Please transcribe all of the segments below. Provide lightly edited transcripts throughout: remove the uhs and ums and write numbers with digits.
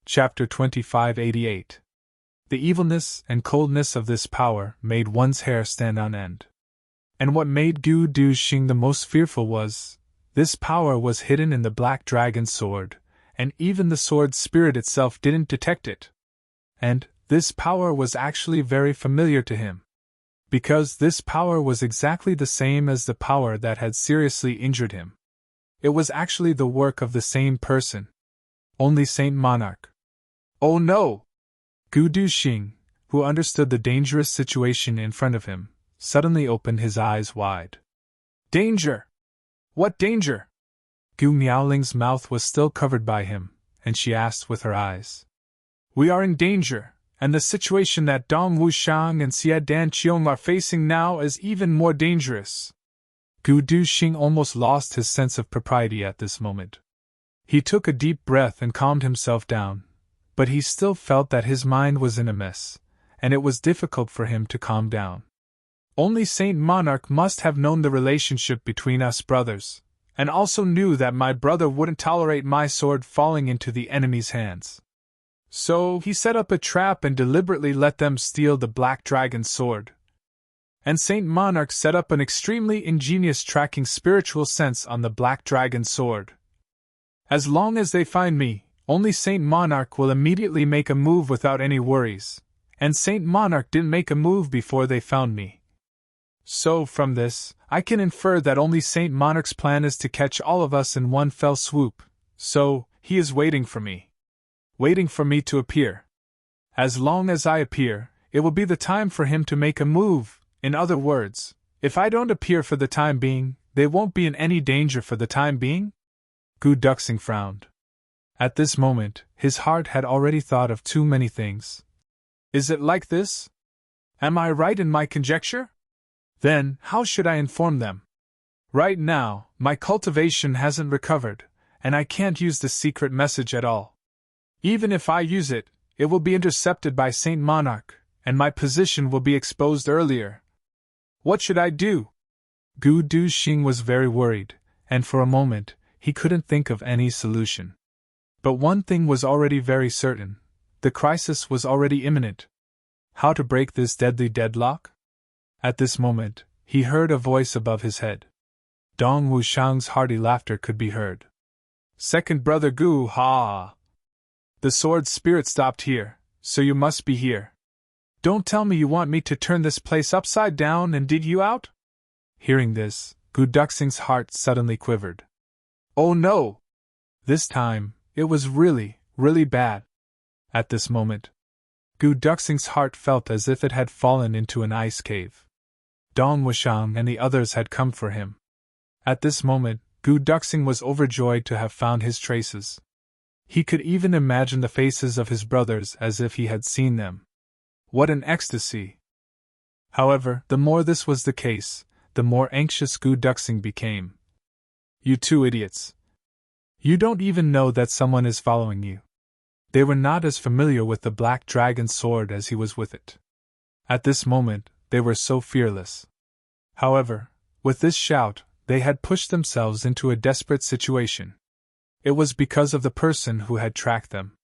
Chapter 2588. The evilness and coldness of this power made one's hair stand on end. And what made Gu Du-Xing the most fearful was, this power was hidden in the black dragon's sword, and even the sword spirit itself didn't detect it. And this power was actually very familiar to him. Because this power was exactly the same as the power that had seriously injured him. It was actually the work of the same person. Only Saint Monarch. Oh no! Gu Du-Xing, who understood the dangerous situation in front of him, suddenly opened his eyes wide. Danger! What danger? Gu Miaoling's mouth was still covered by him, and she asked with her eyes. We are in danger, and the situation that Dong Wuxiang and Xie Dan Qiong are facing now is even more dangerous. Gu Du-Xing almost lost his sense of propriety at this moment. He took a deep breath and calmed himself down, but he still felt that his mind was in a mess, and it was difficult for him to calm down. Only Saint Monarch must have known the relationship between us brothers, and also knew that my brother wouldn't tolerate my sword falling into the enemy's hands. So he set up a trap and deliberately let them steal the Black Dragon's sword. And Saint Monarch set up an extremely ingenious tracking spiritual sense on the Black Dragon's sword. As long as they find me, only Saint Monarch will immediately make a move without any worries, and Saint Monarch didn't make a move before they found me. So from this, I can infer that only Saint Monarch's plan is to catch all of us in one fell swoop, so he is waiting for me. Waiting for me to appear. As long as I appear, it will be the time for him to make a move. In other words, if I don't appear for the time being, they won't be in any danger for the time being? Gu Du-Xing frowned. At this moment, his heart had already thought of too many things. Is it like this? Am I right in my conjecture? Then, how should I inform them? Right now, my cultivation hasn't recovered, and I can't use the secret message at all. Even if I use it, it will be intercepted by Saint Monarch, and my position will be exposed earlier. What should I do? Gu Du-Xing was very worried, and for a moment, he couldn't think of any solution. But one thing was already very certain. The crisis was already imminent. How to break this deadly deadlock? At this moment, he heard a voice above his head. Dong Wuxiang's hearty laughter could be heard. Second brother Gu, ha! The sword spirit stopped here, so you must be here. Don't tell me you want me to turn this place upside down and dig you out? Hearing this, Gu Du-Xing's heart suddenly quivered. Oh no! This time, it was really, really bad. At this moment, Gu Du-Xing's heart felt as if it had fallen into an ice cave. Dong Wuxiang and the others had come for him. At this moment, Gu Du-Xing was overjoyed to have found his traces. He could even imagine the faces of his brothers as if he had seen them. What an ecstasy! However, the more this was the case, the more anxious Gu Du-Xing became. You two idiots! You don't even know that someone is following you. They were not as familiar with the Black Dragon's sword as he was with it. At this moment, they were so fearless. However, with this shout, they had pushed themselves into a desperate situation. It was because of the person who had tracked them.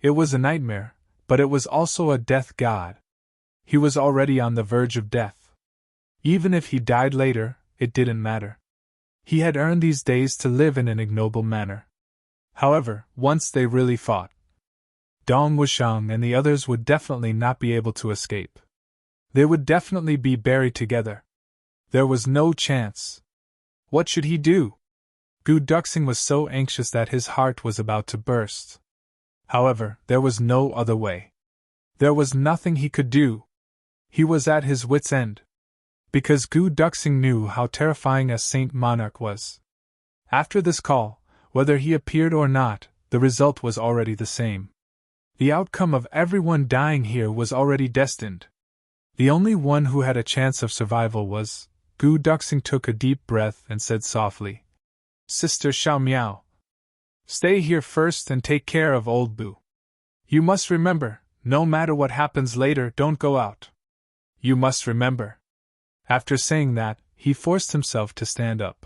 It was a nightmare, but it was also a death god. He was already on the verge of death. Even if he died later, it didn't matter. He had earned these days to live in an ignoble manner. However, once they really fought, Dong Wuxiang and the others would definitely not be able to escape. They would definitely be buried together. There was no chance. What should he do? Gu Du-Xing was so anxious that his heart was about to burst. However, there was no other way. There was nothing he could do. He was at his wit's end. Because Gu Du-Xing knew how terrifying a Saint Monarch was. After this call, whether he appeared or not, the result was already the same. The outcome of everyone dying here was already destined. The only one who had a chance of survival was. Gu Du-Xing took a deep breath and said softly, Sister Xiao Miao, stay here first and take care of old Bu. You must remember, no matter what happens later, don't go out. You must remember. After saying that, he forced himself to stand up.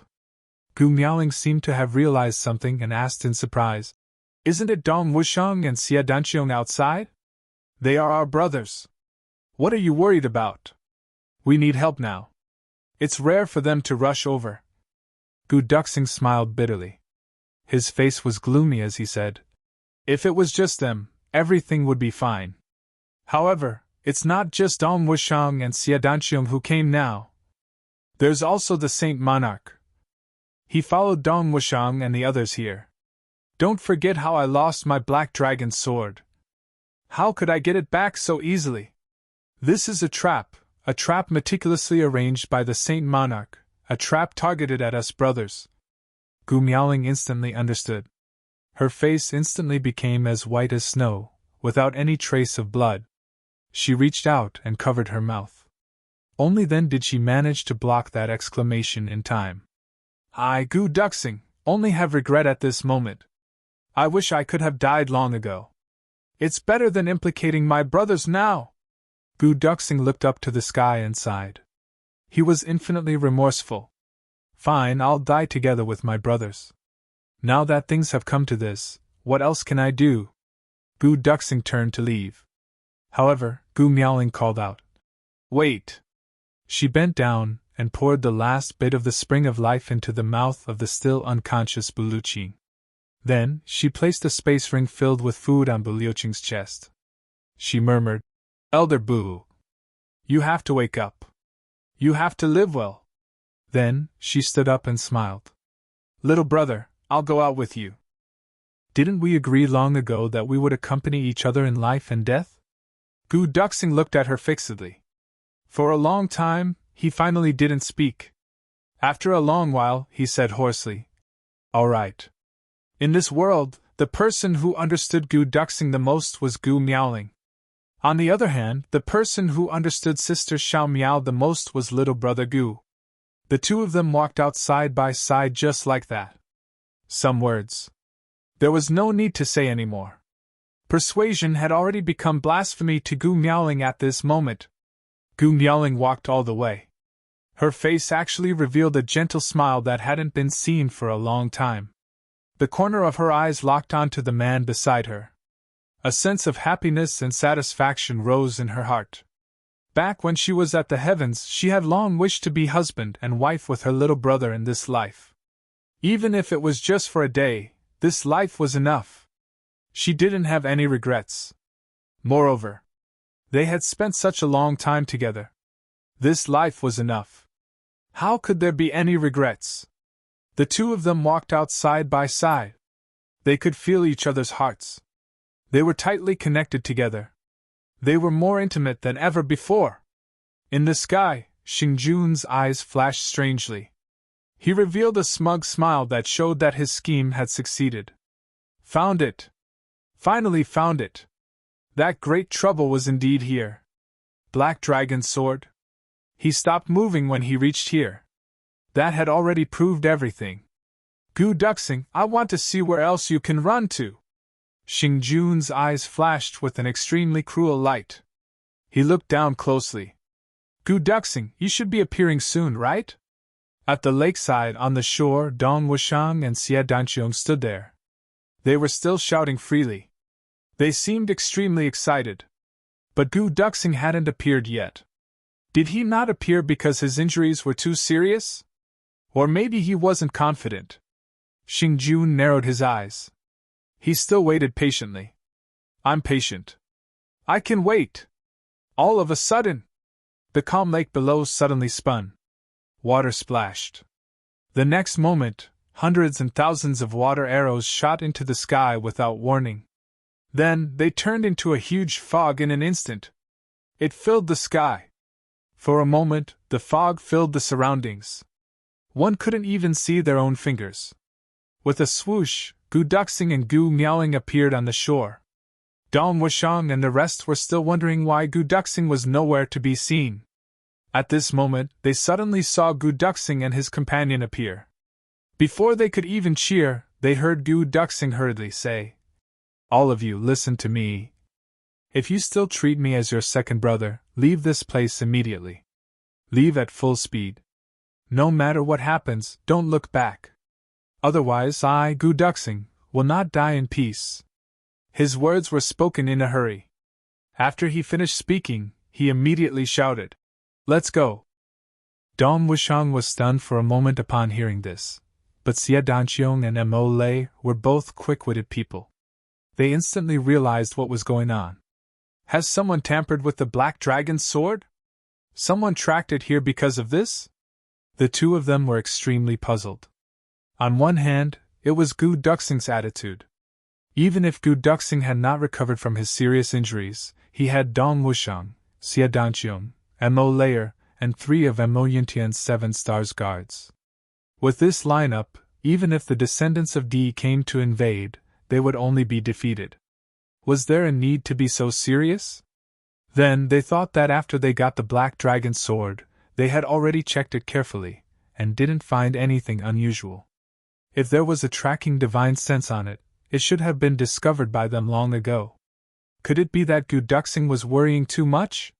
Gu Miaoling seemed to have realized something and asked in surprise, Isn't it Dong Wushang and Xia Danqiong outside? They are our brothers. What are you worried about? We need help now. It's rare for them to rush over. Gu Duxing smiled bitterly. His face was gloomy as he said, if it was just them, everything would be fine. However, it's not just Dong Wushang and Xia Danqiong who came now. There's also the Saint Monarch. He followed Dong Wushang and the others here. Don't forget how I lost my black dragon sword. How could I get it back so easily? This is a trap meticulously arranged by the Saint Monarch, a trap targeted at us brothers. Gu Miaoling instantly understood. Her face instantly became as white as snow, without any trace of blood. She reached out and covered her mouth. Only then did she manage to block that exclamation in time. I, Gu Duxing, only have regret at this moment. I wish I could have died long ago. It's better than implicating my brothers now. Gu Duxing looked up to the sky and sighed. He was infinitely remorseful. Fine, I'll die together with my brothers. Now that things have come to this, what else can I do? Gu Duxing turned to leave. However, Gu Miaoling called out, wait! She bent down and poured the last bit of the spring of life into the mouth of the still unconscious Bu Luqing. Then, she placed a space ring filled with food on Bu Luqing's chest. She murmured, Elder Bu, you have to wake up. You have to live well. Then, she stood up and smiled. Little brother, I'll go out with you. Didn't we agree long ago that we would accompany each other in life and death? Gu Duxing looked at her fixedly. For a long time, he finally didn't speak. After a long while, he said hoarsely, all right. In this world, the person who understood Gu Duxing the most was Gu Miaoling. On the other hand, the person who understood Sister Xiao Miao the most was little brother Gu. The two of them walked out side by side just like that. Some words. There was no need to say any more. Persuasion had already become blasphemy to Gu Miaoling at this moment. Gu Miaoling walked all the way. Her face actually revealed a gentle smile that hadn't been seen for a long time. The corner of her eyes locked onto the man beside her. A sense of happiness and satisfaction rose in her heart. Back when she was at the heavens, she had long wished to be husband and wife with her little brother in this life. Even if it was just for a day, this life was enough. She didn't have any regrets. Moreover, they had spent such a long time together. This life was enough. How could there be any regrets? The two of them walked out side by side. They could feel each other's hearts. They were tightly connected together. They were more intimate than ever before. In the sky, Xingjun's eyes flashed strangely. He revealed a smug smile that showed that his scheme had succeeded. Found it. Finally found it. That great trouble was indeed here. Black Dragon's sword. He stopped moving when he reached here. That had already proved everything. Gu Duxing, I want to see where else you can run to. Xingjun's eyes flashed with an extremely cruel light. He looked down closely. Gu Duxing, you should be appearing soon, right? At the lakeside on the shore, Dong Wushang and Xia Danqiong stood there. They were still shouting freely. They seemed extremely excited. But Gu Duxing hadn't appeared yet. Did he not appear because his injuries were too serious? Or maybe he wasn't confident. Xingjun narrowed his eyes. He still waited patiently. I'm patient. I can wait. All of a sudden, the calm lake below suddenly spun. Water splashed. The next moment, hundreds and thousands of water arrows shot into the sky without warning. Then, they turned into a huge fog in an instant. It filled the sky. For a moment, the fog filled the surroundings. One couldn't even see their own fingers. With a swoosh, Gu Duxing and Gu Miaoling appeared on the shore. Dong Wushang and the rest were still wondering why Gu Duxing was nowhere to be seen. At this moment, they suddenly saw Gu Duxing and his companion appear. Before they could even cheer, they heard Gu Duxing hurriedly say, All of you, listen to me. If you still treat me as your second brother, leave this place immediately. Leave at full speed. No matter what happens, don't look back. Otherwise I, Gu Duxing, will not die in peace. His words were spoken in a hurry. After he finished speaking, he immediately shouted, "Let's go!" Dong Wushang was stunned for a moment upon hearing this, but Xie Danqiong and Mo Lei were both quick-witted people. They instantly realized what was going on. Has someone tampered with the Black Dragon's sword? Someone tracked it here because of this? The two of them were extremely puzzled. On one hand, it was Gu Duxing's attitude. Even if Gu Duxing had not recovered from his serious injuries, he had Dong Wushang, Xie Danqiong, Mo Layer, and 3 of Mo Yintian's 7 stars guards. With this lineup, even if the descendants of Di came to invade, they would only be defeated. Was there a need to be so serious? Then they thought that after they got the Black Dragon's sword, they had already checked it carefully, and didn't find anything unusual. If there was a tracking divine sense on it, it should have been discovered by them long ago. Could it be that Gu Duxing was worrying too much?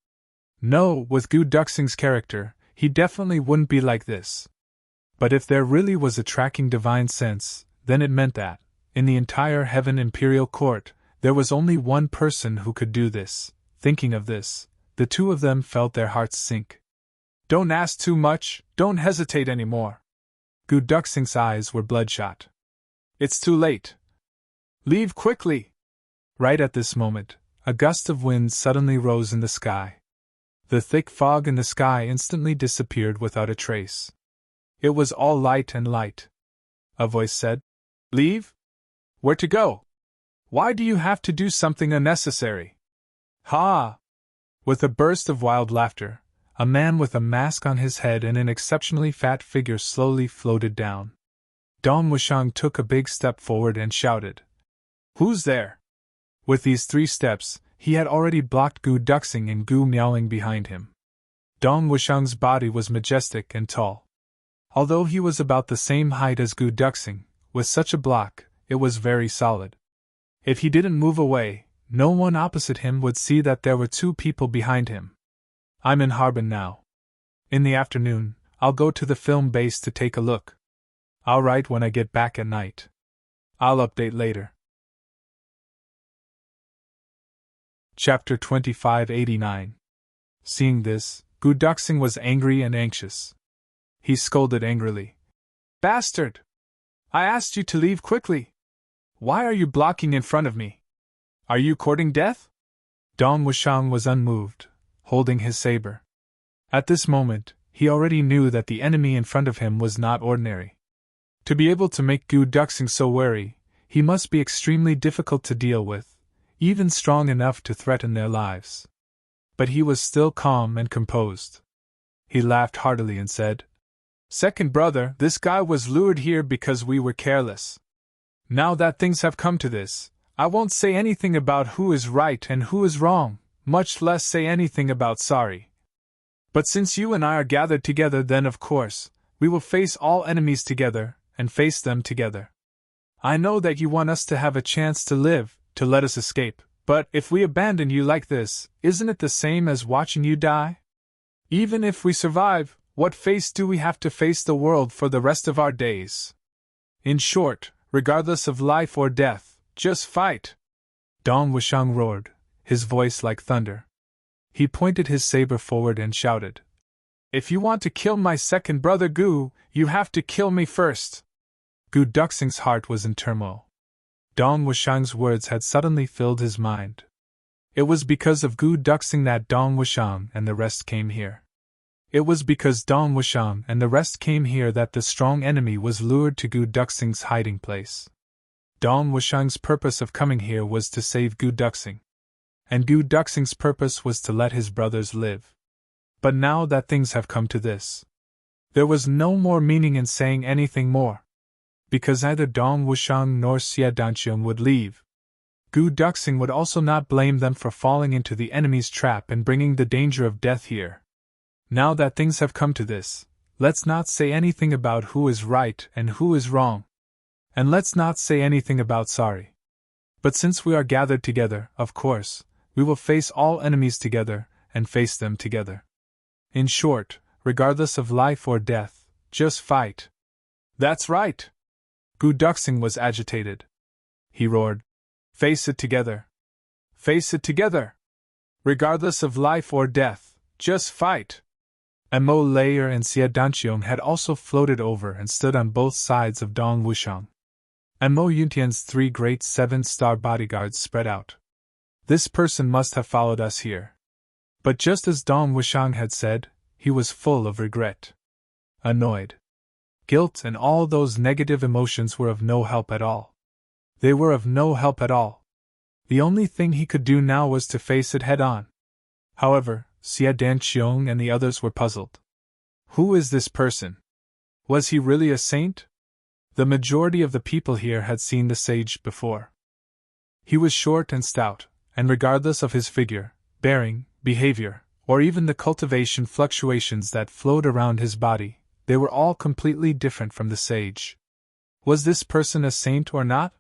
No, with Gu Duxing's character, he definitely wouldn't be like this. But if there really was a tracking divine sense, then it meant that, in the entire Heaven Imperial Court, there was only one person who could do this. Thinking of this, the two of them felt their hearts sink. Don't ask too much, don't hesitate anymore. Gu Duxing's eyes were bloodshot. It's too late. Leave quickly! Right at this moment, a gust of wind suddenly rose in the sky. The thick fog in the sky instantly disappeared without a trace. It was all light and light. A voice said, "Leave? Where to go? Why do you have to do something unnecessary?" Ha! With a burst of wild laughter, a man with a mask on his head and an exceptionally fat figure slowly floated down. Dong Wushang took a big step forward and shouted, "Who's there?" With these 3 steps, he had already blocked Gu Duxing and Gu Miaoling behind him. Dong Wushang's body was majestic and tall. Although he was about the same height as Gu Duxing, with such a block, it was very solid. If he didn't move away, no one opposite him would see that there were 2 people behind him. I'm in Harbin now. In the afternoon, I'll go to the film base to take a look. I'll write when I get back at night. I'll update later. Chapter 2589. Seeing this, Gu Duxing was angry and anxious. He scolded angrily. "Bastard! I asked you to leave quickly. Why are you blocking in front of me? Are you courting death?" Dong Wushang was unmoved, holding his saber. At this moment, he already knew that the enemy in front of him was not ordinary. To be able to make Gu Duxing so wary, he must be extremely difficult to deal with, even strong enough to threaten their lives. But he was still calm and composed. He laughed heartily and said, "Second brother, this guy was lured here because we were careless. Now that things have come to this, I won't say anything about who is right and who is wrong, much less say anything about sorry. But since you and I are gathered together, then of course, we will face all enemies together, and face them together. I know that you want us to have a chance to live, to let us escape, but if we abandon you like this, isn't it the same as watching you die? Even if we survive, what face do we have to face the world for the rest of our days? In short, regardless of life or death, just fight!" Dong Wushang roared, his voice like thunder. He pointed his saber forward and shouted, "If you want to kill my second brother Gu, you have to kill me first." Gu Duxing's heart was in turmoil. Dong Wushang's words had suddenly filled his mind. It was because of Gu Duxing that Dong Wushang and the rest came here. It was because Dong Wushang and the rest came here that the strong enemy was lured to Gu Duxing's hiding place. Dong Wushang's purpose of coming here was to save Gu Duxing. And Gu Duxing's purpose was to let his brothers live. But now that things have come to this, there was no more meaning in saying anything more. Because neither Dong Wushang nor Xie Danqiong would leave. Gu Duxing would also not blame them for falling into the enemy's trap and bringing the danger of death here. Now that things have come to this, let's not say anything about who is right and who is wrong. And let's not say anything about sorry. But since we are gathered together, of course, we will face all enemies together, and face them together. In short, regardless of life or death, just fight. That's right! Gu Duxing was agitated. he roared. Face it together. Face it together! Regardless of life or death, just fight! Mo Layer and Xia Danqiong had also floated over and stood on both sides of Dong Wushang. Mo Yuntian's 3 great 7-star bodyguards spread out. This person must have followed us here. But just as Dong Wushang had said, he was full of regret. Annoyed. Guilt and all those negative emotions were of no help at all. They were of no help at all. The only thing he could do now was to face it head on. However, Xia Danqiong and the others were puzzled. Who is this person? Was he really a saint? The majority of the people here had seen the sage before. He was short and stout, and regardless of his figure, bearing, behavior, or even the cultivation fluctuations that flowed around his body, they were all completely different from the sage. Was this person a saint or not?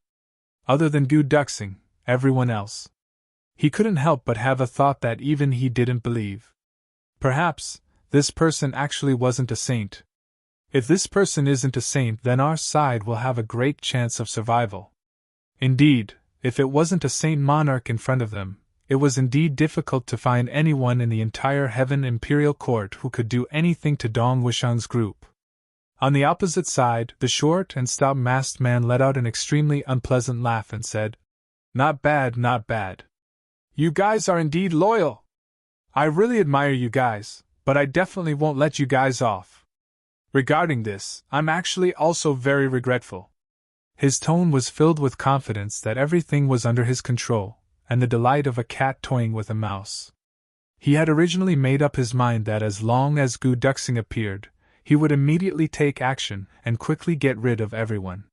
Other than Gu Duxing, everyone else. He couldn't help but have a thought that even he didn't believe. Perhaps, this person actually wasn't a saint. If this person isn't a saint, then our side will have a great chance of survival. Indeed, if it wasn't a saint monarch in front of them, it was indeed difficult to find anyone in the entire Heaven Imperial Court who could do anything to Dong Wushang's group. On the opposite side, the short and stout masked man let out an extremely unpleasant laugh and said, "Not bad, not bad. You guys are indeed loyal. I really admire you guys, but I definitely won't let you guys off. Regarding this, I'm actually also very regretful." His tone was filled with confidence that everything was under his control, and the delight of a cat toying with a mouse. He had originally made up his mind that as long as Gu Duxing appeared, he would immediately take action and quickly get rid of everyone.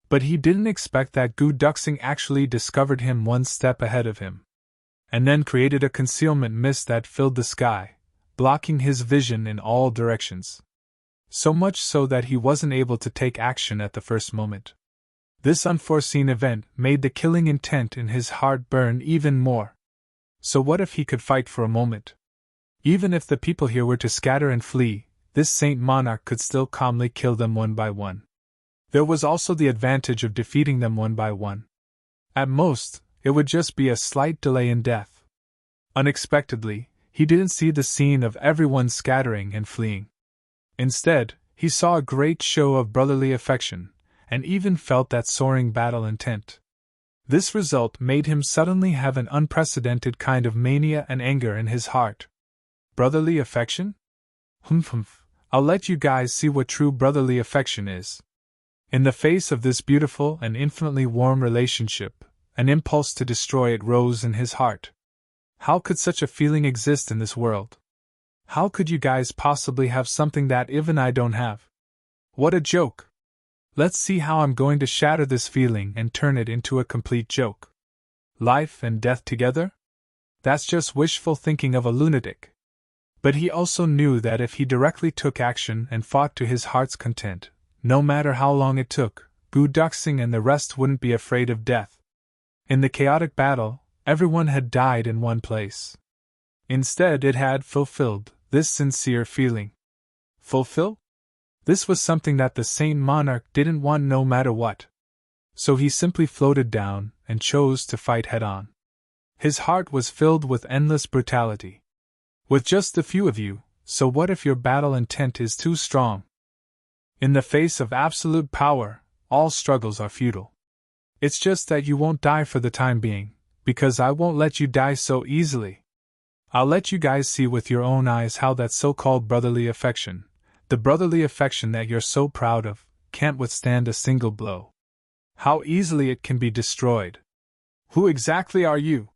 But he didn't expect that Gu Duxing actually discovered him one step ahead of him, and then created a concealment mist that filled the sky, blocking his vision in all directions. So much so that he wasn't able to take action at the first moment. This unforeseen event made the killing intent in his heart burn even more. So what if he could fight for a moment? Even if the people here were to scatter and flee, this saint monarch could still calmly kill them one by one. There was also the advantage of defeating them one by one. At most, it would just be a slight delay in death. Unexpectedly, he didn't see the scene of everyone scattering and fleeing. Instead, he saw a great show of brotherly affection, and even felt that soaring battle intent. This result made him suddenly have an unprecedented kind of mania and anger in his heart. Brotherly affection? Humph, I'll let you guys see what true brotherly affection is. In the face of this beautiful and infinitely warm relationship, an impulse to destroy it rose in his heart. How could such a feeling exist in this world? How could you guys possibly have something that even I don't have? What a joke! Let's see how I'm going to shatter this feeling and turn it into a complete joke. Life and death together? That's just wishful thinking of a lunatic. But he also knew that if he directly took action and fought to his heart's content, no matter how long it took, Gu Duxing and the rest wouldn't be afraid of death. In the chaotic battle, everyone had died in one place. Instead, it had fulfilled this sincere feeling. Fulfill? This was something that the Saint Monarch didn't want no matter what. So he simply floated down and chose to fight head-on. His heart was filled with endless brutality. With just a few of you, so what if your battle intent is too strong? In the face of absolute power, all struggles are futile. It's just that you won't die for the time being, because I won't let you die so easily. I'll let you guys see with your own eyes how that so-called brotherly affection, the brotherly affection that you're so proud of, can't withstand a single blow. How easily it can be destroyed. Who exactly are you?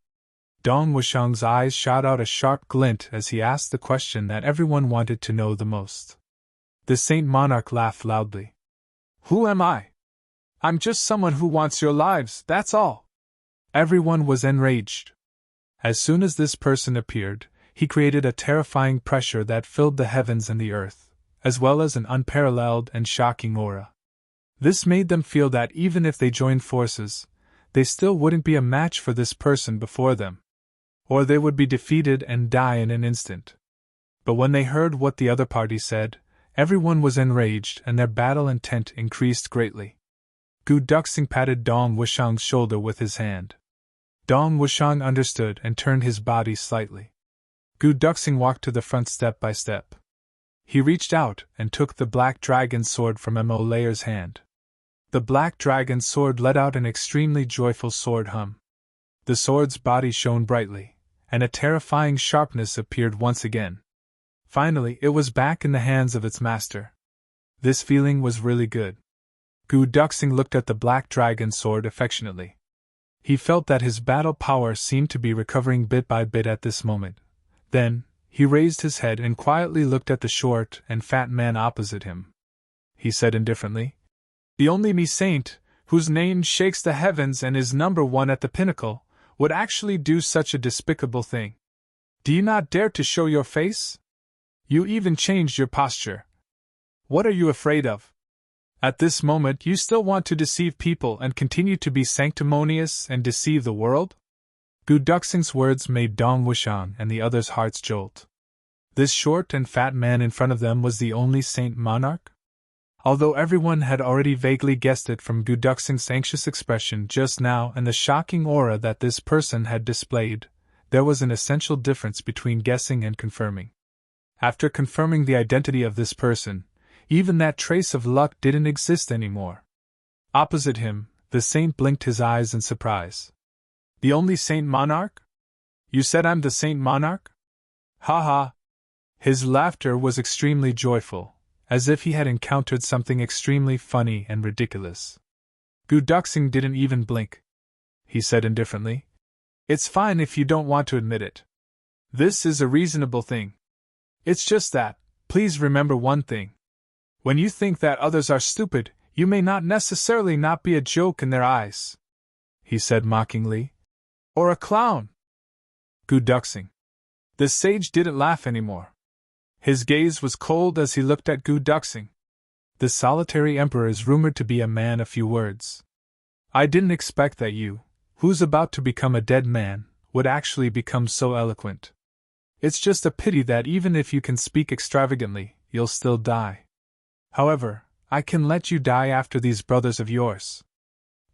Dong Wushang's eyes shot out a sharp glint as he asked the question that everyone wanted to know the most. The Saint Monarch laughed loudly. Who am I? I'm just someone who wants your lives, that's all. Everyone was enraged. As soon as this person appeared, he created a terrifying pressure that filled the heavens and the earth, as well as an unparalleled and shocking aura. This made them feel that even if they joined forces, they still wouldn't be a match for this person before them. Or they would be defeated and die in an instant. But when they heard what the other party said, everyone was enraged and their battle intent increased greatly. Gu Duxing patted Dong Wushang's shoulder with his hand. Dong Wushang understood and turned his body slightly. Gu Duxing walked to the front step by step. He reached out and took the black dragon sword from Mo Layer's hand. The black dragon sword let out an extremely joyful sword hum. The sword's body shone brightly, and a terrifying sharpness appeared once again. Finally, it was back in the hands of its master. This feeling was really good. Gu Duxing looked at the black dragon sword affectionately. He felt that his battle power seemed to be recovering bit by bit at this moment. Then, he raised his head and quietly looked at the short and fat man opposite him. He said indifferently, "The only me saint, whose name shakes the heavens and is number one at the pinnacle, would actually do such a despicable thing. Do you not dare to show your face? You even changed your posture. What are you afraid of? At this moment you still want to deceive people and continue to be sanctimonious and deceive the world?" Gu Duxing's words made Dong Wushang and the others' hearts jolt. This short and fat man in front of them was the only saint monarch? Although everyone had already vaguely guessed it from Gu Duxing's anxious expression just now and the shocking aura that this person had displayed, there was an essential difference between guessing and confirming. After confirming the identity of this person, even that trace of luck didn't exist anymore. Opposite him, the saint blinked his eyes in surprise. "The only saint monarch? You said I'm the saint monarch? Ha ha!" His laughter was extremely joyful, as if he had encountered something extremely funny and ridiculous. Gu Duxing didn't even blink. He said indifferently, "It's fine if you don't want to admit it. This is a reasonable thing. It's just that, please remember one thing. When you think that others are stupid, you may not necessarily not be a joke in their eyes," he said mockingly. "Or a clown." Gu Duxing. The sage didn't laugh anymore. His gaze was cold as he looked at Gu Duxing. The solitary emperor is rumored to be a man of few words. I didn't expect that you, who's about to become a dead man, would actually become so eloquent. It's just a pity that even if you can speak extravagantly, you'll still die. However, I can let you die after these brothers of yours."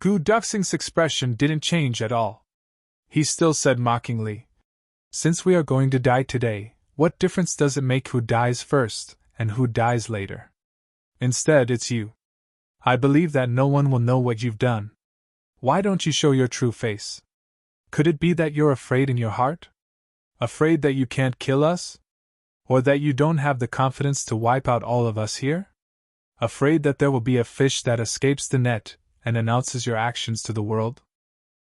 Gu Duxing's expression didn't change at all. He still said mockingly, "Since we are going to die today, what difference does it make who dies first, and who dies later? Instead, it's you. I believe that no one will know what you've done. Why don't you show your true face? Could it be that you're afraid in your heart? Afraid that you can't kill us? Or that you don't have the confidence to wipe out all of us here? Afraid that there will be a fish that escapes the net and announces your actions to the world?"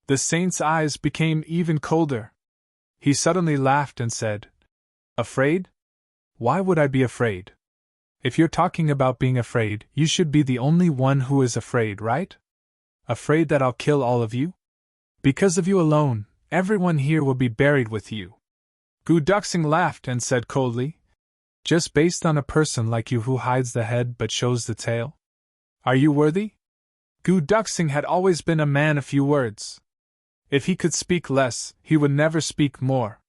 The saint's eyes became even colder. He suddenly laughed and said, "Afraid? Why would I be afraid? If you're talking about being afraid, you should be the only one who is afraid, right? Afraid that I'll kill all of you? Because of you alone, everyone here will be buried with you." Gu Duxing laughed and said coldly, "Just based on a person like you who hides the head but shows the tail? Are you worthy?" Gu Duxing had always been a man of few words. If he could speak less, he would never speak more.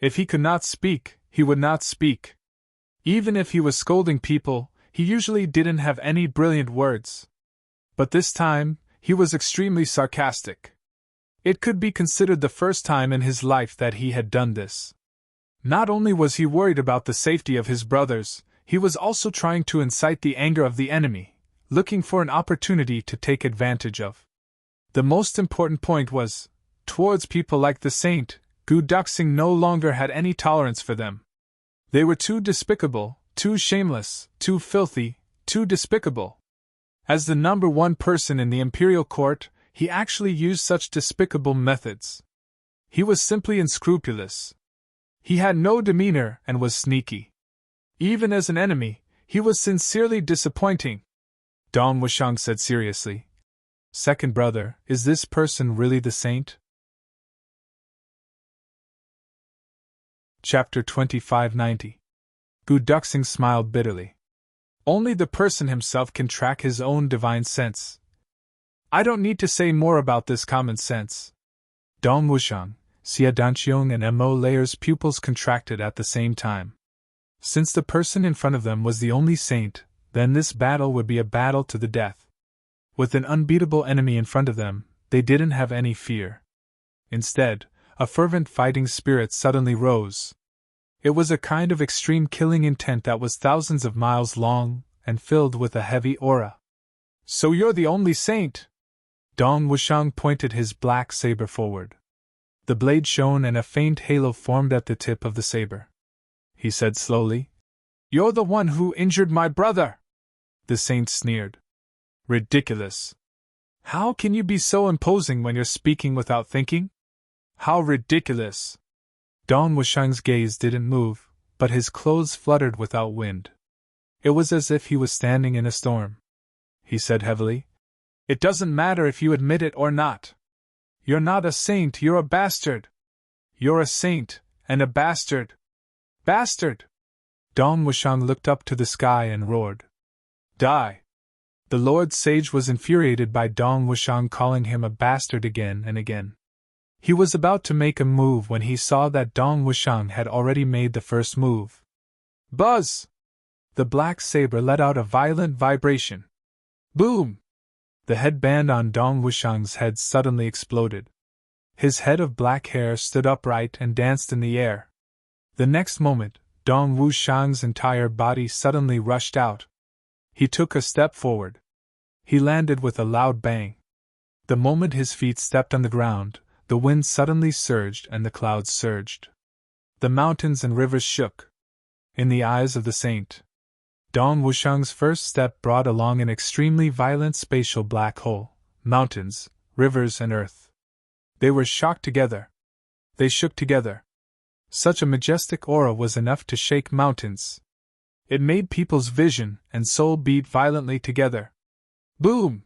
If he could not speak, he would not speak. Even if he was scolding people, he usually didn't have any brilliant words. But this time, he was extremely sarcastic. It could be considered the first time in his life that he had done this. Not only was he worried about the safety of his brothers, he was also trying to incite the anger of the enemy, looking for an opportunity to take advantage of. The most important point was, towards people like the saint, Gu Duxing no longer had any tolerance for them. They were too despicable, too shameless, too filthy, too despicable. As the number one person in the imperial court, he actually used such despicable methods. He was simply unscrupulous. He had no demeanor and was sneaky. Even as an enemy, he was sincerely disappointing. Dong Wushang said seriously, "Second brother, is this person really the saint?" Chapter 2590. Gu Duxing smiled bitterly. Only the person himself can track his own divine sense. I don't need to say more about this common sense. Dong Wushang, Xia Danqiong and Mo Layer's pupils contracted at the same time. Since the person in front of them was the only saint, then this battle would be a battle to the death. With an unbeatable enemy in front of them, they didn't have any fear. Instead, a fervent fighting spirit suddenly rose. It was a kind of extreme killing intent that was thousands of miles long and filled with a heavy aura. "So you're the only saint?" Dong Wushang pointed his black saber forward. The blade shone and a faint halo formed at the tip of the saber. He said slowly, "You're the one who injured my brother!" The saint sneered. "Ridiculous! How can you be so imposing when you're speaking without thinking? How ridiculous!" Dong Wushang's gaze didn't move, but his clothes fluttered without wind. It was as if he was standing in a storm. He said heavily, "It doesn't matter if you admit it or not. You're not a saint, you're a bastard. You're a saint, and a bastard. Bastard!" Dong Wushang looked up to the sky and roared. "Die!" The Lord Sage was infuriated by Dong Wushang calling him a bastard again and again. He was about to make a move when he saw that Dong Wushang had already made the first move. Buzz! The black saber let out a violent vibration. Boom! The headband on Dong Wushang's head suddenly exploded. His head of black hair stood upright and danced in the air. The next moment, Dong Wushang's entire body suddenly rushed out. He took a step forward. He landed with a loud bang. The moment his feet stepped on the ground, the wind suddenly surged and the clouds surged. The mountains and rivers shook. In the eyes of the saint, Dong Wushang's first step brought along an extremely violent spatial black hole, mountains, rivers and earth. They were shocked together. They shook together. Such a majestic aura was enough to shake mountains. It made people's vision and soul beat violently together. Boom!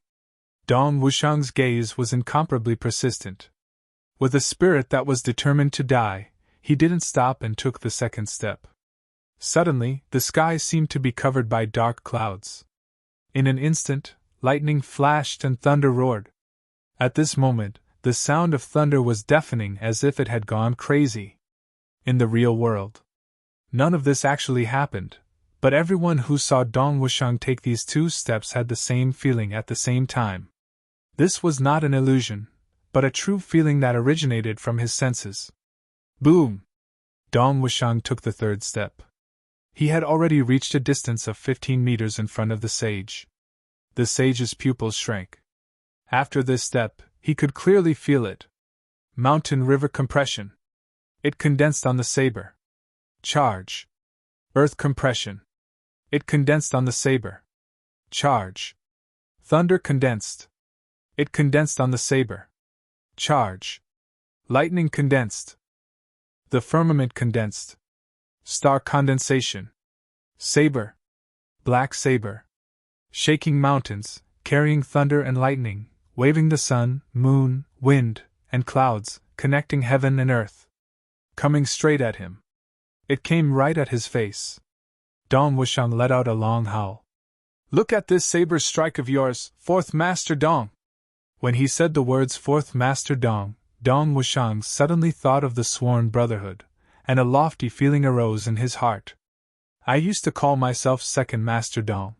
Dong Wushang's gaze was incomparably persistent. With a spirit that was determined to die, he didn't stop and took the second step. Suddenly, the sky seemed to be covered by dark clouds. In an instant, lightning flashed and thunder roared. At this moment, the sound of thunder was deafening as if it had gone crazy. In the real world, none of this actually happened, but everyone who saw Dong Wushang take these 2 steps had the same feeling at the same time. This was not an illusion, but a true feeling that originated from his senses. Boom! Dong Wushang took the 3rd step. He had already reached a distance of 15 meters in front of the sage. The sage's pupils shrank. After this step, he could clearly feel it. Mountain-river compression. It condensed on the saber. Charge. Earth compression. It condensed on the saber. Charge. Thunder condensed. It condensed on the saber. Charge. Lightning condensed. The firmament condensed. Star condensation. Saber. Black saber. Shaking mountains, carrying thunder and lightning, waving the sun, moon, wind, and clouds, connecting heaven and earth. Coming straight at him. It came right at his face. Dong Wushang let out a long howl. "Look at this saber strike of yours, 4th Master Dong!" When he said the words 4th Master Dong, Dong Wushang suddenly thought of the sworn brotherhood, and a lofty feeling arose in his heart. I used to call myself 2nd Master Dong.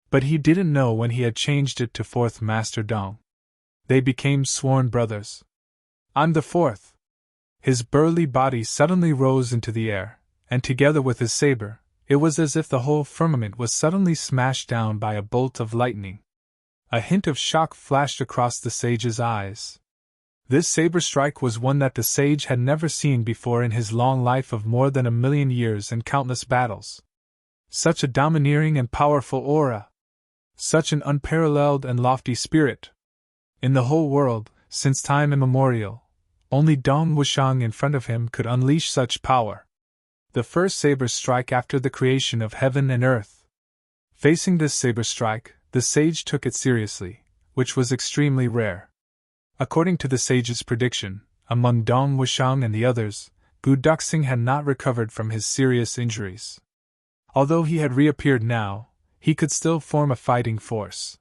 But he didn't know when he had changed it to 4th Master Dong. They became sworn brothers. I'm the 4th. His burly body suddenly rose into the air, and together with his saber, it was as if the whole firmament was suddenly smashed down by a bolt of lightning. A hint of shock flashed across the sage's eyes. This saber strike was one that the sage had never seen before in his long life of more than 1,000,000 years and countless battles. Such a domineering and powerful aura. Such an unparalleled and lofty spirit. In the whole world, since time immemorial, only Dong Wushang in front of him could unleash such power. The first saber strike after the creation of heaven and earth. Facing this saber strike, the sage took it seriously, which was extremely rare. According to the sage's prediction, among Dong Wushang and the others, Gu Duxing had not recovered from his serious injuries. Although he had reappeared now, he could still form a fighting force.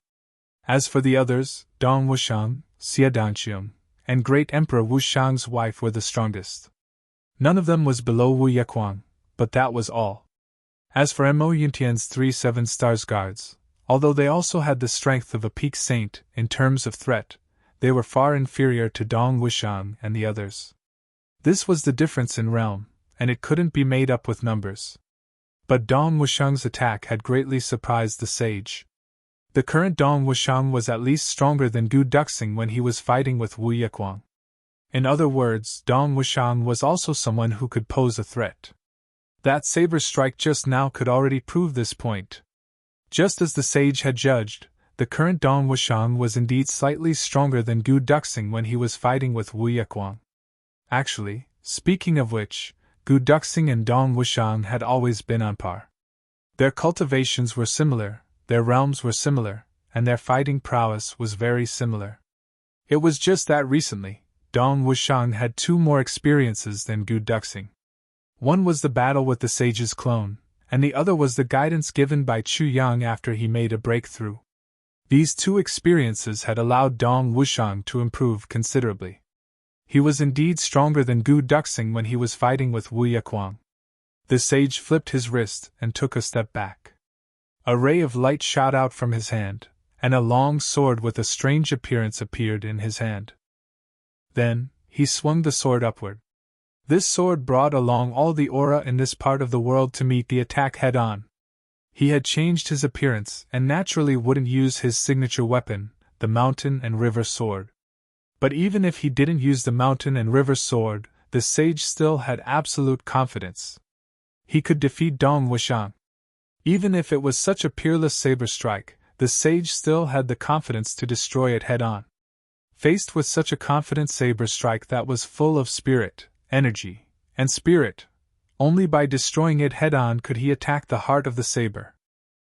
As for the others, Dong Wushang, Xia Dangqiang, and Great Emperor Wushang's wife were the strongest. None of them was below Wu Yequang, but that was all. As for Mo Yuntian's 3 7 stars guards, Although they also had the strength of a peak saint, in terms of threat, they were far inferior to Dong Wushang and the others. This was the difference in realm, and it couldn't be made up with numbers. But Dong Wushang's attack had greatly surprised the sage. The current Dong Wushang was at least stronger than Gu Duxing when he was fighting with Wu Yequang. In other words, Dong Wushang was also someone who could pose a threat. That saber strike just now could already prove this point. Just as the sage had judged, the current Dong Wushang was indeed slightly stronger than Gu Duxing when he was fighting with Wu Yequang. Actually, speaking of which, Gu Duxing and Dong Wushang had always been on par. Their cultivations were similar, their realms were similar, and their fighting prowess was very similar. It was just that recently, Dong Wushang had 2 more experiences than Gu Duxing. One was the battle with the sage's clone, and the other was the guidance given by Chu Yang after he made a breakthrough. These 2 experiences had allowed Dong Wushang to improve considerably. He was indeed stronger than Gu Duxing when he was fighting with Wu Yequang. The sage flipped his wrist and took a step back. A ray of light shot out from his hand, and a long sword with a strange appearance appeared in his hand. Then, he swung the sword upward. This sword brought along all the aura in this part of the world to meet the attack head-on. He had changed his appearance and naturally wouldn't use his signature weapon, the mountain and river sword. But even if he didn't use the mountain and river sword, the sage still had absolute confidence. He could defeat Dong Wushang. Even if it was such a peerless saber strike, the sage still had the confidence to destroy it head-on. Faced with such a confident saber strike that was full of spirit, energy, and spirit, only by destroying it head-on could he attack the heart of the saber.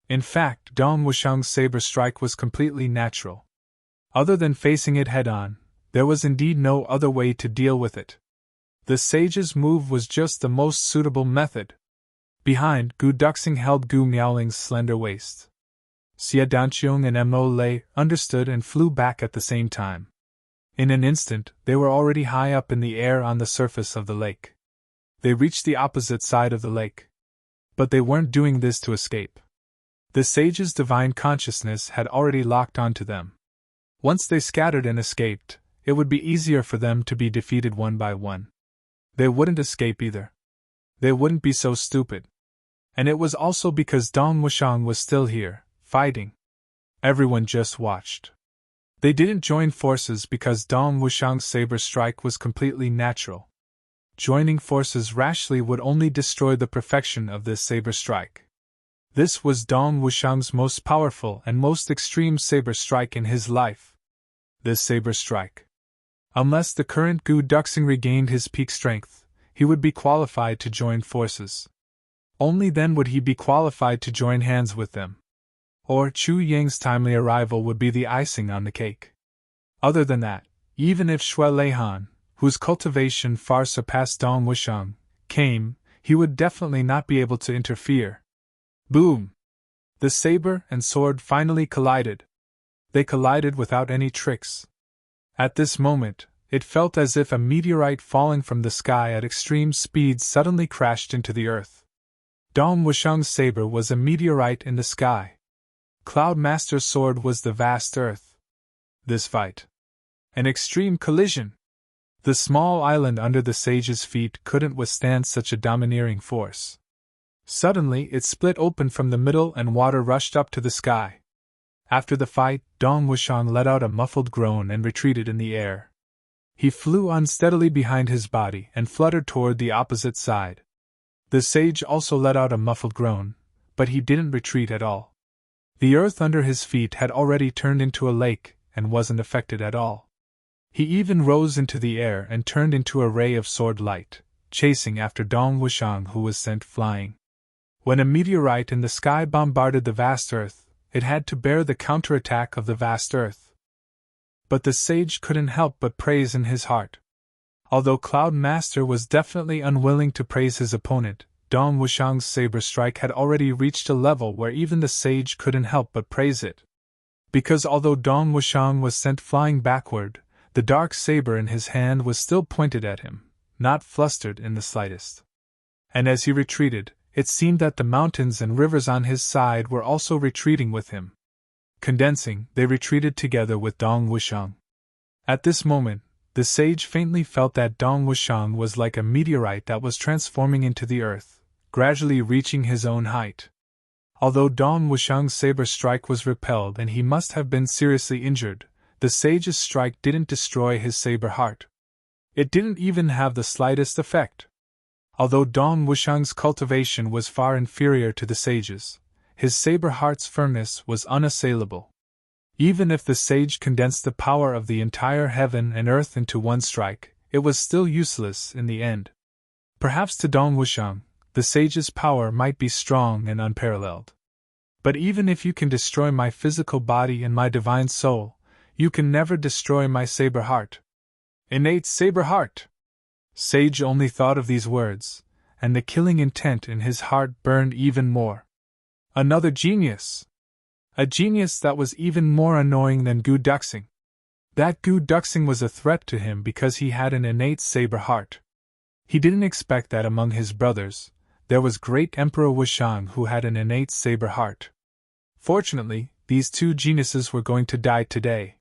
In fact, Dong Wushang's saber strike was completely natural. Other than facing it head-on, there was indeed no other way to deal with it. The sage's move was just the most suitable method. Behind, Gu Duxing held Gu Miaoling's slender waist. Xia Danqiong and Mo Lei understood and flew back at the same time. In an instant, they were already high up in the air on the surface of the lake. They reached the opposite side of the lake. But they weren't doing this to escape. The sage's divine consciousness had already locked onto them. Once they scattered and escaped, it would be easier for them to be defeated one by one. They wouldn't escape either. They wouldn't be so stupid. And it was also because Dong Wushang was still here, fighting. Everyone just watched. They didn't join forces because Dong Wushang's saber strike was completely natural. Joining forces rashly would only destroy the perfection of this saber strike. This was Dong Wushang's most powerful and most extreme saber strike in his life. This saber strike. Unless the current Gu Duxing regained his peak strength, he would be qualified to join forces. Only then would he be qualified to join hands with them. Or Chu Yang's timely arrival would be the icing on the cake. Other than that, even if Shui Leihan, whose cultivation far surpassed Dong Wushang, came, he would definitely not be able to interfere. Boom! The saber and sword finally collided. They collided without any tricks. At this moment, it felt as if a meteorite falling from the sky at extreme speed suddenly crashed into the earth. Dong Wushang's saber was a meteorite in the sky. Cloud Master's sword was the vast earth. This fight. An extreme collision. The small island under the sage's feet couldn't withstand such a domineering force. Suddenly it split open from the middle and water rushed up to the sky. After the fight, Dong Wushang let out a muffled groan and retreated in the air. He flew unsteadily behind his body and fluttered toward the opposite side. The sage also let out a muffled groan, but he didn't retreat at all. The earth under his feet had already turned into a lake and wasn't affected at all. He even rose into the air and turned into a ray of sword light, chasing after Dong Wushang, who was sent flying. When a meteorite in the sky bombarded the vast earth, it had to bear the counterattack of the vast earth. But the sage couldn't help but praise in his heart. Although Cloud Master was definitely unwilling to praise his opponent, Dong Wushang's saber strike had already reached a level where even the sage couldn't help but praise it. Because although Dong Wushang was sent flying backward, the dark saber in his hand was still pointed at him, not flustered in the slightest. And as he retreated, it seemed that the mountains and rivers on his side were also retreating with him, Condensing, they retreated together with Dong Wushang. At this moment, the sage faintly felt that Dong Wushang was like a meteorite that was transforming into the earth, gradually reaching his own height. Although Dong Wushang's saber strike was repelled and he must have been seriously injured, the sage's strike didn't destroy his saber heart. It didn't even have the slightest effect. Although Dong Wushang's cultivation was far inferior to the sage's, his saber heart's firmness was unassailable. Even if the sage condensed the power of the entire heaven and earth into one strike, it was still useless in the end. Perhaps to Dong Wushang, the sage's power might be strong and unparalleled. But even if you can destroy my physical body and my divine soul, you can never destroy my saber heart. Innate saber heart! Sage only thought of these words, and the killing intent in his heart burned even more. Another genius! A genius that was even more annoying than Gu Duxing. That Gu Duxing was a threat to him because he had an innate saber heart. He didn't expect that among his brothers, there was great Emperor Wushang who had an innate saber heart. Fortunately, these two geniuses were going to die today.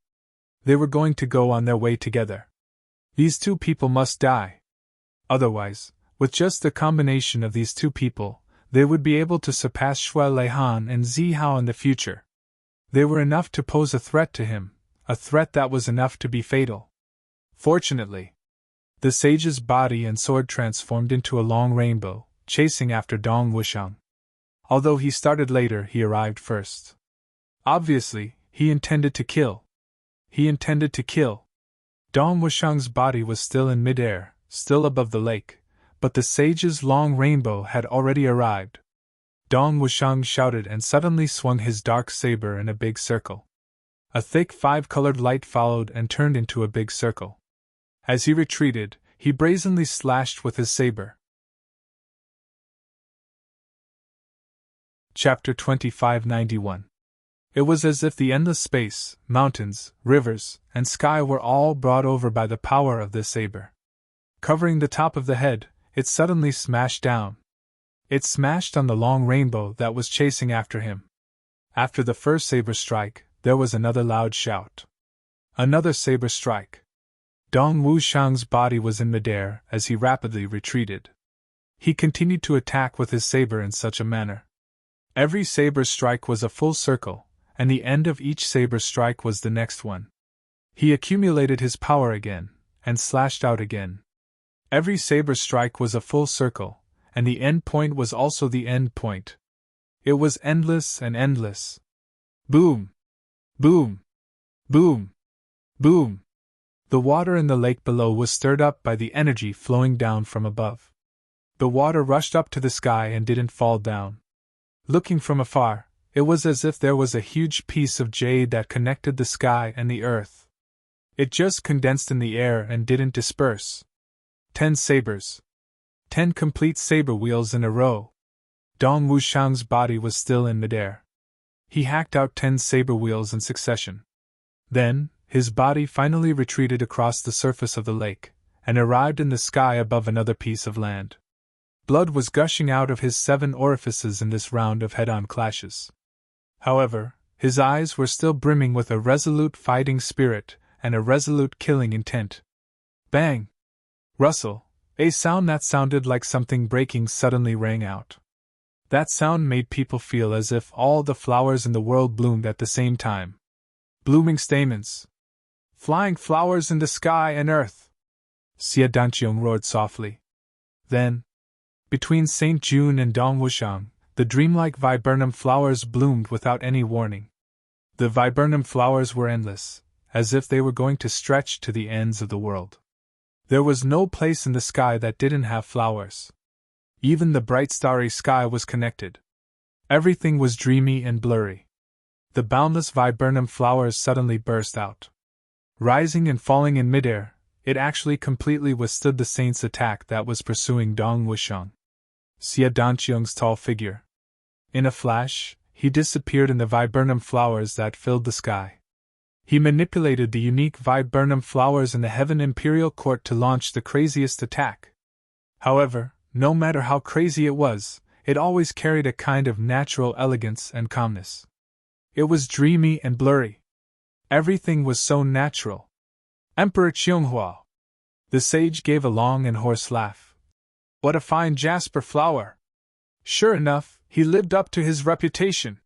They were going to go on their way together. These two people must die. Otherwise, with just the combination of these two people, they would be able to surpass Shui Leihan and Zi Hao in the future. They were enough to pose a threat to him, a threat that was enough to be fatal. Fortunately, the sage's body and sword transformed into a long rainbow, chasing after Dong Wushang. Although he started later, he arrived first. Obviously, he intended to kill. Dong Wushang's body was still in midair, still above the lake, but the sage's long rainbow had already arrived. Dong Wushang shouted and suddenly swung his dark saber in a big circle. A thick five-colored light followed and turned into a big circle. As he retreated, he brazenly slashed with his saber. Chapter 2591. It was as if the endless space, mountains, rivers, and sky were all brought over by the power of this saber. Covering the top of the head, it suddenly smashed down. It smashed on the long rainbow that was chasing after him. After the first saber strike, there was another loud shout. Another saber strike. Dong Wushang's body was in midair as he rapidly retreated. He continued to attack with his saber in such a manner. Every saber strike was a full circle, and the end of each saber strike was the next one. He accumulated his power again, and slashed out again. Every saber strike was a full circle, and the end point was also the end point. It was endless and endless. Boom! Boom! Boom! Boom! The water in the lake below was stirred up by the energy flowing down from above. The water rushed up to the sky and didn't fall down. Looking from afar, it was as if there was a huge piece of jade that connected the sky and the earth. It just condensed in the air and didn't disperse. 10 sabers. 10 complete saber wheels in a row. Dong Wushang's body was still in midair. He hacked out 10 saber wheels in succession. Then, his body finally retreated across the surface of the lake, and arrived in the sky above another piece of land. Blood was gushing out of his 7 orifices in this round of head-on clashes. However, his eyes were still brimming with a resolute fighting spirit and a resolute killing intent. Bang! Rustle! A sound that sounded like something breaking suddenly rang out. That sound made people feel as if all the flowers in the world bloomed at the same time. Blooming stamens. Flying flowers in the sky and earth. Xie Danqiong roared softly. Then, between St. June and Dong Wushang, the dreamlike viburnum flowers bloomed without any warning. The viburnum flowers were endless, as if they were going to stretch to the ends of the world. There was no place in the sky that didn't have flowers. Even the bright starry sky was connected. Everything was dreamy and blurry. The boundless viburnum flowers suddenly burst out. Rising and falling in midair, it actually completely withstood the saint's attack that was pursuing Dong Wushang. Xie Danqiong's tall figure. In a flash, he disappeared in the viburnum flowers that filled the sky. He manipulated the unique viburnum flowers in the Heaven Imperial Court to launch the craziest attack. However, no matter how crazy it was, it always carried a kind of natural elegance and calmness. It was dreamy and blurry. Everything was so natural. Emperor Cheonghua. The sage gave a long and hoarse laugh. What a fine jasper flower! Sure enough, he lived up to his reputation.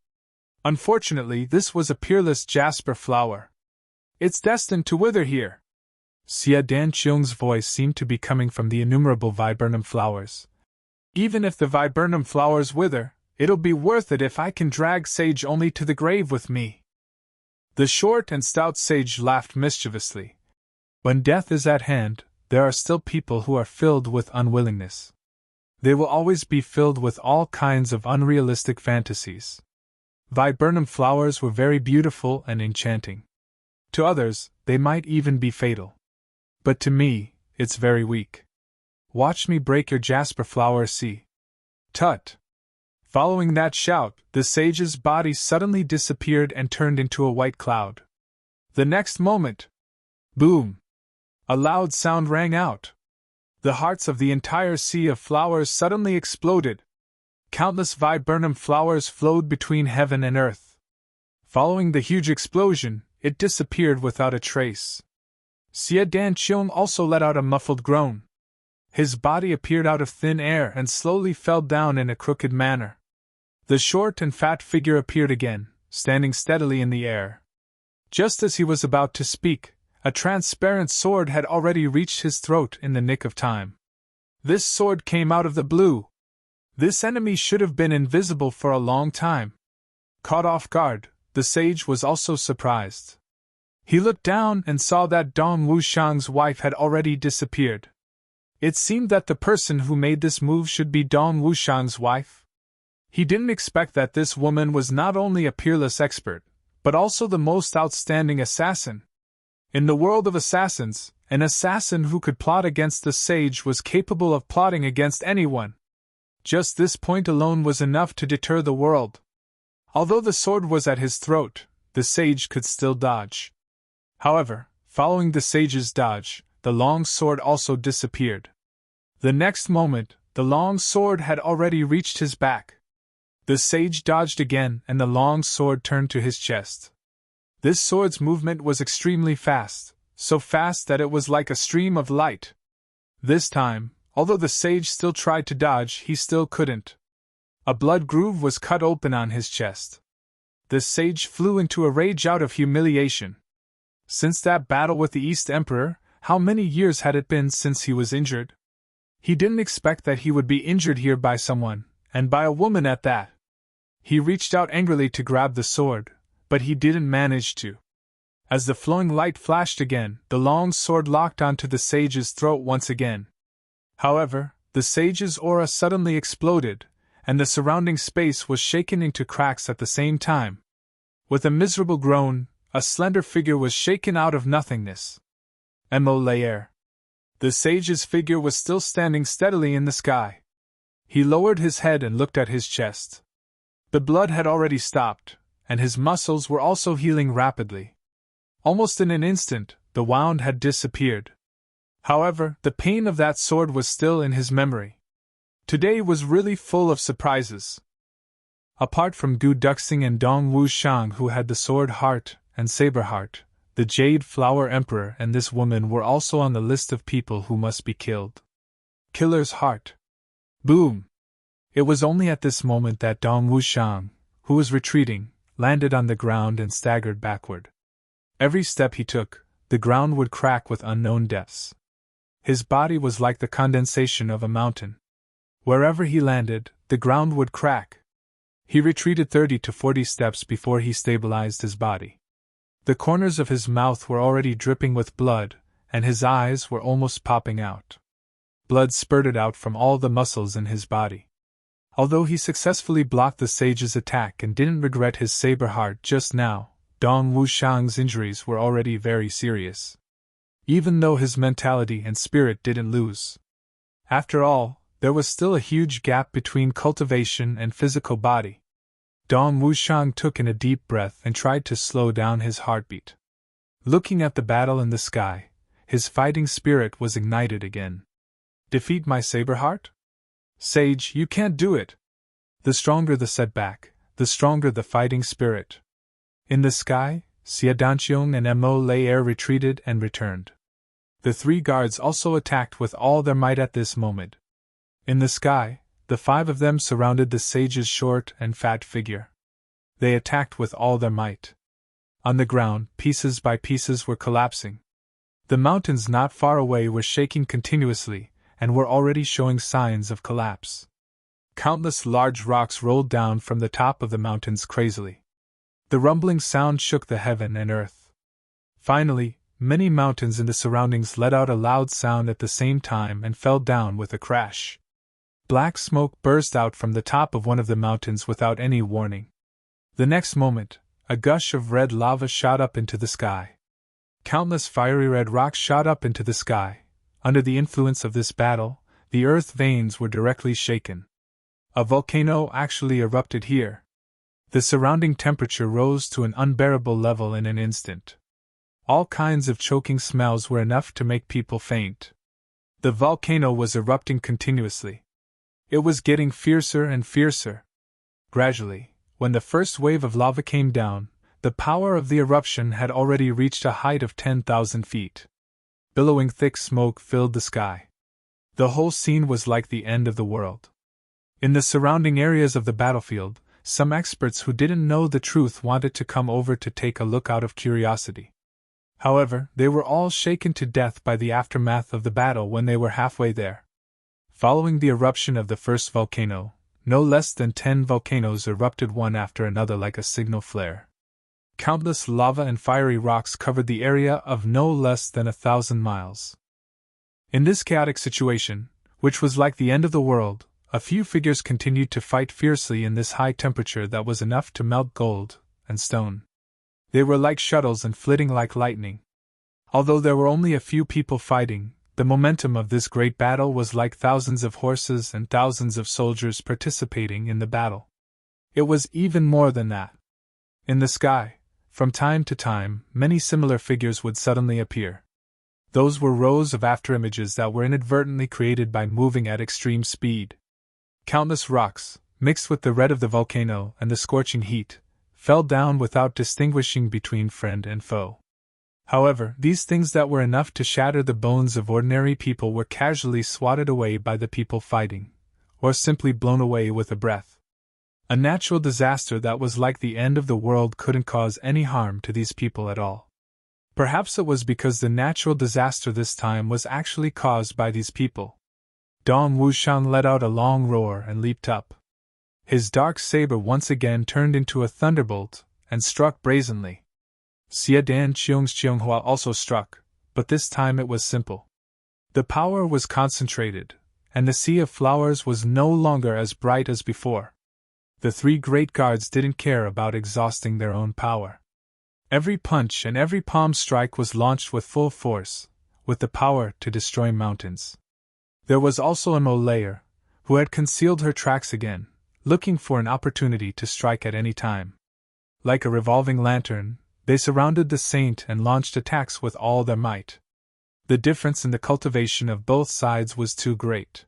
Unfortunately, this was a peerless jasper flower. It's destined to wither here. Xie Danqiong's voice seemed to be coming from the innumerable viburnum flowers. Even if the viburnum flowers wither, it'll be worth it if I can drag Sage only to the grave with me. The short and stout sage laughed mischievously. When death is at hand, there are still people who are filled with unwillingness. They will always be filled with all kinds of unrealistic fantasies. Viburnum flowers were very beautiful and enchanting. To others, they might even be fatal. But to me, it's very weak. Watch me break your jasper flower, see. Tut! Following that shout, the sage's body suddenly disappeared and turned into a white cloud. The next moment, boom! A loud sound rang out. The hearts of the entire sea of flowers suddenly exploded. Countless viburnum flowers flowed between heaven and earth. Following the huge explosion, it disappeared without a trace. Xie Danqiong also let out a muffled groan. His body appeared out of thin air and slowly fell down in a crooked manner. The short and fat figure appeared again, standing steadily in the air. Just as he was about to speak, a transparent sword had already reached his throat in the nick of time. This sword came out of the blue. This enemy should have been invisible for a long time. Caught off guard, the sage was also surprised. He looked down and saw that Dong Wushang's wife had already disappeared. It seemed that the person who made this move should be Dong Wushang's wife. He didn't expect that this woman was not only a peerless expert, but also the most outstanding assassin. In the world of assassins, an assassin who could plot against the sage was capable of plotting against anyone. Just this point alone was enough to deter the world. Although the sword was at his throat, the sage could still dodge. However, following the sage's dodge, the long sword also disappeared. The next moment, the long sword had already reached his back. The sage dodged again and the long sword turned to his chest. This sword's movement was extremely fast, so fast that it was like a stream of light. This time, although the sage still tried to dodge, he still couldn't. A blood groove was cut open on his chest. The sage flew into a rage out of humiliation. Since that battle with the East Emperor, how many years had it been since he was injured? He didn't expect that he would be injured here by someone, and by a woman at that. He reached out angrily to grab the sword, but he didn't manage to. As the flowing light flashed again, the long sword locked onto the sage's throat once again. However, the sage's aura suddenly exploded, and the surrounding space was shaken into cracks at the same time. With a miserable groan, a slender figure was shaken out of nothingness. Mo Lair. The sage's figure was still standing steadily in the sky. He lowered his head and looked at his chest. The blood had already stopped, and his muscles were also healing rapidly. Almost in an instant, the wound had disappeared. However, the pain of that sword was still in his memory. Today was really full of surprises. Apart from Gu Duxing and Dong Wushang, who had the sword heart and saber heart, the Jade Flower Emperor and this woman were also on the list of people who must be killed. Killer's heart. Boom! It was only at this moment that Dong Wushang, who was retreating, landed on the ground and staggered backward. Every step he took, the ground would crack with unknown depths. His body was like the condensation of a mountain. Wherever he landed, the ground would crack. He retreated 30 to 40 steps before he stabilized his body. The corners of his mouth were already dripping with blood, and his eyes were almost popping out. Blood spurted out from all the muscles in his body. Although he successfully blocked the sage's attack and didn't regret his saber heart just now, Dong Wushang's injuries were already very serious. Even though his mentality and spirit didn't lose. After all, there was still a huge gap between cultivation and physical body. Dong Wushang took in a deep breath and tried to slow down his heartbeat. Looking at the battle in the sky, his fighting spirit was ignited again. Defeat my saber heart? Sage, you can't do it. The stronger the setback, the stronger the fighting spirit. In the sky, Xiadanqiong and Mo Lei retreated and returned. The 3 guards also attacked with all their might at this moment. In the sky, the 5 of them surrounded the sage's short and fat figure. They attacked with all their might. On the ground, pieces by pieces were collapsing. The mountains not far away were shaking continuously, and were already showing signs of collapse. Countless large rocks rolled down from the top of the mountains crazily. The rumbling sound shook the heaven and earth. Finally, many mountains in the surroundings let out a loud sound at the same time and fell down with a crash. Black smoke burst out from the top of one of the mountains without any warning. The next moment, a gush of red lava shot up into the sky. Countless fiery red rocks shot up into the sky. Under the influence of this battle, the earth veins were directly shaken. A volcano actually erupted here. The surrounding temperature rose to an unbearable level in an instant. All kinds of choking smells were enough to make people faint. The volcano was erupting continuously. It was getting fiercer and fiercer. Gradually, when the first wave of lava came down, the power of the eruption had already reached a height of 10,000 feet. Billowing thick smoke filled the sky. The whole scene was like the end of the world. In the surrounding areas of the battlefield, some experts who didn't know the truth wanted to come over to take a look out of curiosity. However, they were all shaken to death by the aftermath of the battle when they were halfway there. Following the eruption of the first volcano, no less than 10 volcanoes erupted one after another like a signal flare. Countless lava and fiery rocks covered the area of no less than 1,000 miles. In this chaotic situation, which was like the end of the world, a few figures continued to fight fiercely in this high temperature that was enough to melt gold and stone. They were like shuttles and flitting like lightning. Although there were only a few people fighting, the momentum of this great battle was like thousands of horses and thousands of soldiers participating in the battle. It was even more than that. In the sky, from time to time, many similar figures would suddenly appear. Those were rows of afterimages that were inadvertently created by moving at extreme speed. Countless rocks, mixed with the red of the volcano and the scorching heat, fell down without distinguishing between friend and foe. However, these things that were enough to shatter the bones of ordinary people were casually swatted away by the people fighting, or simply blown away with a breath. A natural disaster that was like the end of the world couldn't cause any harm to these people at all. Perhaps it was because the natural disaster this time was actually caused by these people. Dong Wushan let out a long roar and leaped up. His dark saber once again turned into a thunderbolt and struck brazenly. Xiadan Qiong's also struck, but this time it was simple. The power was concentrated, and the sea of flowers was no longer as bright as before. The 3 great guards didn't care about exhausting their own power. Every punch and every palm strike was launched with full force, with the power to destroy mountains. There was also a Mo Lei, who had concealed her tracks again, looking for an opportunity to strike at any time. Like a revolving lantern, they surrounded the saint and launched attacks with all their might. The difference in the cultivation of both sides was too great.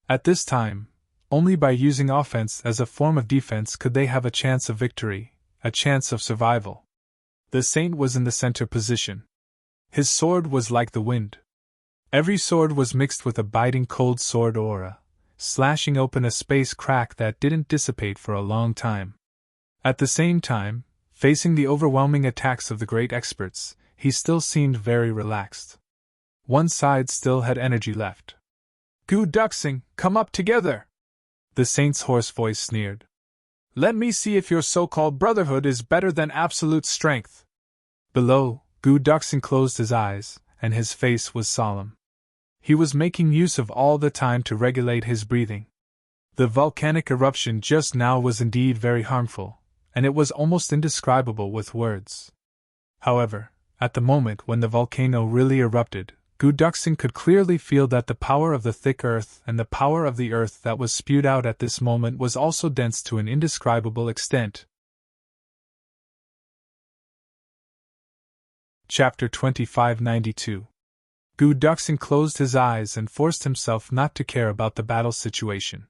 At this time, only by using offense as a form of defense could they have a chance of victory, a chance of survival. The saint was in the center position. His sword was like the wind. Every sword was mixed with a biting cold sword aura, slashing open a space crack that didn't dissipate for a long time. At the same time, facing the overwhelming attacks of the great experts, he still seemed very relaxed. One side still had energy left. "Gu Duxing, come up together!" The saint's hoarse voice sneered. "Let me see if your so-called brotherhood is better than absolute strength." Below, Gu Duxing closed his eyes, and his face was solemn. He was making use of all the time to regulate his breathing. The volcanic eruption just now was indeed very harmful, and it was almost indescribable with words. However, at the moment when the volcano really erupted, Gu Duxing could clearly feel that the power of the thick earth and the power of the earth that was spewed out at this moment was also dense to an indescribable extent. Chapter 2592. Gu Duxing closed his eyes and forced himself not to care about the battle situation.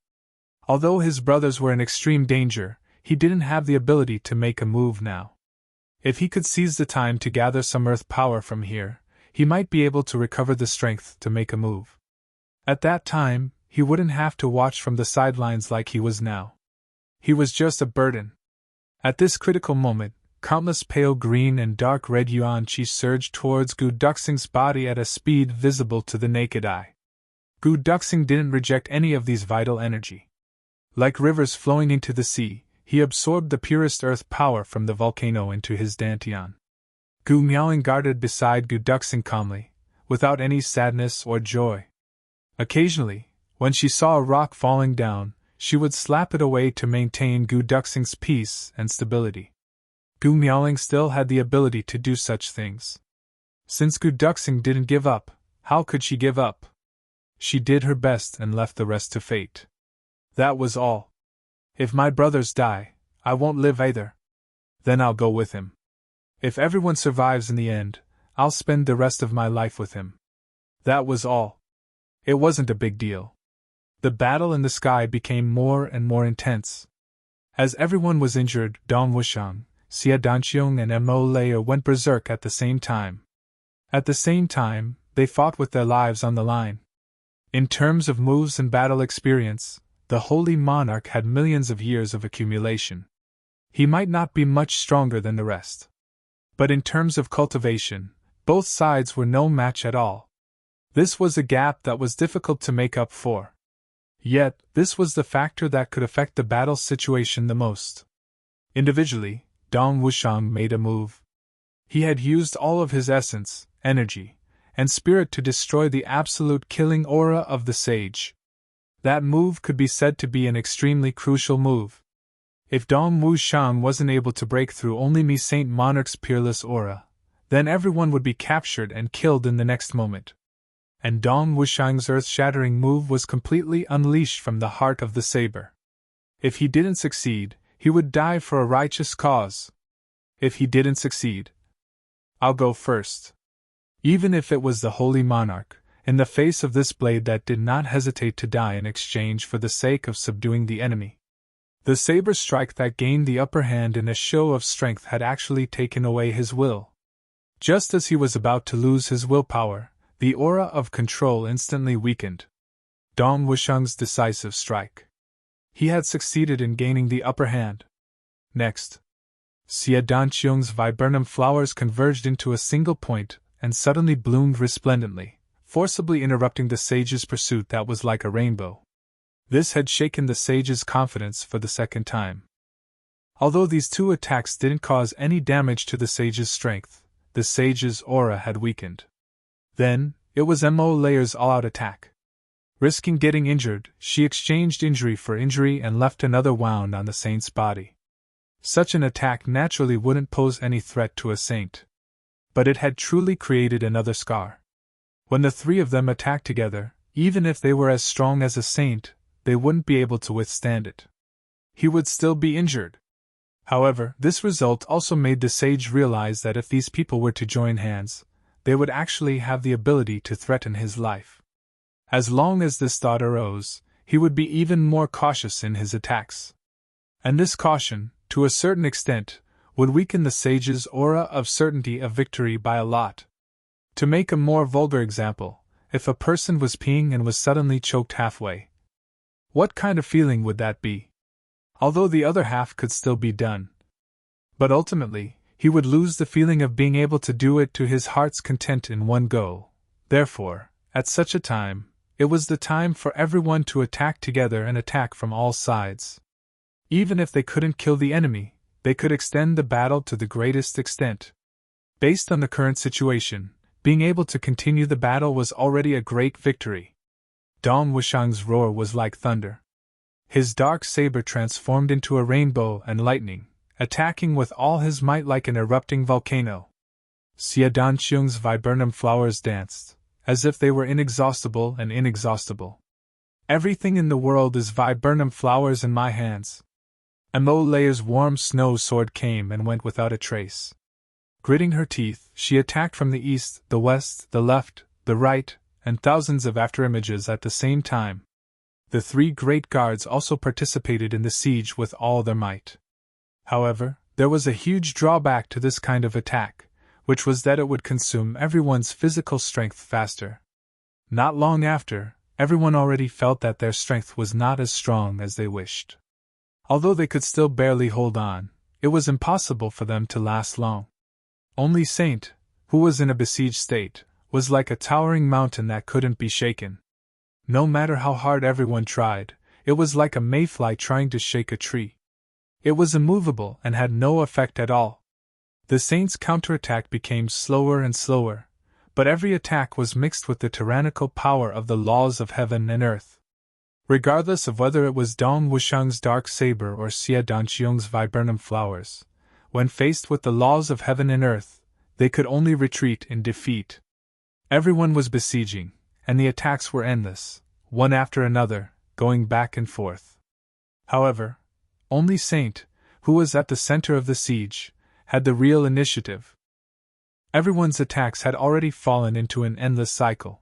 Although his brothers were in extreme danger, he didn't have the ability to make a move now. If he could seize the time to gather some earth power from here, he might be able to recover the strength to make a move. At that time, he wouldn't have to watch from the sidelines like he was now. He was just a burden. At this critical moment, countless pale green and dark red yuan qi surged towards Gu Duxing's body at a speed visible to the naked eye. Gu Duxing didn't reject any of these vital energy. Like rivers flowing into the sea, he absorbed the purest earth power from the volcano into his dantian. Gu Miaoling guarded beside Gu Duxing calmly, without any sadness or joy. Occasionally, when she saw a rock falling down, she would slap it away to maintain Gu Duxing's peace and stability. Gu Miaoling still had the ability to do such things. Since Gu Duxing didn't give up, how could she give up? She did her best and left the rest to fate. That was all. If my brothers die, I won't live either. Then I'll go with him. If everyone survives in the end, I'll spend the rest of my life with him. That was all. It wasn't a big deal. The battle in the sky became more and more intense. As everyone was injured, Dong Wushang, Xia Danqiong and Mo Layer went berserk at the same time. At the same time, they fought with their lives on the line. In terms of moves and battle experience, the Holy Monarch had millions of years of accumulation. He might not be much stronger than the rest. But in terms of cultivation, both sides were no match at all. This was a gap that was difficult to make up for. Yet, this was the factor that could affect the battle situation the most. Individually, Dong Wushang made a move. He had used all of his essence, energy, and spirit to destroy the absolute killing aura of the sage. That move could be said to be an extremely crucial move. If Dong Wushang wasn't able to break through only Mi Saint Monarch's peerless aura, then everyone would be captured and killed in the next moment. And Dong Wushang's earth-shattering move was completely unleashed from the heart of the saber. If he didn't succeed, he would die for a righteous cause. If he didn't succeed, I'll go first. Even if it was the Holy Monarch, in the face of this blade that did not hesitate to die in exchange for the sake of subduing the enemy. The saber strike that gained the upper hand in a show of strength had actually taken away his will. Just as he was about to lose his willpower, the aura of control instantly weakened. Dong Wushang's decisive strike. He had succeeded in gaining the upper hand. Next, Xia Danqiong's viburnum flowers converged into a single point and suddenly bloomed resplendently, forcibly interrupting the sage's pursuit that was like a rainbow. This had shaken the sage's confidence for the second time. Although these two attacks didn't cause any damage to the sage's strength, the sage's aura had weakened. Then, it was Mo Layer's all-out attack. Risking getting injured, she exchanged injury for injury and left another wound on the saint's body. Such an attack naturally wouldn't pose any threat to a saint. But it had truly created another scar. When the three of them attacked together, even if they were as strong as a saint, they wouldn't be able to withstand it. He would still be injured. However, this result also made the sage realize that if these people were to join hands, they would actually have the ability to threaten his life. As long as this thought arose, he would be even more cautious in his attacks. And this caution, to a certain extent, would weaken the sage's aura of certainty of victory by a lot. To make a more vulgar example, if a person was peeing and was suddenly choked halfway, what kind of feeling would that be? Although the other half could still be done. But ultimately, he would lose the feeling of being able to do it to his heart's content in one go. Therefore, at such a time, it was the time for everyone to attack together and attack from all sides. Even if they couldn't kill the enemy, they could extend the battle to the greatest extent. Based on the current situation, being able to continue the battle was already a great victory. Dong Wushang's roar was like thunder. His dark saber transformed into a rainbow and lightning, attacking with all his might like an erupting volcano. Xia Danqiong's viburnum flowers danced, as if they were inexhaustible and inexhaustible. Everything in the world is viburnum flowers in my hands. Mo Layer's warm snow sword came and went without a trace. Gritting her teeth, she attacked from the east, the west, the left, the right, and thousands of afterimages at the same time. The three great guards also participated in the siege with all their might. However, There was a huge drawback to this kind of attack, which was that it would consume everyone's physical strength faster. Not long after, everyone already felt that their strength was not as strong as they wished. Although they could still barely hold on, it was impossible for them to last long. Only Saint, who was in a besieged state, was like a towering mountain that couldn't be shaken. No matter how hard everyone tried, it was like a mayfly trying to shake a tree. It was immovable and had no effect at all. The Saint's counterattack became slower and slower, but every attack was mixed with the tyrannical power of the laws of heaven and earth. Regardless of whether it was Dong Wushang's dark saber or Xie Danqiong's viburnum flowers, when faced with the laws of heaven and earth, they could only retreat in defeat. Everyone was besieging, and the attacks were endless, one after another, going back and forth. However, only Saint, who was at the center of the siege, had the real initiative. Everyone's attacks had already fallen into an endless cycle.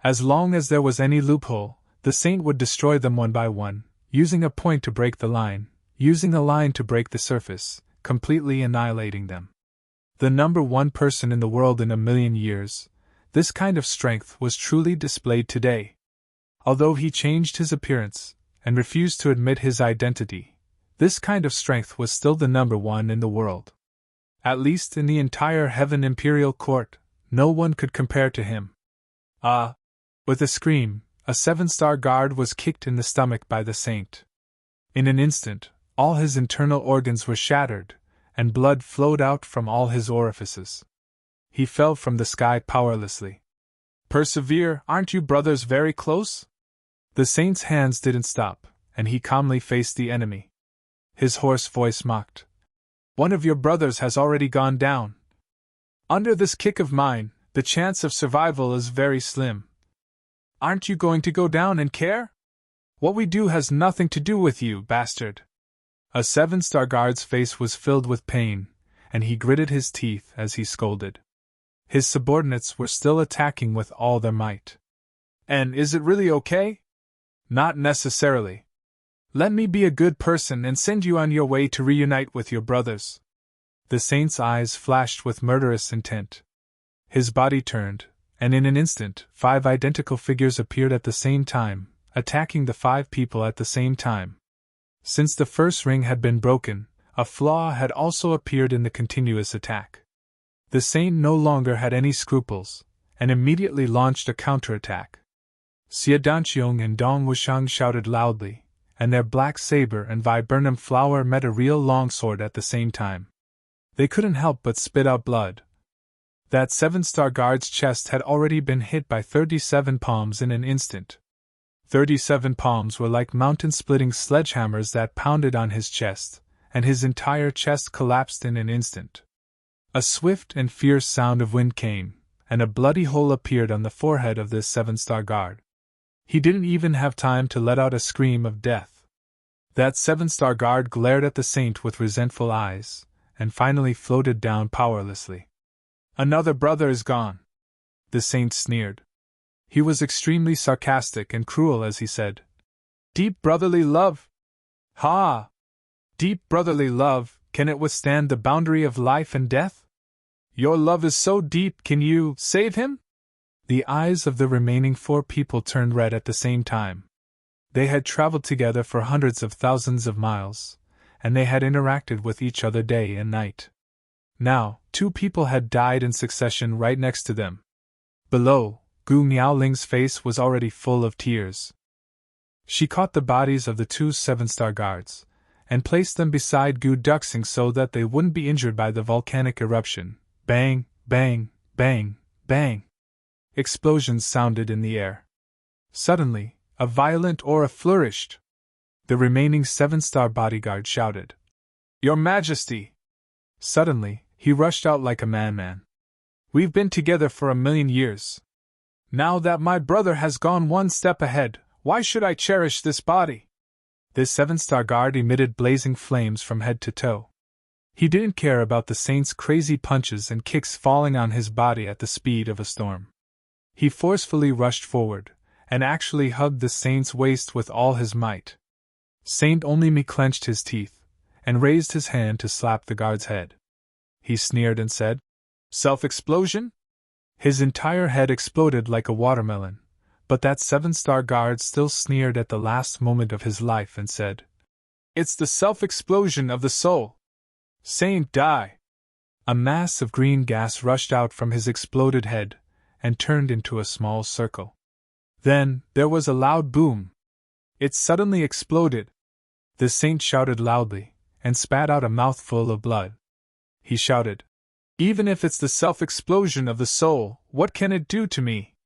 As long as there was any loophole, the Saint would destroy them one by one, using a point to break the line, using a line to break the surface, completely annihilating them. The number one person in the world in a million years, this kind of strength was truly displayed today. Although he changed his appearance, and refused to admit his identity, this kind of strength was still the number one in the world. At least in the entire Heaven Imperial Court, no one could compare to him. Ah! With a scream, a 7-star guard was kicked in the stomach by the Saint. In an instant, all his internal organs were shattered, and blood flowed out from all his orifices. He fell from the sky powerlessly. Persevere, aren't you brothers very close? The Saint's hands didn't stop, and he calmly faced the enemy. His hoarse voice mocked. One of your brothers has already gone down. Under this kick of mine, the chance of survival is very slim. Aren't you going to go down and care? What we do has nothing to do with you, bastard. A 7-star guard's face was filled with pain, and he gritted his teeth as he scolded. His subordinates were still attacking with all their might. And is it really okay? Not necessarily. Let me be a good person and send you on your way to reunite with your brothers. The Saint's eyes flashed with murderous intent. His body turned, and in an instant, 5 identical figures appeared at the same time, attacking the 5 people at the same time. Since the first ring had been broken, a flaw had also appeared in the continuous attack. The Saint no longer had any scruples, and immediately launched a counterattack. Xie Danqiong and Dong Wushang shouted loudly, and their black saber and viburnum flower met a real longsword at the same time. They couldn't help but spit out blood. That 7-star guard's chest had already been hit by 37 palms in an instant. 37 palms were like mountain-splitting sledgehammers that pounded on his chest, and his entire chest collapsed in an instant. A swift and fierce sound of wind came, and a bloody hole appeared on the forehead of this 7-star guard. He didn't even have time to let out a scream of death. That 7-star guard glared at the Saint with resentful eyes, and finally floated down powerlessly. Another brother is gone. The Saint sneered. He was extremely sarcastic and cruel as he said, Deep brotherly love? Ha! Deep brotherly love, can it withstand the boundary of life and death? Your love is so deep, can you save him? The eyes of the remaining 4 people turned red at the same time. They had traveled together for hundreds of thousands of miles, and they had interacted with each other day and night. Now, 2 people had died in succession right next to them. Below, Gu Niaoling's face was already full of tears. She caught the bodies of the 2 7-star guards, and placed them beside Gu Duxing so that they wouldn't be injured by the volcanic eruption. Bang, bang, bang, bang. Explosions sounded in the air. Suddenly, a violent aura flourished. The remaining 7-star bodyguard shouted, Your Majesty! Suddenly, he rushed out like a madman. We've been together for 1,000,000 years. Now that my brother has gone one step ahead, why should I cherish this body? This 7-star guard emitted blazing flames from head to toe. He didn't care about the Saint's crazy punches and kicks falling on his body at the speed of a storm. He forcefully rushed forward, and actually hugged the Saint's waist with all his might. Saint only clenched his teeth, and raised his hand to slap the guard's head. He sneered and said, "Self-explosion?" His entire head exploded like a watermelon, but that 7-star guard still sneered at the last moment of his life and said, "It's the self-explosion of the soul. Saint, die!" A mass of green gas rushed out from his exploded head and turned into a small circle. Then, there was a loud boom. It suddenly exploded. The saint shouted loudly and spat out a mouthful of blood. He shouted, "Even if it's the self-explosion of the soul, what can it do to me?"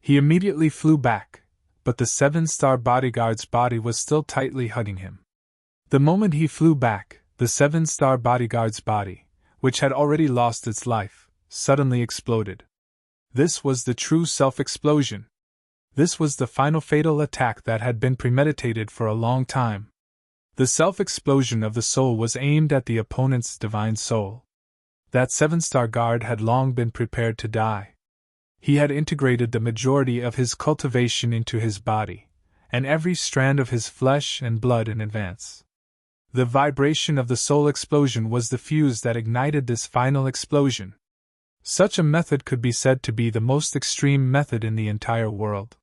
He immediately flew back, but the 7-star bodyguard's body was still tightly hugging him. The moment he flew back, the 7-star bodyguard's body, which had already lost its life, suddenly exploded. This was the true self-explosion. This was the final fatal attack that had been premeditated for a long time. The self-explosion of the soul was aimed at the opponent's divine soul. That 7-star guard had long been prepared to die. He had integrated the majority of his cultivation into his body, and every strand of his flesh and blood in advance. The vibration of the soul explosion was the fuse that ignited this final explosion. Such a method could be said to be the most extreme method in the entire world.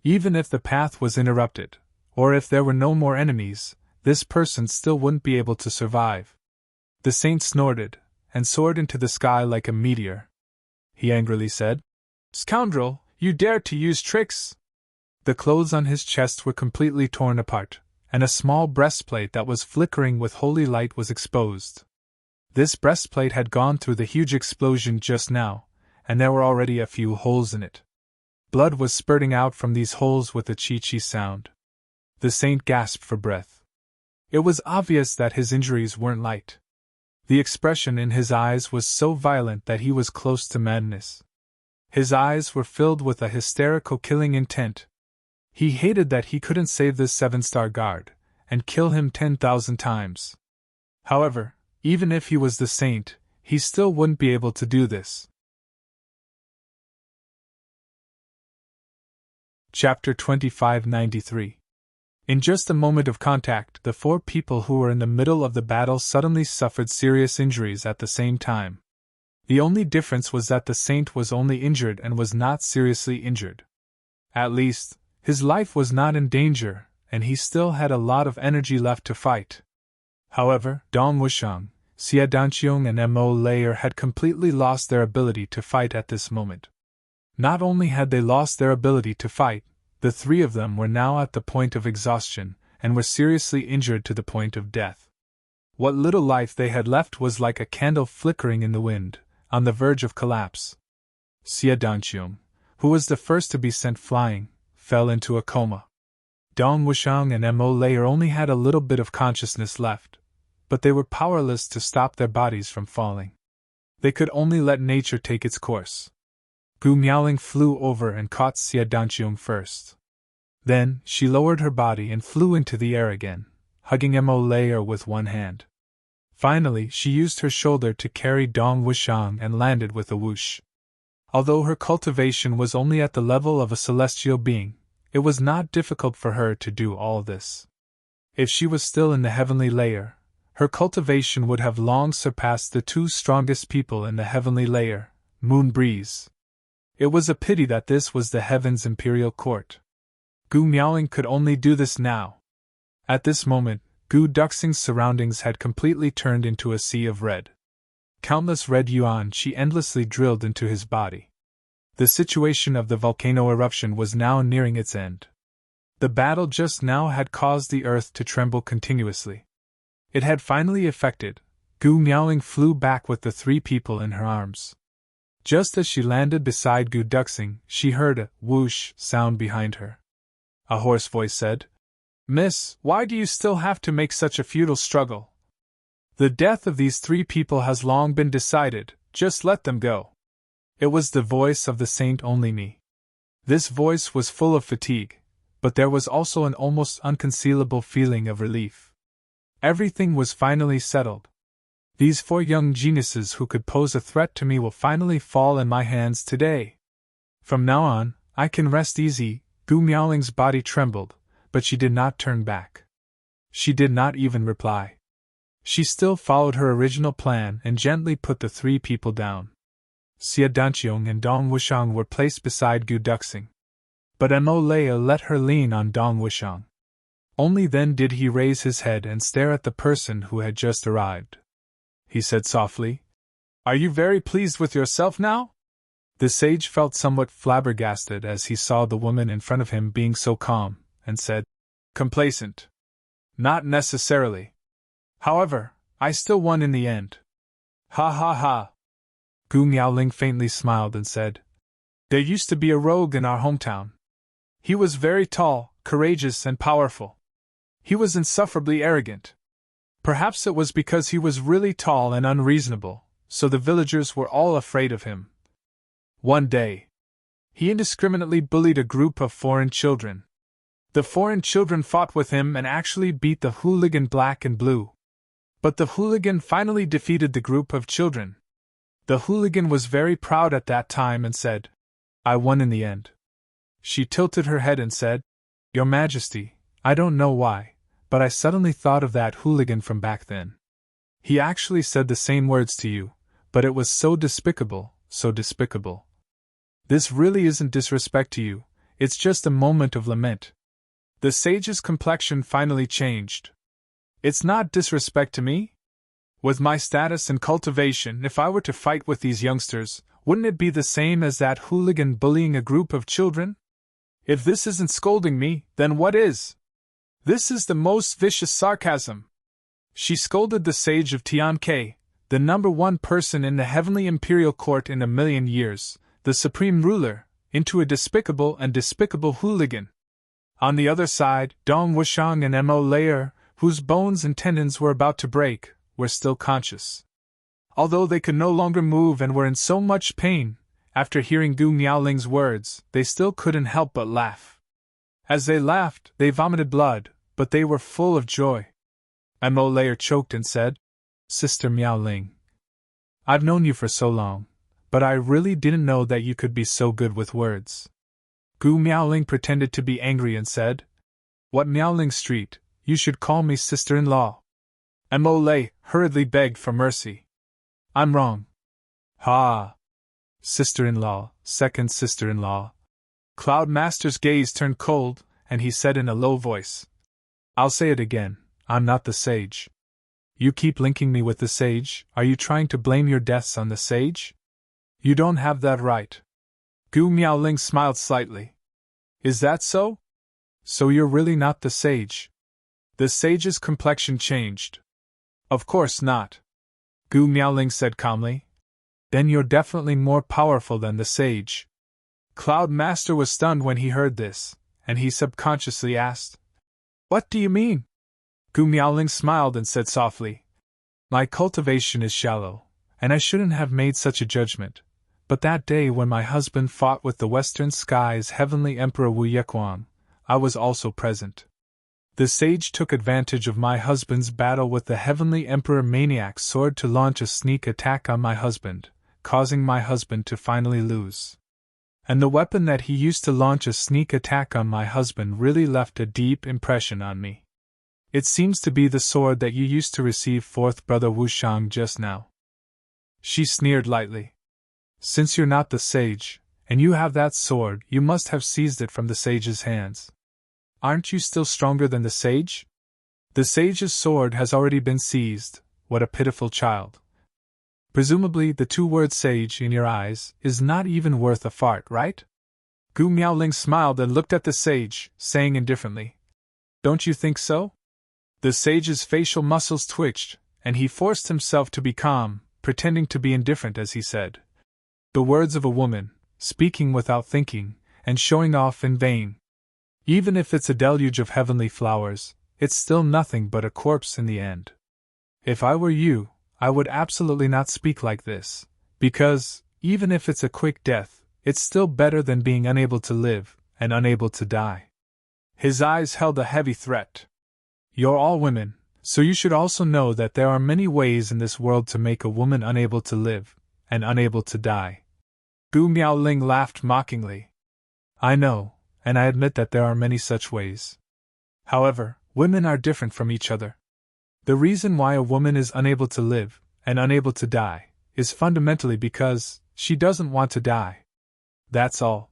Even if the path was interrupted, or if there were no more enemies, this person still wouldn't be able to survive. The saint snorted and soared into the sky like a meteor. He angrily said, "Scoundrel, you dared to use tricks!" The clothes on his chest were completely torn apart, and a small breastplate that was flickering with holy light was exposed. This breastplate had gone through the huge explosion just now, and there were already a few holes in it. Blood was spurting out from these holes with a chee-chee sound. The saint gasped for breath. It was obvious that his injuries weren't light. The expression in his eyes was so violent that he was close to madness. His eyes were filled with a hysterical killing intent. He hated that he couldn't save this 7-star guard, and kill him 10,000 times. However, even if he was the saint, he still wouldn't be able to do this. Chapter 2593. In just a moment of contact, the 4 people who were in the middle of the battle suddenly suffered serious injuries at the same time. The only difference was that the saint was only injured and was not seriously injured. At least, his life was not in danger, and he still had a lot of energy left to fight. However, Dong Wushang, Xie Danqiong and Mo Layer had completely lost their ability to fight at this moment. Not only had they lost their ability to fight, the 3 of them were now at the point of exhaustion, and were seriously injured to the point of death. What little life they had left was like a candle flickering in the wind, on the verge of collapse. Xie Danqiong, who was the first to be sent flying, fell into a coma. Dong Wushang and Mo Layer only had a little bit of consciousness left, but they were powerless to stop their bodies from falling. They could only let nature take its course. Gu Miaoling flew over and caught Xie Danqiong first. Then, she lowered her body and flew into the air again, hugging Mo Layer with one hand. Finally, she used her shoulder to carry Dong Wushang and landed with a whoosh. Although her cultivation was only at the level of a celestial being, it was not difficult for her to do all this. If she was still in the heavenly layer, her cultivation would have long surpassed the 2 strongest people in the heavenly layer, Moon Breeze. It was a pity that this was the heaven's imperial court. Gu Miaoling could only do this now. At this moment, Gu Duxing's surroundings had completely turned into a sea of red. Countless red yuan she endlessly drilled into his body. The situation of the volcano eruption was now nearing its end. The battle just now had caused the earth to tremble continuously. It had finally effected. Gu Miaoling flew back with the 3 people in her arms. Just as she landed beside Gu Duxing, she heard a whoosh sound behind her. A hoarse voice said, "Miss, why do you still have to make such a futile struggle? The death of these 3 people has long been decided, just let them go." It was the voice of the Saint Only Me. This voice was full of fatigue, but there was also an almost unconcealable feeling of relief. Everything was finally settled. These 4 young geniuses who could pose a threat to me will finally fall in my hands today. From now on, I can rest easy. Gu Miaoling's body trembled, but she did not turn back. She did not even reply. She still followed her original plan and gently put the 3 people down. Xia Danqiong and Dong Wushang were placed beside Gu Duxing. But Mo Leia let her lean on Dong Wushang. Only then did he raise his head and stare at the person who had just arrived. He said softly, "Are you very pleased with yourself now?" The sage felt somewhat flabbergasted as he saw the woman in front of him being so calm, and said, "Complacent. Not necessarily. However, I still won in the end." "Ha ha ha." Gu Miaoling faintly smiled and said, "There used to be a rogue in our hometown. He was very tall, courageous, and powerful. He was insufferably arrogant. Perhaps it was because he was really tall and unreasonable, so the villagers were all afraid of him. One day, he indiscriminately bullied a group of foreign children. The foreign children fought with him and actually beat the hooligan black and blue. But the hooligan finally defeated the group of children. The hooligan was very proud at that time and said, 'I won in the end.' She tilted her head and said, 'Your Majesty, I don't know why, but I suddenly thought of that hooligan from back then. He actually said the same words to you, but it was so despicable, so despicable. This really isn't disrespect to you, it's just a moment of lament.' The sage's complexion finally changed. "It's not disrespect to me? With my status and cultivation, if I were to fight with these youngsters, wouldn't it be the same as that hooligan bullying a group of children? If this isn't scolding me, then what is? This is the most vicious sarcasm." She scolded the sage of Tian-Ke, the #1 person in the heavenly imperial court in 1,000,000 years, the supreme ruler, into a despicable and despicable hooligan. On the other side, Dong Wushang and Mo Leia, whose bones and tendons were about to break, were still conscious. Although they could no longer move and were in so much pain, after hearing Gu Miaoling's words, they still couldn't help but laugh. As they laughed, they vomited blood, but they were full of joy. Mo Leia choked and said, "Sister Miaoling, I've known you for so long, but I really didn't know that you could be so good with words." Gu Miaoling pretended to be angry and said, "What Miaoling Street, you should call me sister-in-law." Mo Leia hurriedly begged for mercy. "I'm wrong." "Ha! Sister-in-law, second sister-in-law." Cloud Master's gaze turned cold, and he said in a low voice, "I'll say it again, I'm not the sage." "You keep linking me with the sage, are you trying to blame your deaths on the sage?" "You don't have that right." Gu Miaoling smiled slightly. "Is that so? So you're really not the sage?" The sage's complexion changed. "Of course not," Gu Miaoling said calmly. "Then you're definitely more powerful than the sage." Cloud Master was stunned when he heard this, and he subconsciously asked, "What do you mean?" Gu Miaoling smiled and said softly, "My cultivation is shallow, and I shouldn't have made such a judgment. But that day when my husband fought with the Western Sky's heavenly Emperor Wu Yequan, I was also present. The sage took advantage of my husband's battle with the heavenly Emperor Maniac's sword to launch a sneak attack on my husband, causing my husband to finally lose. And the weapon that he used to launch a sneak attack on my husband really left a deep impression on me. It seems to be the sword that you used to receive fourth brother Wushang just now." She sneered lightly. "Since you're not the sage, and you have that sword, you must have seized it from the sage's hands. Aren't you still stronger than the sage? The sage's sword has already been seized, what a pitiful child. Presumably the 2-word sage in your eyes is not even worth a fart, right?" Gu Miaoling smiled and looked at the sage, saying indifferently, "Don't you think so?" The sage's facial muscles twitched, and he forced himself to be calm, pretending to be indifferent as he said, "The words of a woman, speaking without thinking, and showing off in vain. Even if it's a deluge of heavenly flowers, it's still nothing but a corpse in the end. If I were you, I would absolutely not speak like this, because, even if it's a quick death, it's still better than being unable to live, and unable to die." His eyes held a heavy threat. "You're all women, so you should also know that there are many ways in this world to make a woman unable to live, and unable to die." Gu Miaoling laughed mockingly. "I know, and I admit that there are many such ways. However, women are different from each other. The reason why a woman is unable to live, and unable to die, is fundamentally because she doesn't want to die. That's all.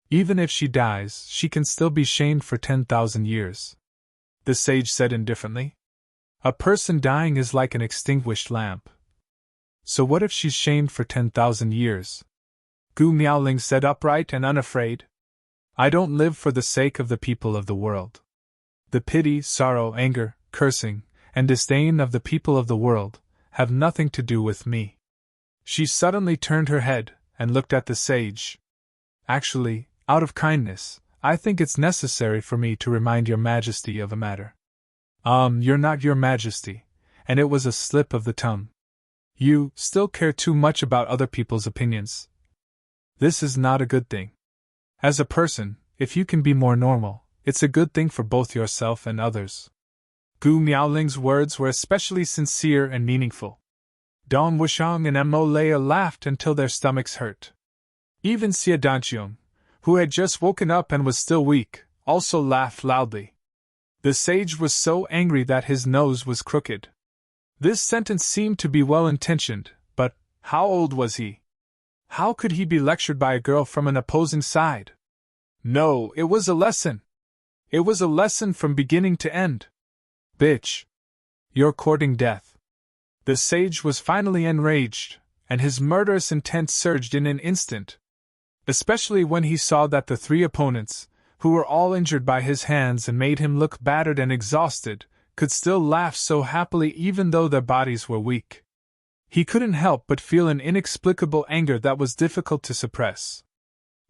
Even if she dies, she can still be shamed for 10,000 years. The sage said indifferently. A person dying is like an extinguished lamp. So what if she's shamed for 10,000 years? Gu Miaoling said upright and unafraid. I don't live for the sake of the people of the world. The pity, sorrow, anger, cursing, and disdain of the people of the world have nothing to do with me. She suddenly turned her head and looked at the sage. Actually, out of kindness, I think it's necessary for me to remind your majesty of a matter. You're not your majesty, and it was a slip of the tongue. You still care too much about other people's opinions. This is not a good thing. As a person, if you can be more normal, it's a good thing for both yourself and others. Gu Miaoling's words were especially sincere and meaningful. Dong Wushang and Mo Leia laughed until their stomachs hurt. Even Xie Danqiong, who had just woken up and was still weak, also laughed loudly. The sage was so angry that his nose was crooked. This sentence seemed to be well-intentioned, but how old was he? How could he be lectured by a girl from an opposing side? No, it was a lesson. It was a lesson from beginning to end. Bitch. You're courting death. The sage was finally enraged, and his murderous intent surged in an instant. Especially when he saw that the three opponents, who were all injured by his hands and made him look battered and exhausted, could still laugh so happily even though their bodies were weak. He couldn't help but feel an inexplicable anger that was difficult to suppress.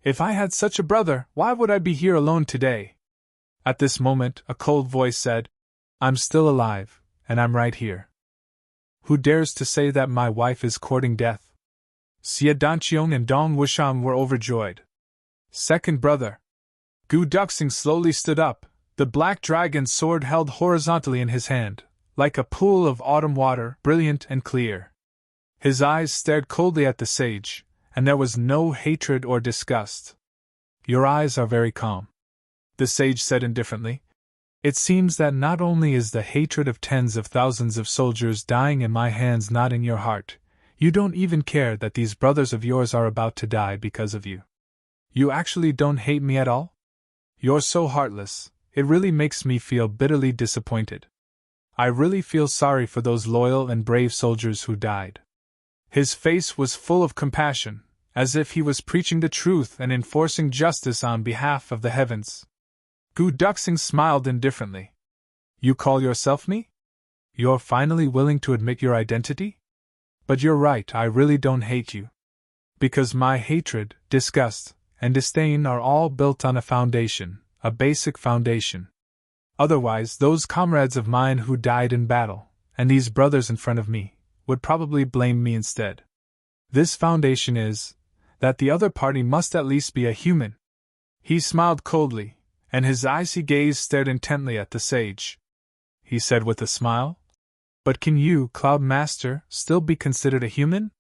If I had such a brother, why would I be here alone today? At this moment, a cold voice said, I'm still alive, and I'm right here. Who dares to say that my wife is courting death? Xie Danqiong and Dong Wushang were overjoyed. Second brother. Gu Duxing slowly stood up, the black dragon's sword held horizontally in his hand, like a pool of autumn water, brilliant and clear. His eyes stared coldly at the sage, and there was no hatred or disgust. Your eyes are very calm, the sage said indifferently. It seems that not only is the hatred of tens of thousands of soldiers dying in my hands not in your heart, you don't even care that these brothers of yours are about to die because of you. You actually don't hate me at all? You're so heartless, it really makes me feel bitterly disappointed. I really feel sorry for those loyal and brave soldiers who died. His face was full of compassion, as if he was preaching the truth and enforcing justice on behalf of the heavens. Gu Duxing smiled indifferently. You call yourself me? You're finally willing to admit your identity? But you're right, I really don't hate you. Because my hatred, disgust, and disdain are all built on a foundation, a basic foundation. Otherwise, those comrades of mine who died in battle, and these brothers in front of me, would probably blame me instead. This foundation is that the other party must at least be a human. He smiled coldly, and his icy gaze stared intently at the sage. He said with a smile, But can you, Cloud Master, still be considered a human?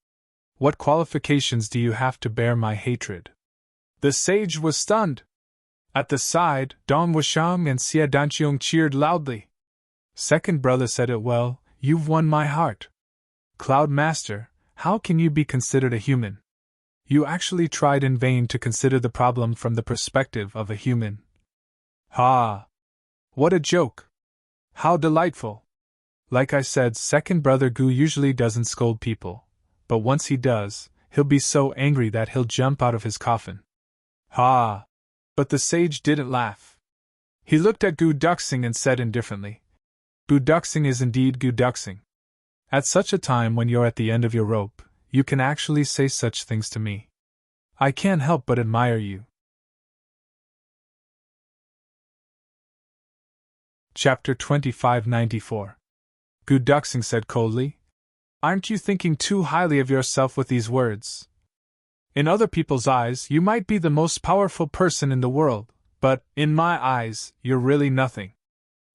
What qualifications do you have to bear my hatred? The sage was stunned. At the side, Dong Wushang and Xie Danqiong cheered loudly. Second brother said it well, you've won my heart. Cloud Master, how can you be considered a human? You actually tried in vain to consider the problem from the perspective of a human. Ha! What a joke! How delightful! Like I said, second brother Gu usually doesn't scold people, but once he does, he'll be so angry that he'll jump out of his coffin. Ha! But the sage didn't laugh. He looked at Gu Duxing and said indifferently, Gu Duxing is indeed Gu Duxing. At such a time when you're at the end of your rope, you can actually say such things to me. I can't help but admire you. Chapter 2594. Gu Duxing said coldly, Aren't you thinking too highly of yourself with these words? In other people's eyes, you might be the most powerful person in the world, but, in my eyes, you're really nothing.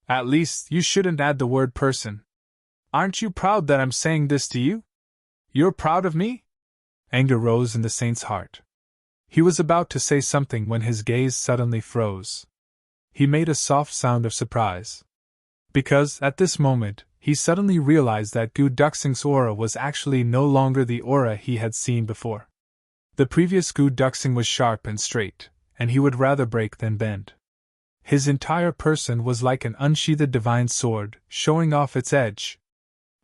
At least, you shouldn't add the word person. Aren't you proud that I'm saying this to you? You're proud of me? Anger rose in the saint's heart. He was about to say something when his gaze suddenly froze. He made a soft sound of surprise. Because, at this moment, he suddenly realized that Gu Duxing's aura was actually no longer the aura he had seen before. The previous Gu Duxing was sharp and straight, and he would rather break than bend. His entire person was like an unsheathed divine sword, showing off its edge.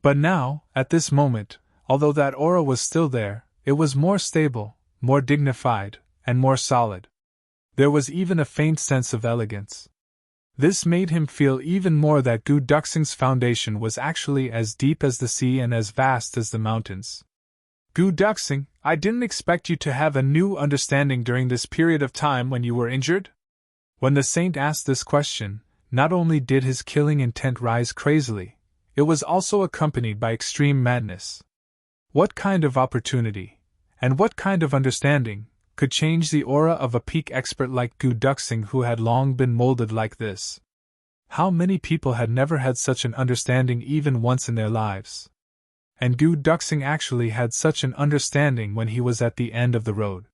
But now, at this moment, although that aura was still there, it was more stable, more dignified, and more solid. There was even a faint sense of elegance. This made him feel even more that Gu Duxing's foundation was actually as deep as the sea and as vast as the mountains. Gu Duxing, I didn't expect you to have a new understanding during this period of time when you were injured? When the saint asked this question, not only did his killing intent rise crazily, it was also accompanied by extreme madness. What kind of opportunity, and what kind of understanding, could change the aura of a peak expert like Gu Duxing who had long been molded like this? How many people had never had such an understanding even once in their lives? And Gu Duxing actually had such an understanding when he was at the end of the road.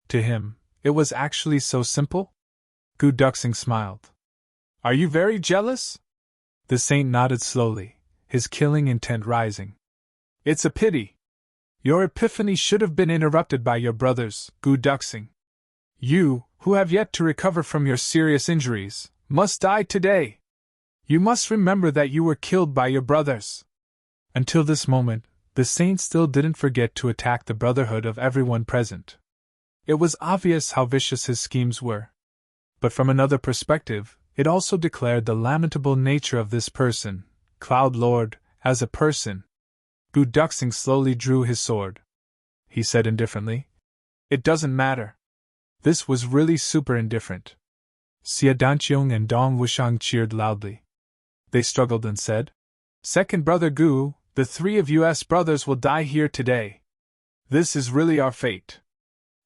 To him, it was actually so simple? Gu Duxing smiled. Are you very jealous? The saint nodded slowly, his killing intent rising. It's a pity. Your epiphany should have been interrupted by your brothers, Gu Duxing. You, who have yet to recover from your serious injuries, must die today. You must remember that you were killed by your brothers. Until this moment, the saint still didn't forget to attack the brotherhood of everyone present. It was obvious how vicious his schemes were. But from another perspective, it also declared the lamentable nature of this person, Cloud Lord, as a person. Gu Duxing slowly drew his sword. He said indifferently, It doesn't matter. This was really super indifferent. Xia Danqiong and Dong Wushang cheered loudly. They struggled and said, Second brother Gu, the three of us brothers will die here today. This is really our fate.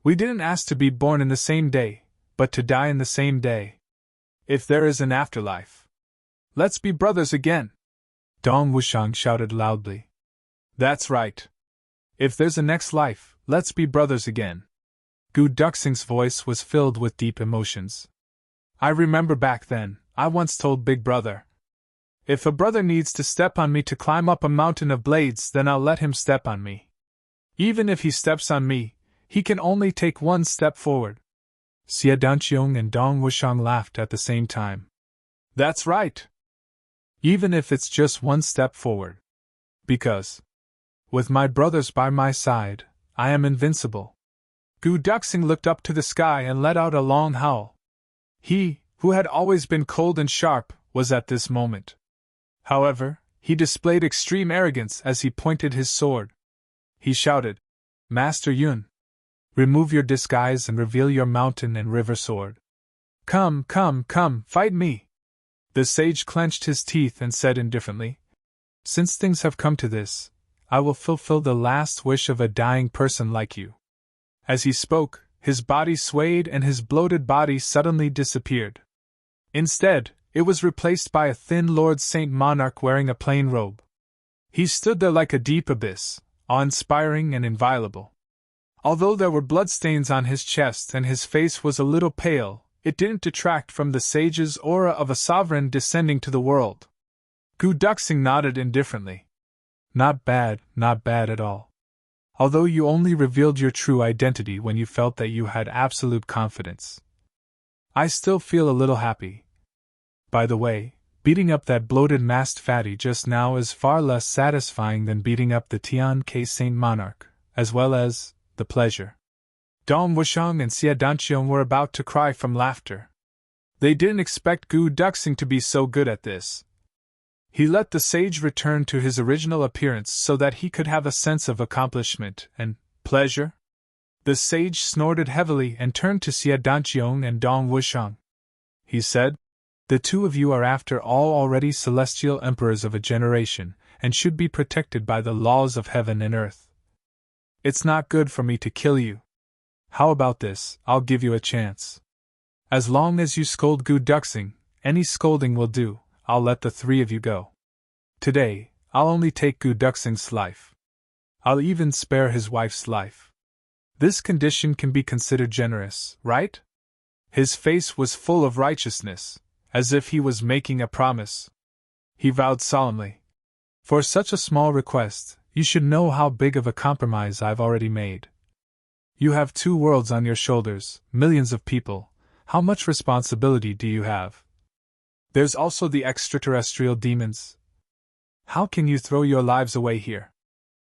We didn't ask to be born in the same day, but to die in the same day. If there is an afterlife, let's be brothers again. Dong Wushang shouted loudly. That's right. If there's a next life, let's be brothers again. Gu Duxing's voice was filled with deep emotions. I remember back then, I once told Big Brother, if a brother needs to step on me to climb up a mountain of blades, then I'll let him step on me. Even if he steps on me, he can only take one step forward. Xia Danqiong and Dong Wushang laughed at the same time. That's right. Even if it's just one step forward. Because, with my brothers by my side, I am invincible. Gu Duxing looked up to the sky and let out a long howl. He, who had always been cold and sharp, was at this moment. However, he displayed extreme arrogance as he pointed his sword. He shouted, Master Yun, remove your disguise and reveal your mountain and river sword. Come, come, come, fight me! The sage clenched his teeth and said indifferently, Since things have come to this, I will fulfill the last wish of a dying person like you. As he spoke, his body swayed and his bloated body suddenly disappeared. Instead, it was replaced by a thin Lord Saint monarch wearing a plain robe. He stood there like a deep abyss, awe-inspiring and inviolable. Although there were bloodstains on his chest and his face was a little pale, it didn't detract from the sage's aura of a sovereign descending to the world. Gu Duxing nodded indifferently. Not bad at all. Although you only revealed your true identity when you felt that you had absolute confidence. I still feel a little happy. By the way, beating up that bloated masked fatty just now is far less satisfying than beating up the Tian Ke Saint Monarch, as well as the pleasure. Dong Wushang and Xia Danqiong were about to cry from laughter. They didn't expect Gu Duxing to be so good at this. He let the sage return to his original appearance so that he could have a sense of accomplishment and pleasure. The sage snorted heavily and turned to Xia Danqiong and Dong Wushang. He said, The two of you are after all already celestial emperors of a generation, and should be protected by the laws of heaven and earth. It's not good for me to kill you. How about this? I'll give you a chance. As long as you scold Gu Duxing, any scolding will do. I'll let the three of you go. Today, I'll only take Gu Duxing's life. I'll even spare his wife's life. This condition can be considered generous, right? His face was full of righteousness, as if he was making a promise. He vowed solemnly, For such a small request, you should know how big of a compromise I've already made. You have 2 worlds on your shoulders, millions of people. How much responsibility do you have? There's also the extraterrestrial demons. How can you throw your lives away here?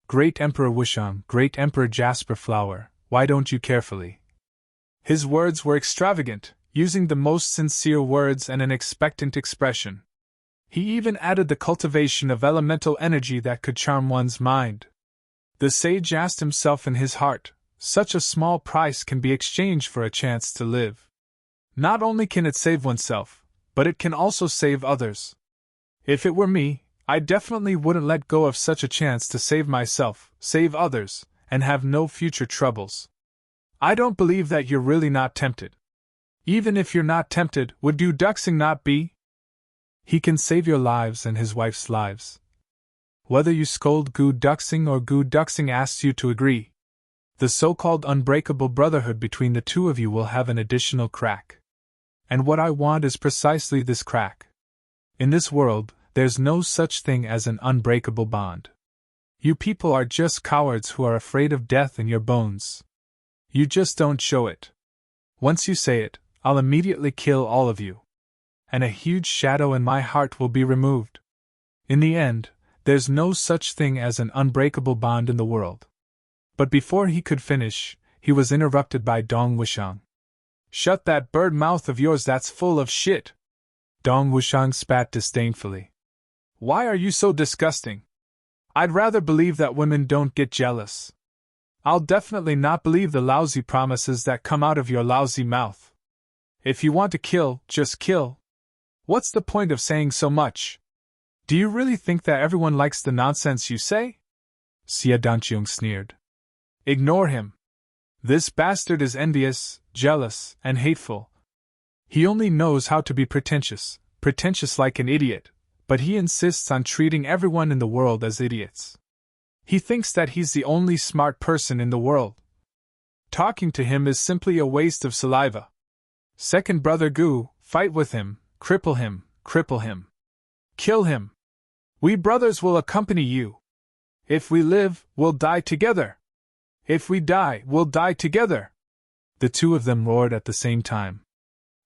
Great Emperor Wushang, Great Emperor Jasper Flower, why don't you carefully? His words were extravagant, using the most sincere words and an expectant expression. He even added the cultivation of elemental energy that could charm one's mind. The sage asked himself in his heart, such a small price can be exchanged for a chance to live. Not only can it save oneself, but it can also save others. If it were me, I definitely wouldn't let go of such a chance to save myself, save others, and have no future troubles. I don't believe that you're really not tempted. Even if you're not tempted, would Gu Duxing not be? He can save your lives and his wife's lives. Whether you scold Gu Duxing or Gu Duxing asks you to agree, the so-called unbreakable brotherhood between the 2 of you will have an additional crack. And what I want is precisely this crack. In this world, there's no such thing as an unbreakable bond. You people are just cowards who are afraid of death in your bones. You just don't show it. Once you say it, I'll immediately kill all of you. And a huge shadow in my heart will be removed. In the end, there's no such thing as an unbreakable bond in the world. But before he could finish, he was interrupted by Dong Wushang. Shut that bird mouth of yours, that's full of shit. Dong Wushang spat disdainfully. Why are you so disgusting? I'd rather believe that women don't get jealous. I'll definitely not believe the lousy promises that come out of your lousy mouth. If you want to kill, just kill. What's the point of saying so much? Do you really think that everyone likes the nonsense you say? Xie Danqiong sneered. Ignore him. This bastard is envious, jealous, and hateful. He only knows how to be pretentious like an idiot, but he insists on treating everyone in the world as idiots. He thinks that he's the only smart person in the world. Talking to him is simply a waste of saliva. Second brother Gu, fight with him, cripple him. Kill him. We brothers will accompany you. If we live, we'll die together. If we die, we'll die together. The 2 of them roared at the same time.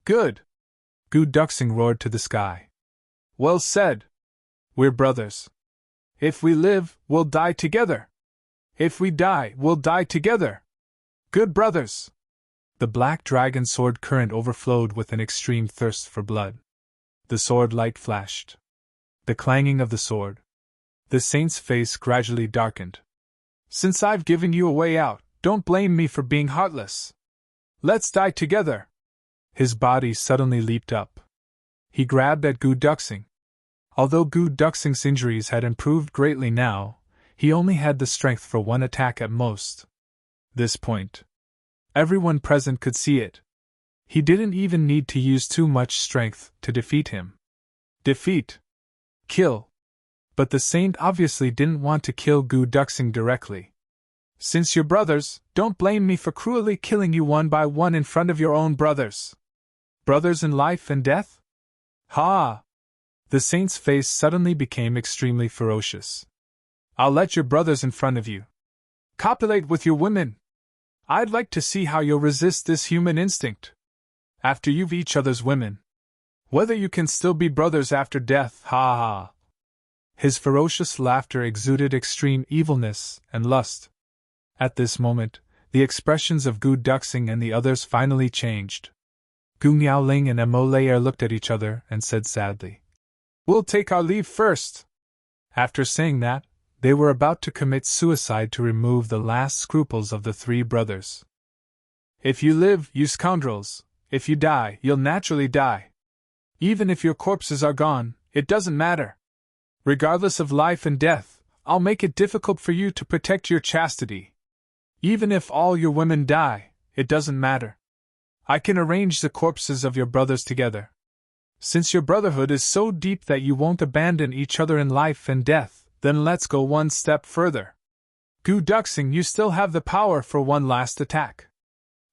Good. Gu Duxing roared to the sky. Well said. We're brothers. If we live, we'll die together. If we die, we'll die together. Good brothers. The black dragon sword current overflowed with an extreme thirst for blood. The sword light flashed. The clanging of the sword. The saint's face gradually darkened. Since I've given you a way out, don't blame me for being heartless. Let's die together. His body suddenly leaped up. He grabbed at Gu Duxing. Although Gu Duxing's injuries had improved greatly now, he only had the strength for 1 attack at most. This point. Everyone present could see it. He didn't even need to use too much strength to defeat him. Defeat. Kill. But the saint obviously didn't want to kill Gu Duxing directly. Since you're brothers, don't blame me for cruelly killing you one by one in front of your own brothers. Brothers in life and death? Ha! The saint's face suddenly became extremely ferocious. I'll let your brothers in front of you copulate with your women. I'd like to see how you'll resist this human instinct. After you've each other's women. Whether you can still be brothers after death, ha ha. His ferocious laughter exuded extreme evilness and lust. At this moment, the expressions of Gu Duxing and the others finally changed. Gu Niaoling and Mo Layer looked at each other and said sadly, We'll take our leave first. After saying that, they were about to commit suicide to remove the last scruples of the 3 brothers. If you live, you scoundrels. If you die, you'll naturally die. Even if your corpses are gone, it doesn't matter. Regardless of life and death, I'll make it difficult for you to protect your chastity. Even if all your women die, it doesn't matter. I can arrange the corpses of your brothers together. Since your brotherhood is so deep that you won't abandon each other in life and death, then let's go one step further. Gu Duxing, you still have the power for one last attack.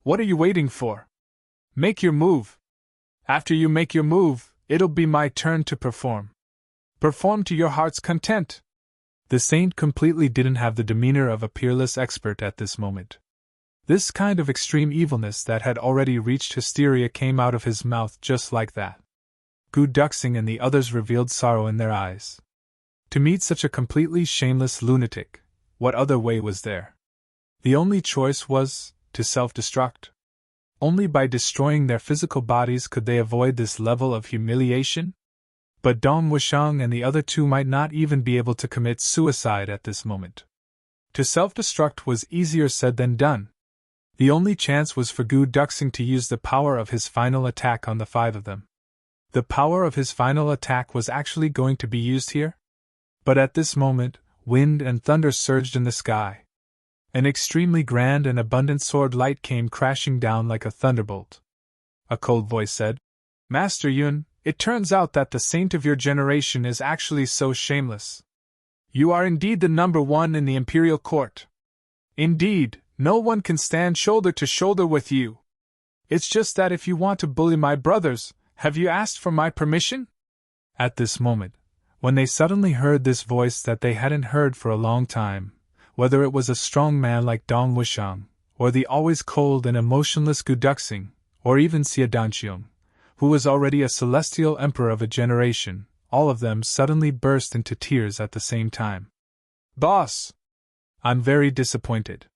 What are you waiting for? Make your move. After you make your move, it'll be my turn to perform. Perform to your heart's content. The saint completely didn't have the demeanor of a peerless expert at this moment. This kind of extreme evilness that had already reached hysteria came out of his mouth just like that. Gu Duxing and the others revealed sorrow in their eyes. To meet such a completely shameless lunatic, what other way was there? The only choice was to self-destruct. Only by destroying their physical bodies could they avoid this level of humiliation. But Dong Wushang and the other two might not even be able to commit suicide at this moment. To self-destruct was easier said than done. The only chance was for Gu Duxing to use the power of his final attack on the five of them. The power of his final attack was actually going to be used here? But at this moment, wind and thunder surged in the sky. An extremely grand and abundant sword light came crashing down like a thunderbolt. A cold voice said, "Master Yun, it turns out that the saint of your generation is actually so shameless. You are indeed the number one in the imperial court. Indeed, no one can stand shoulder to shoulder with you. It's just that if you want to bully my brothers, have you asked for my permission?" At this moment, when they suddenly heard this voice that they hadn't heard for a long time, whether it was a strong man like Dong Wushang, or the always cold and emotionless Gu Duxing, or even Xie Danqiong, who was already a celestial emperor of a generation, all of them suddenly burst into tears at the same time. "Boss! I'm very disappointed.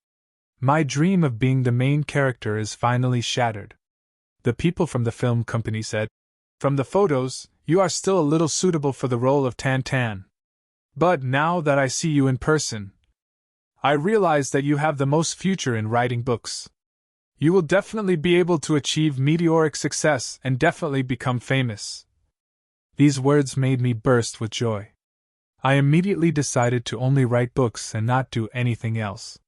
My dream of being the main character is finally shattered," the people from the film company said. "From the photos, you are still a little suitable for the role of Tan Tan. But now that I see you in person, I realize that you have the most future in writing books. You will definitely be able to achieve meteoric success and definitely become famous." These words made me burst with joy. I immediately decided to only write books and not do anything else.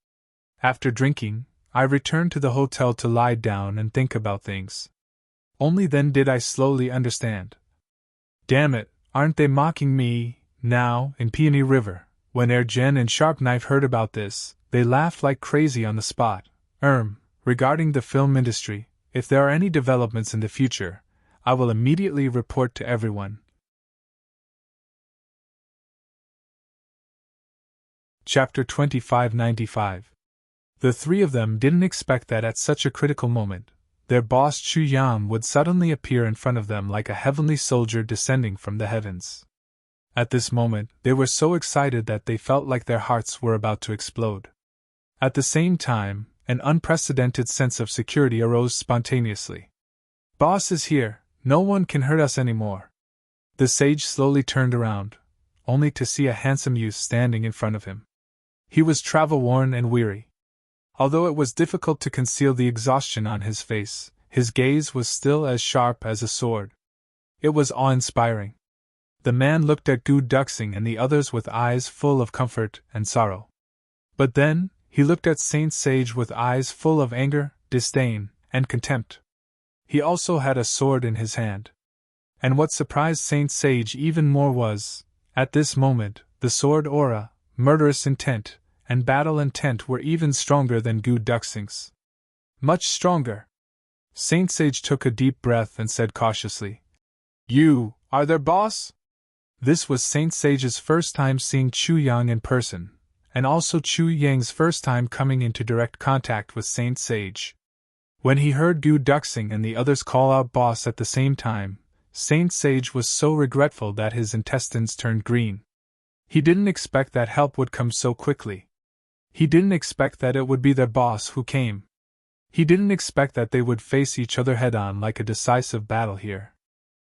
After drinking, I returned to the hotel to lie down and think about things. Only then did I slowly understand. Damn it, aren't they mocking me, now, in Peony River? When Ergen and Sharp Knife heard about this, they laughed like crazy on the spot. Regarding the film industry, if there are any developments in the future, I will immediately report to everyone. Chapter 2595. The three of them didn't expect that at such a critical moment, their boss Chu Yan would suddenly appear in front of them like a heavenly soldier descending from the heavens. At this moment, they were so excited that they felt like their hearts were about to explode. At the same time, an unprecedented sense of security arose spontaneously. "Boss is here, no one can hurt us anymore." The sage slowly turned around, only to see a handsome youth standing in front of him. He was travel-worn and weary. Although it was difficult to conceal the exhaustion on his face, his gaze was still as sharp as a sword. It was awe-inspiring. The man looked at Gu Duxing and the others with eyes full of comfort and sorrow. But then, he looked at Saint Sage with eyes full of anger, disdain, and contempt. He also had a sword in his hand. And what surprised Saint Sage even more was, at this moment, the sword aura, murderous intent, and battle intent were even stronger than Gu Duxing's. Much stronger. Saint Sage took a deep breath and said cautiously, "You are their boss?" This was Saint Sage's first time seeing Chu Yang in person, and also Chu Yang's first time coming into direct contact with Saint Sage. When he heard Gu Duxing and the others call out boss at the same time, Saint Sage was so regretful that his intestines turned green. He didn't expect that help would come so quickly. He didn't expect that it would be their boss who came. He didn't expect that they would face each other head-on like a decisive battle here.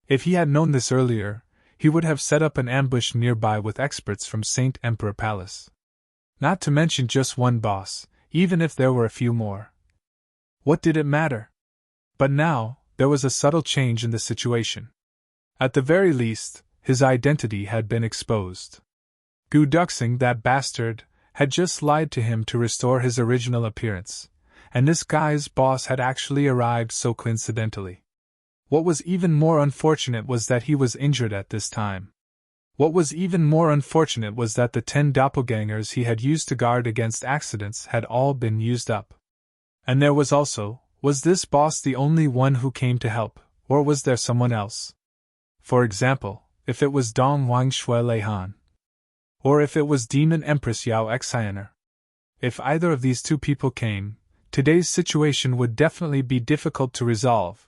If he had known this earlier, he would have set up an ambush nearby with experts from Saint Emperor Palace. Not to mention just one boss, even if there were a few more. What did it matter? But now, there was a subtle change in the situation. At the very least, his identity had been exposed. Gu Duxing, that bastard, had just lied to him to restore his original appearance, and this guy's boss had actually arrived so coincidentally. What was even more unfortunate was that he was injured at this time. What was even more unfortunate was that the 10 doppelgangers he had used to guard against accidents had all been used up. And there was also, was this boss the only one who came to help, or was there someone else? For example, if it was Dong Wang Shui Leihan. or if it was Demon Empress Yao Xiner. If either of these two people came, today's situation would definitely be difficult to resolve.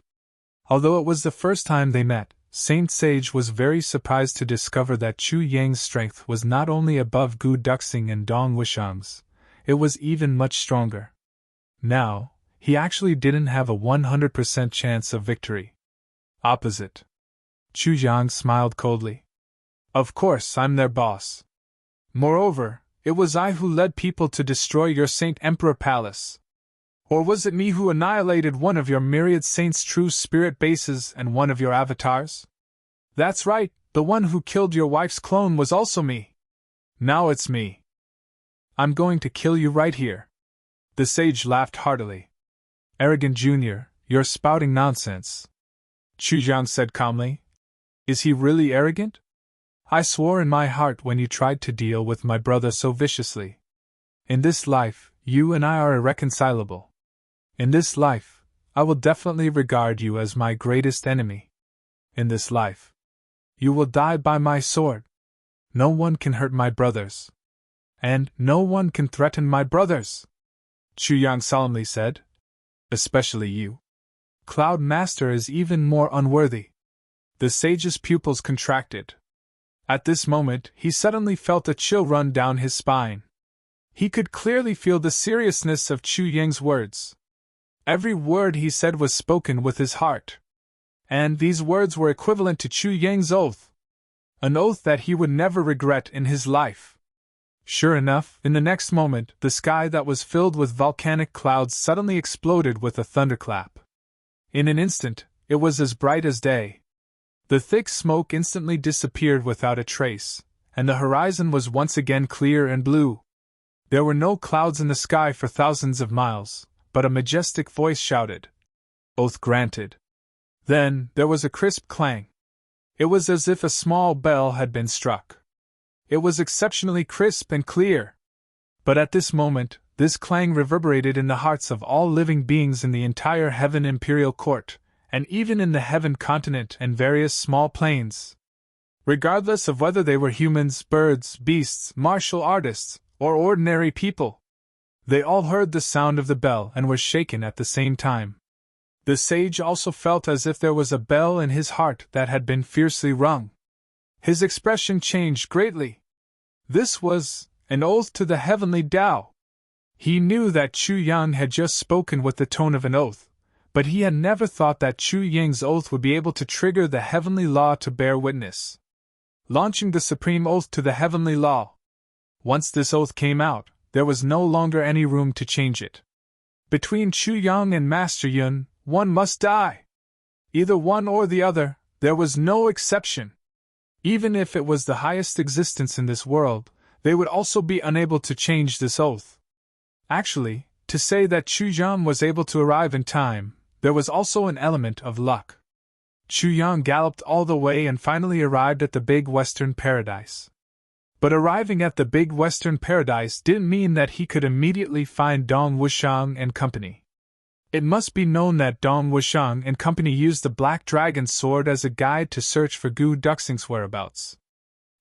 Although it was the first time they met, Saint Sage was very surprised to discover that Chu Yang's strength was not only above Gu Duxing and Dong Wushang's, it was even much stronger. Now, he actually didn't have a 100% chance of victory. Opposite. Chu Yang smiled coldly. Of course, I'm their boss. Moreover, it was I who led people to destroy your Saint Emperor Palace. Or was it me who annihilated one of your myriad saints' true spirit bases and one of your avatars? That's right, the one who killed your wife's clone was also me. Now it's me. I'm going to kill you right here. The sage laughed heartily. Arrogant Junior, you're spouting nonsense. Chu Yang said calmly. Is he really arrogant? I swore in my heart when you tried to deal with my brother so viciously. In this life, you and I are irreconcilable. In this life, I will definitely regard you as my greatest enemy. In this life, you will die by my sword. No one can hurt my brothers. And no one can threaten my brothers, Chu Yang solemnly said. Especially you. Cloud Master is even more unworthy. The sage's pupils contracted. At this moment, he suddenly felt a chill run down his spine. He could clearly feel the seriousness of Chu Yang's words. Every word he said was spoken with his heart. And these words were equivalent to Chu Yang's oath. An oath that he would never regret in his life. Sure enough, in the next moment, the sky that was filled with volcanic clouds suddenly exploded with a thunderclap. In an instant, it was as bright as day. The thick smoke instantly disappeared without a trace, and the horizon was once again clear and blue. There were no clouds in the sky for thousands of miles, but a majestic voice shouted, "Oath granted." Then, there was a crisp clang. It was as if a small bell had been struck. It was exceptionally crisp and clear. But at this moment, this clang reverberated in the hearts of all living beings in the entire Heaven Imperial Court, and even in the Heaven Continent and various small planes. Regardless of whether they were humans, birds, beasts, martial artists, or ordinary people. They all heard the sound of the bell and were shaken at the same time. The sage also felt as if there was a bell in his heart that had been fiercely rung. His expression changed greatly. This was an oath to the heavenly Tao. He knew that Chu Yang had just spoken with the tone of an oath, but he had never thought that Chu Yang's oath would be able to trigger the heavenly law to bear witness. Launching the supreme oath to the heavenly law. Once this oath came out, there was no longer any room to change it. Between Chu Yang and Master Yun, one must die. Either one or the other, there was no exception. Even if it was the highest existence in this world, they would also be unable to change this oath. Actually, to say that Chu Yang was able to arrive in time, there was also an element of luck. Chu Yang galloped all the way and finally arrived at the Big Western Paradise. But arriving at the Big Western Paradise didn't mean that he could immediately find Dong Wushang and company. It must be known that Dong Wushang and company used the Black Dragon's sword as a guide to search for Gu Duxing's whereabouts.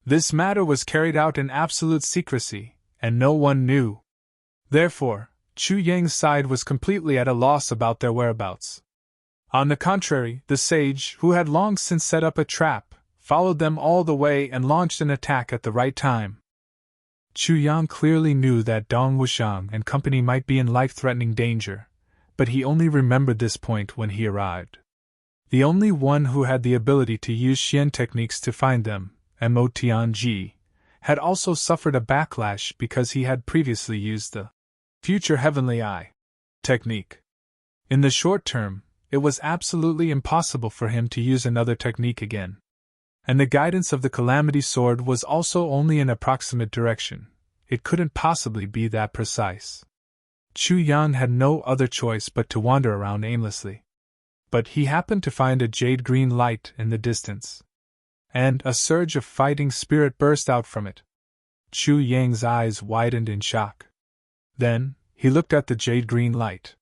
This matter was carried out in absolute secrecy, and no one knew. Therefore, Chu Yang's side was completely at a loss about their whereabouts. On the contrary, the sage, who had long since set up a trap, followed them all the way and launched an attack at the right time. Chu Yang clearly knew that Dong Wushang and company might be in life-threatening danger, but he only remembered this point when he arrived. The only one who had the ability to use Xian techniques to find them, Mo Tianji, had also suffered a backlash because he had previously used the Future Heavenly Eye technique. In the short term, it was absolutely impossible for him to use another technique again. And the guidance of the Calamity Sword was also only an approximate direction. It couldn't possibly be that precise. Chu Yang had no other choice but to wander around aimlessly. But he happened to find a jade-green light in the distance. And a surge of fighting spirit burst out from it. Chu Yang's eyes widened in shock. Then, he looked at the jade-green light.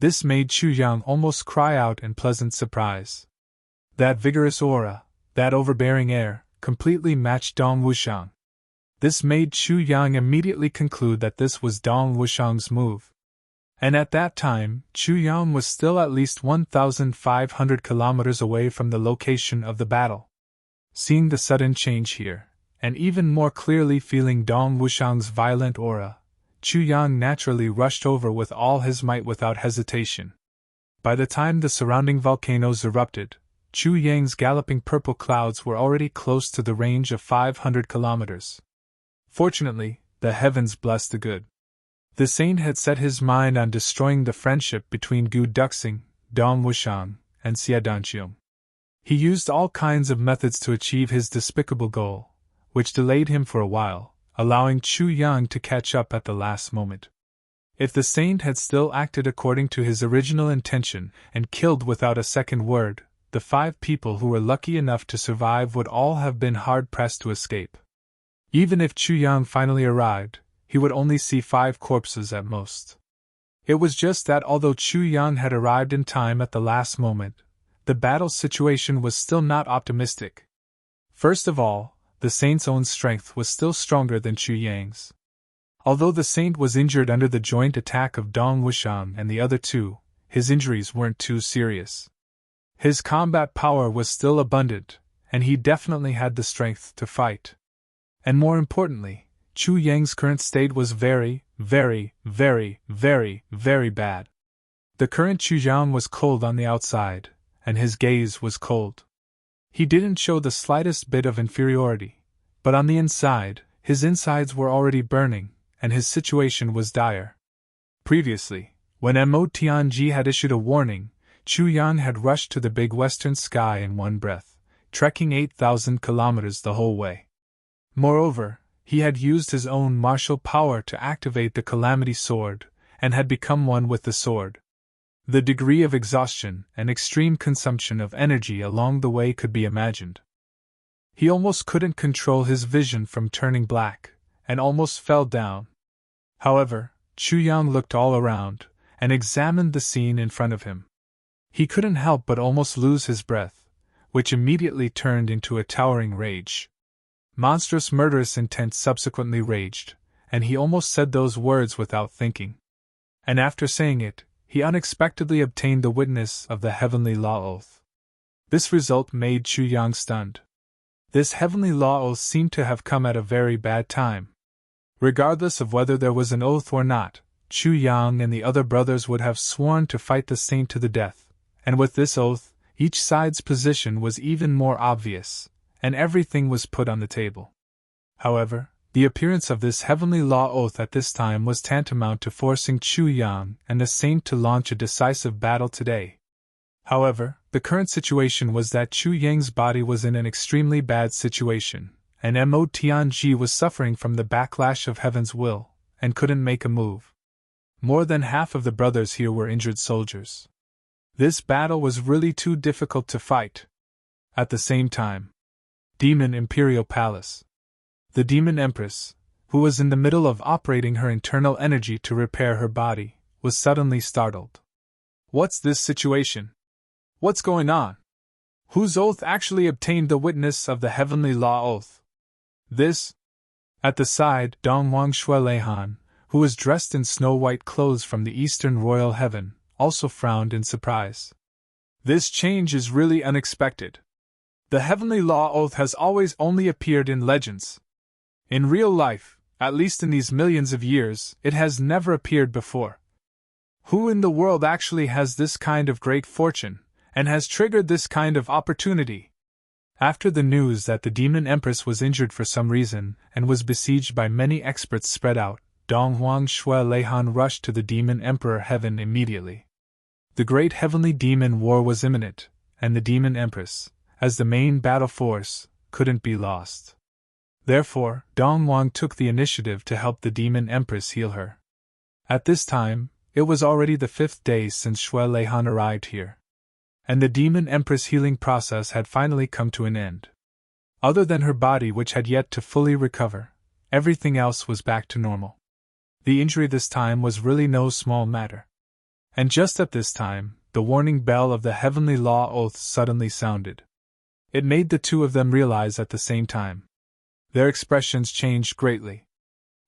This made Chu Yang almost cry out in pleasant surprise. That vigorous aura, that overbearing air, completely matched Dong Wushang. This made Chu Yang immediately conclude that this was Dong Wushang's move. And at that time, Chu Yang was still at least 1,500 kilometers away from the location of the battle. Seeing the sudden change here, and even more clearly feeling Dong Wushang's violent aura, Chu Yang naturally rushed over with all his might without hesitation. By the time the surrounding volcanoes erupted, Chu Yang's galloping purple clouds were already close to the range of 500 kilometers. Fortunately, the heavens blessed the good. The saint had set his mind on destroying the friendship between Gu Duxing, Dong Wushang, and Xia Danqiong. He used all kinds of methods to achieve his despicable goal, which delayed him for a while, allowing Chu Yang to catch up at the last moment. If the saint had still acted according to his original intention and killed without a second word, the 5 people who were lucky enough to survive would all have been hard-pressed to escape. Even if Chu Yang finally arrived, he would only see 5 corpses at most. It was just that although Chu Yang had arrived in time at the last moment, the battle situation was still not optimistic. First of all, the saint's own strength was still stronger than Chu Yang's. Although the saint was injured under the joint attack of Dong Wushang and the other 2, his injuries weren't too serious. His combat power was still abundant, and he definitely had the strength to fight. And more importantly, Chu Yang's current state was very, very, very, very, very bad. The current Chu Yang was cold on the outside, and his gaze was cold. He didn't show the slightest bit of inferiority, but on the inside, his insides were already burning, and his situation was dire. Previously, when Mo Tianji had issued a warning, Chu Yang had rushed to the big western sky in one breath, trekking 8,000 kilometers the whole way. Moreover, he had used his own martial power to activate the Calamity Sword, and had become one with the sword. The degree of exhaustion and extreme consumption of energy along the way could be imagined. He almost couldn't control his vision from turning black, and almost fell down. However, Chu Yang looked all around, and examined the scene in front of him. He couldn't help but almost lose his breath, which immediately turned into a towering rage. Monstrous murderous intent subsequently raged, and he almost said those words without thinking. And after saying it, he unexpectedly obtained the witness of the heavenly law oath. This result made Chu Yang stunned. This heavenly law oath seemed to have come at a very bad time. Regardless of whether there was an oath or not, Chu Yang and the other brothers would have sworn to fight the saint to the death, and with this oath, each side's position was even more obvious, and everything was put on the table. However, the appearance of this heavenly law oath at this time was tantamount to forcing Chu Yang and the saint to launch a decisive battle today. However, the current situation was that Chu Yang's body was in an extremely bad situation, and Mo Tianji was suffering from the backlash of heaven's will, and couldn't make a move. More than half of the brothers here were injured soldiers. This battle was really too difficult to fight. At the same time, Demon Imperial Palace. The Demon Empress, who was in the middle of operating her internal energy to repair her body, was suddenly startled. What's this situation? What's going on? Whose oath actually obtained the witness of the heavenly law oath? This? At the side, Dong Wangshuelehan, who was dressed in snow-white clothes from the eastern royal heaven, also frowned in surprise. This change is really unexpected. The heavenly law oath has always only appeared in legends. In real life, at least in these millions of years, it has never appeared before. Who in the world actually has this kind of great fortune, and has triggered this kind of opportunity? After the news that the Demon Empress was injured for some reason and was besieged by many experts spread out, Dong Wangshuelehan rushed to the Demon Emperor Heaven immediately. The great heavenly demon war was imminent, and the Demon Empress, as the main battle force, couldn't be lost. Therefore, Dong Wang took the initiative to help the Demon Empress heal her. At this time, it was already the 5th day since Shuelehan arrived here, and the Demon Empress healing process had finally come to an end. Other than her body, which had yet to fully recover, everything else was back to normal. The injury this time was really no small matter. And just at this time, the warning bell of the heavenly law oath suddenly sounded. It made the two of them realize at the same time. Their expressions changed greatly.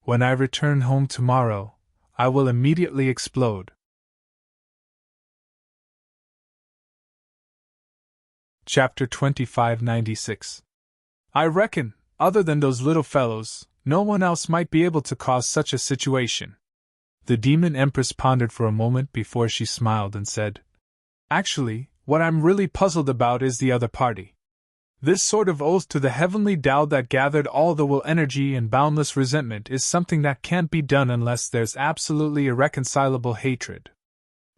When I return home tomorrow, I will immediately explode. Chapter 2596. I reckon, other than those little fellows, no one else might be able to cause such a situation. The Demon Empress pondered for a moment before she smiled and said, Actually, what I'm really puzzled about is the other party. This sort of oath to the heavenly Tao that gathered all the will energy and boundless resentment is something that can't be done unless there's absolutely irreconcilable hatred.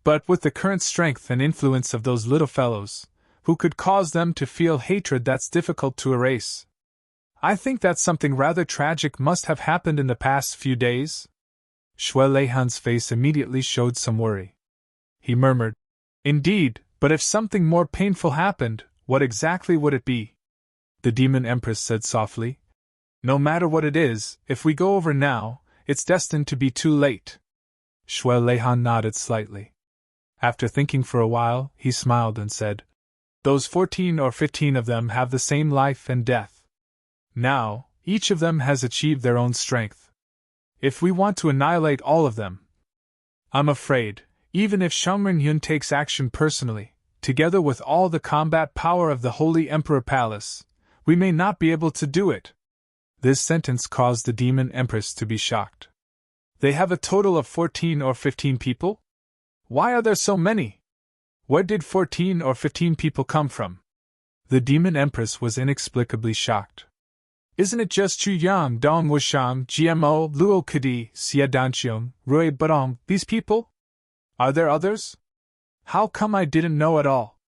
But with the current strength and influence of those little fellows, who could cause them to feel hatred that's difficult to erase? I think that something rather tragic must have happened in the past few days. Shui Leihan's face immediately showed some worry. He murmured, Indeed, but if something more painful happened, what exactly would it be? The Demon Empress said softly, No matter what it is, if we go over now, it's destined to be too late. Shui Leihan nodded slightly. After thinking for a while, he smiled and said, Those 14 or 15 of them have the same life and death. Now, each of them has achieved their own strength. If we want to annihilate all of them, I'm afraid, even if Shangren Yun takes action personally, together with all the combat power of the Holy Emperor Palace, we may not be able to do it. This sentence caused the Demon Empress to be shocked. They have a total of 14 or 15 people? Why are there so many? Where did 14 or 15 people come from? The Demon Empress was inexplicably shocked. Isn't it just Chu Yang, Dong Wushang, GMO, Luo Kadi, Xia Danqiong, Rui Badong, these people? Are there others? How come I didn't know at all?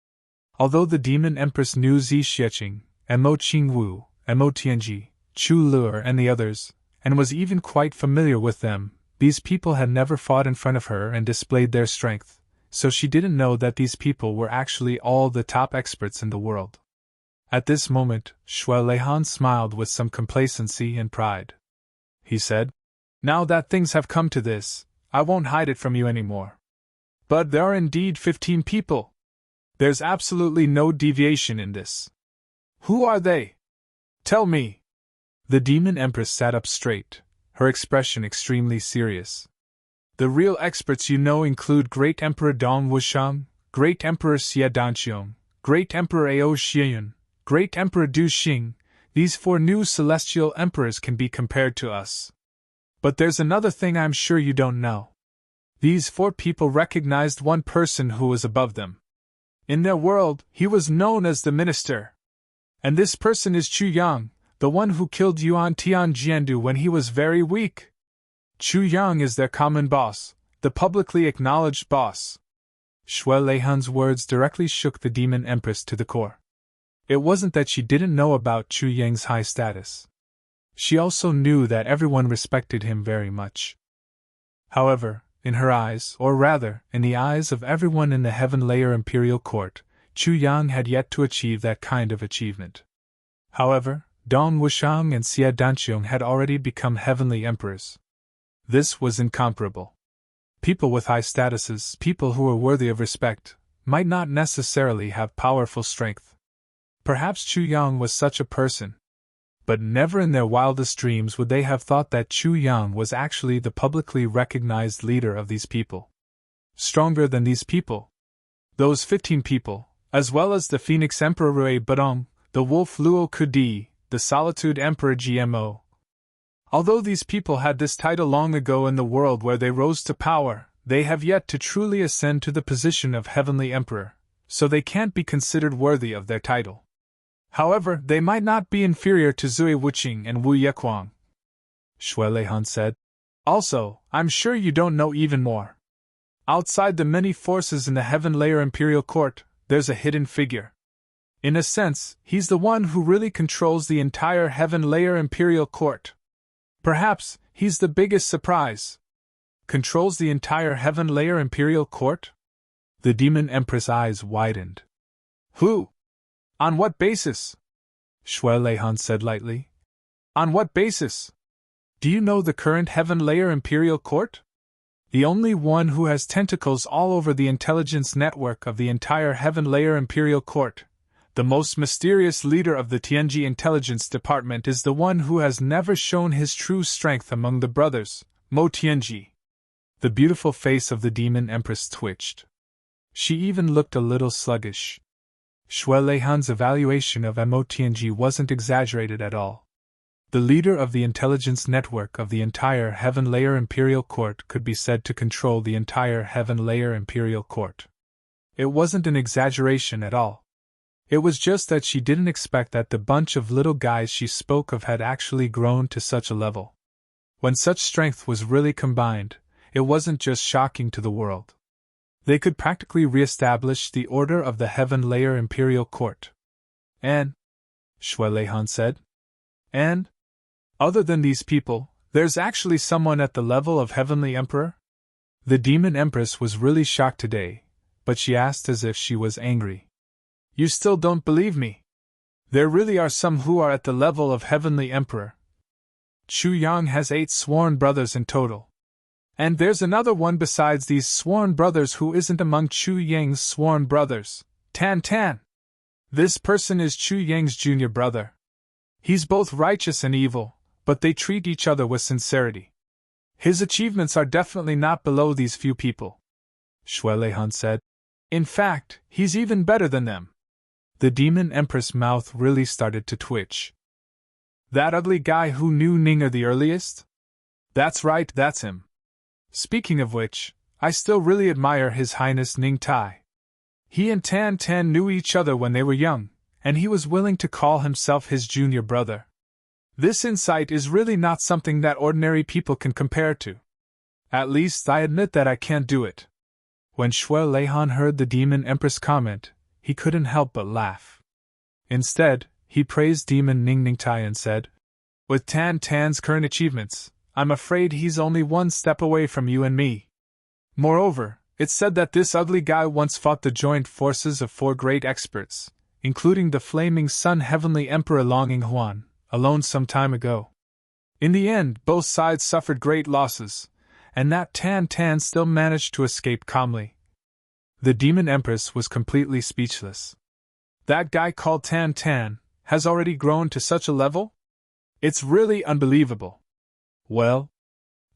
Although the Demon Empress knew Zi Xieching, Mo Qingwu, Mo Tianji, Chu Luer and the others, and was even quite familiar with them, these people had never fought in front of her and displayed their strength, so she didn't know that these people were actually all the top experts in the world. At this moment, Shui Leihan smiled with some complacency and pride. He said, Now that things have come to this, I won't hide it from you anymore. But there are indeed 15 people. There's absolutely no deviation in this. Who are they? Tell me. The Demon Empress sat up straight, her expression extremely serious. The real experts you know include Great Emperor Dong Wushang, Great Emperor Xia Danqiong, Great Emperor Ao Xieyun, Great Emperor Du Xing. These 4 new celestial emperors can be compared to us. But there's another thing I'm sure you don't know. These 4 people recognized one person who was above them. In their world, he was known as the Minister. And this person is Chu Yang, the one who killed Yuan Tian Jiandu when he was very weak. Chu Yang is their common boss, the publicly acknowledged boss. Shui Leihan's words directly shook the Demon Empress to the core. It wasn't that she didn't know about Chu Yang's high status. She also knew that everyone respected him very much. However, in her eyes, or rather, in the eyes of everyone in the Heaven Layer Imperial Court, Chu Yang had yet to achieve that kind of achievement. However, Dong Wushang and Xia Danqiong had already become heavenly emperors. This was incomparable. People with high statuses, people who were worthy of respect, might not necessarily have powerful strength. Perhaps Chu Yang was such a person. But never in their wildest dreams would they have thought that Chu Yang was actually the publicly recognized leader of these people. Stronger than these people. Those 15 people, as well as the Phoenix Emperor Rui Badong, the Wolf Luo Kudi, the Solitude Emperor GMO. Although these people had this title long ago in the world where they rose to power, they have yet to truly ascend to the position of Heavenly Emperor, so they can't be considered worthy of their title. However, they might not be inferior to Zui Wuqing and Wu Yequang. Shui Leihan said. Also, I'm sure you don't know even more. Outside the many forces in the Heaven Layer Imperial Court, there's a hidden figure. In a sense, he's the one who really controls the entire Heaven Layer Imperial Court. Perhaps, he's the biggest surprise. Controls the entire Heaven Layer Imperial Court? The Demon Empress' eyes widened. Who? On what basis? Shui Leihan said lightly. On what basis? Do you know the current Heaven Layer Imperial Court? The only one who has tentacles all over the intelligence network of the entire Heaven Layer Imperial Court, The most mysterious leader of the Tianji Intelligence Department is the one who has never shown his true strength among the brothers, Mo Tianji. The beautiful face of the demon empress twitched. She even looked a little sluggish. Shui Leihan's evaluation of Mo Tianji wasn't exaggerated at all. The leader of the intelligence network of the entire Heaven Layer Imperial Court could be said to control the entire Heaven Layer Imperial Court. It wasn't an exaggeration at all. It was just that she didn't expect that the bunch of little guys she spoke of had actually grown to such a level. When such strength was really combined, it wasn't just shocking to the world. They could practically re-establish the order of the Heaven Layer Imperial Court. And, Shui Leihan said, and, other than these people, there's actually someone at the level of Heavenly Emperor? The Demon Empress was really shocked today, but she asked as if she was angry. You still don't believe me? There really are some who are at the level of Heavenly Emperor. Chu Yang has 8 sworn brothers in total. And there's another one besides these sworn brothers who isn't among Chu Yang's sworn brothers, Tan Tan. This person is Chu Yang's junior brother. He's both righteous and evil, but they treat each other with sincerity. His achievements are definitely not below these few people, Shui Leihan said. In fact, he's even better than them. The Demon Empress' mouth really started to twitch. That ugly guy who knew Ninger the earliest? That's right, that's him. Speaking of which, I still really admire His Highness Ning Tai. He and Tan Tan knew each other when they were young, and he was willing to call himself his junior brother. This insight is really not something that ordinary people can compare to. At least I admit that I can't do it. When Shui Leihan heard the Demon Empress comment, he couldn't help but laugh. Instead, he praised Demon Ningtai and said, with Tan Tan's current achievements, I'm afraid he's only one step away from you and me. Moreover, it's said that this ugly guy once fought the joint forces of 4 great experts, including the Flaming Sun Heavenly Emperor Longing Huan, alone some time ago. In the end, both sides suffered great losses, and that Tan Tan still managed to escape calmly. The Demon Empress was completely speechless. That guy called Tan Tan has already grown to such a level? It's really unbelievable. Well,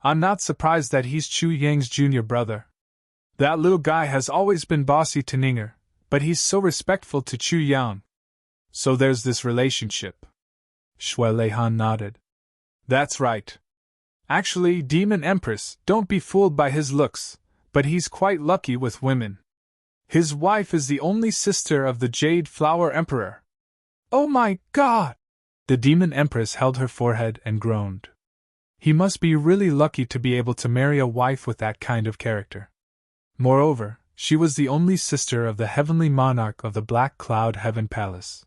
I'm not surprised that he's Chu Yang's junior brother. That little guy has always been bossy to Ninger, but he's so respectful to Chu Yang. So there's this relationship. Shui Leihan nodded. That's right. Actually, Demon Empress, don't be fooled by his looks, but he's quite lucky with women. His wife is the only sister of the Jade Flower Emperor. Oh my God! The Demon Empress held her forehead and groaned. He must be really lucky to be able to marry a wife with that kind of character. Moreover, she was the only sister of the heavenly monarch of the Black Cloud Heaven Palace.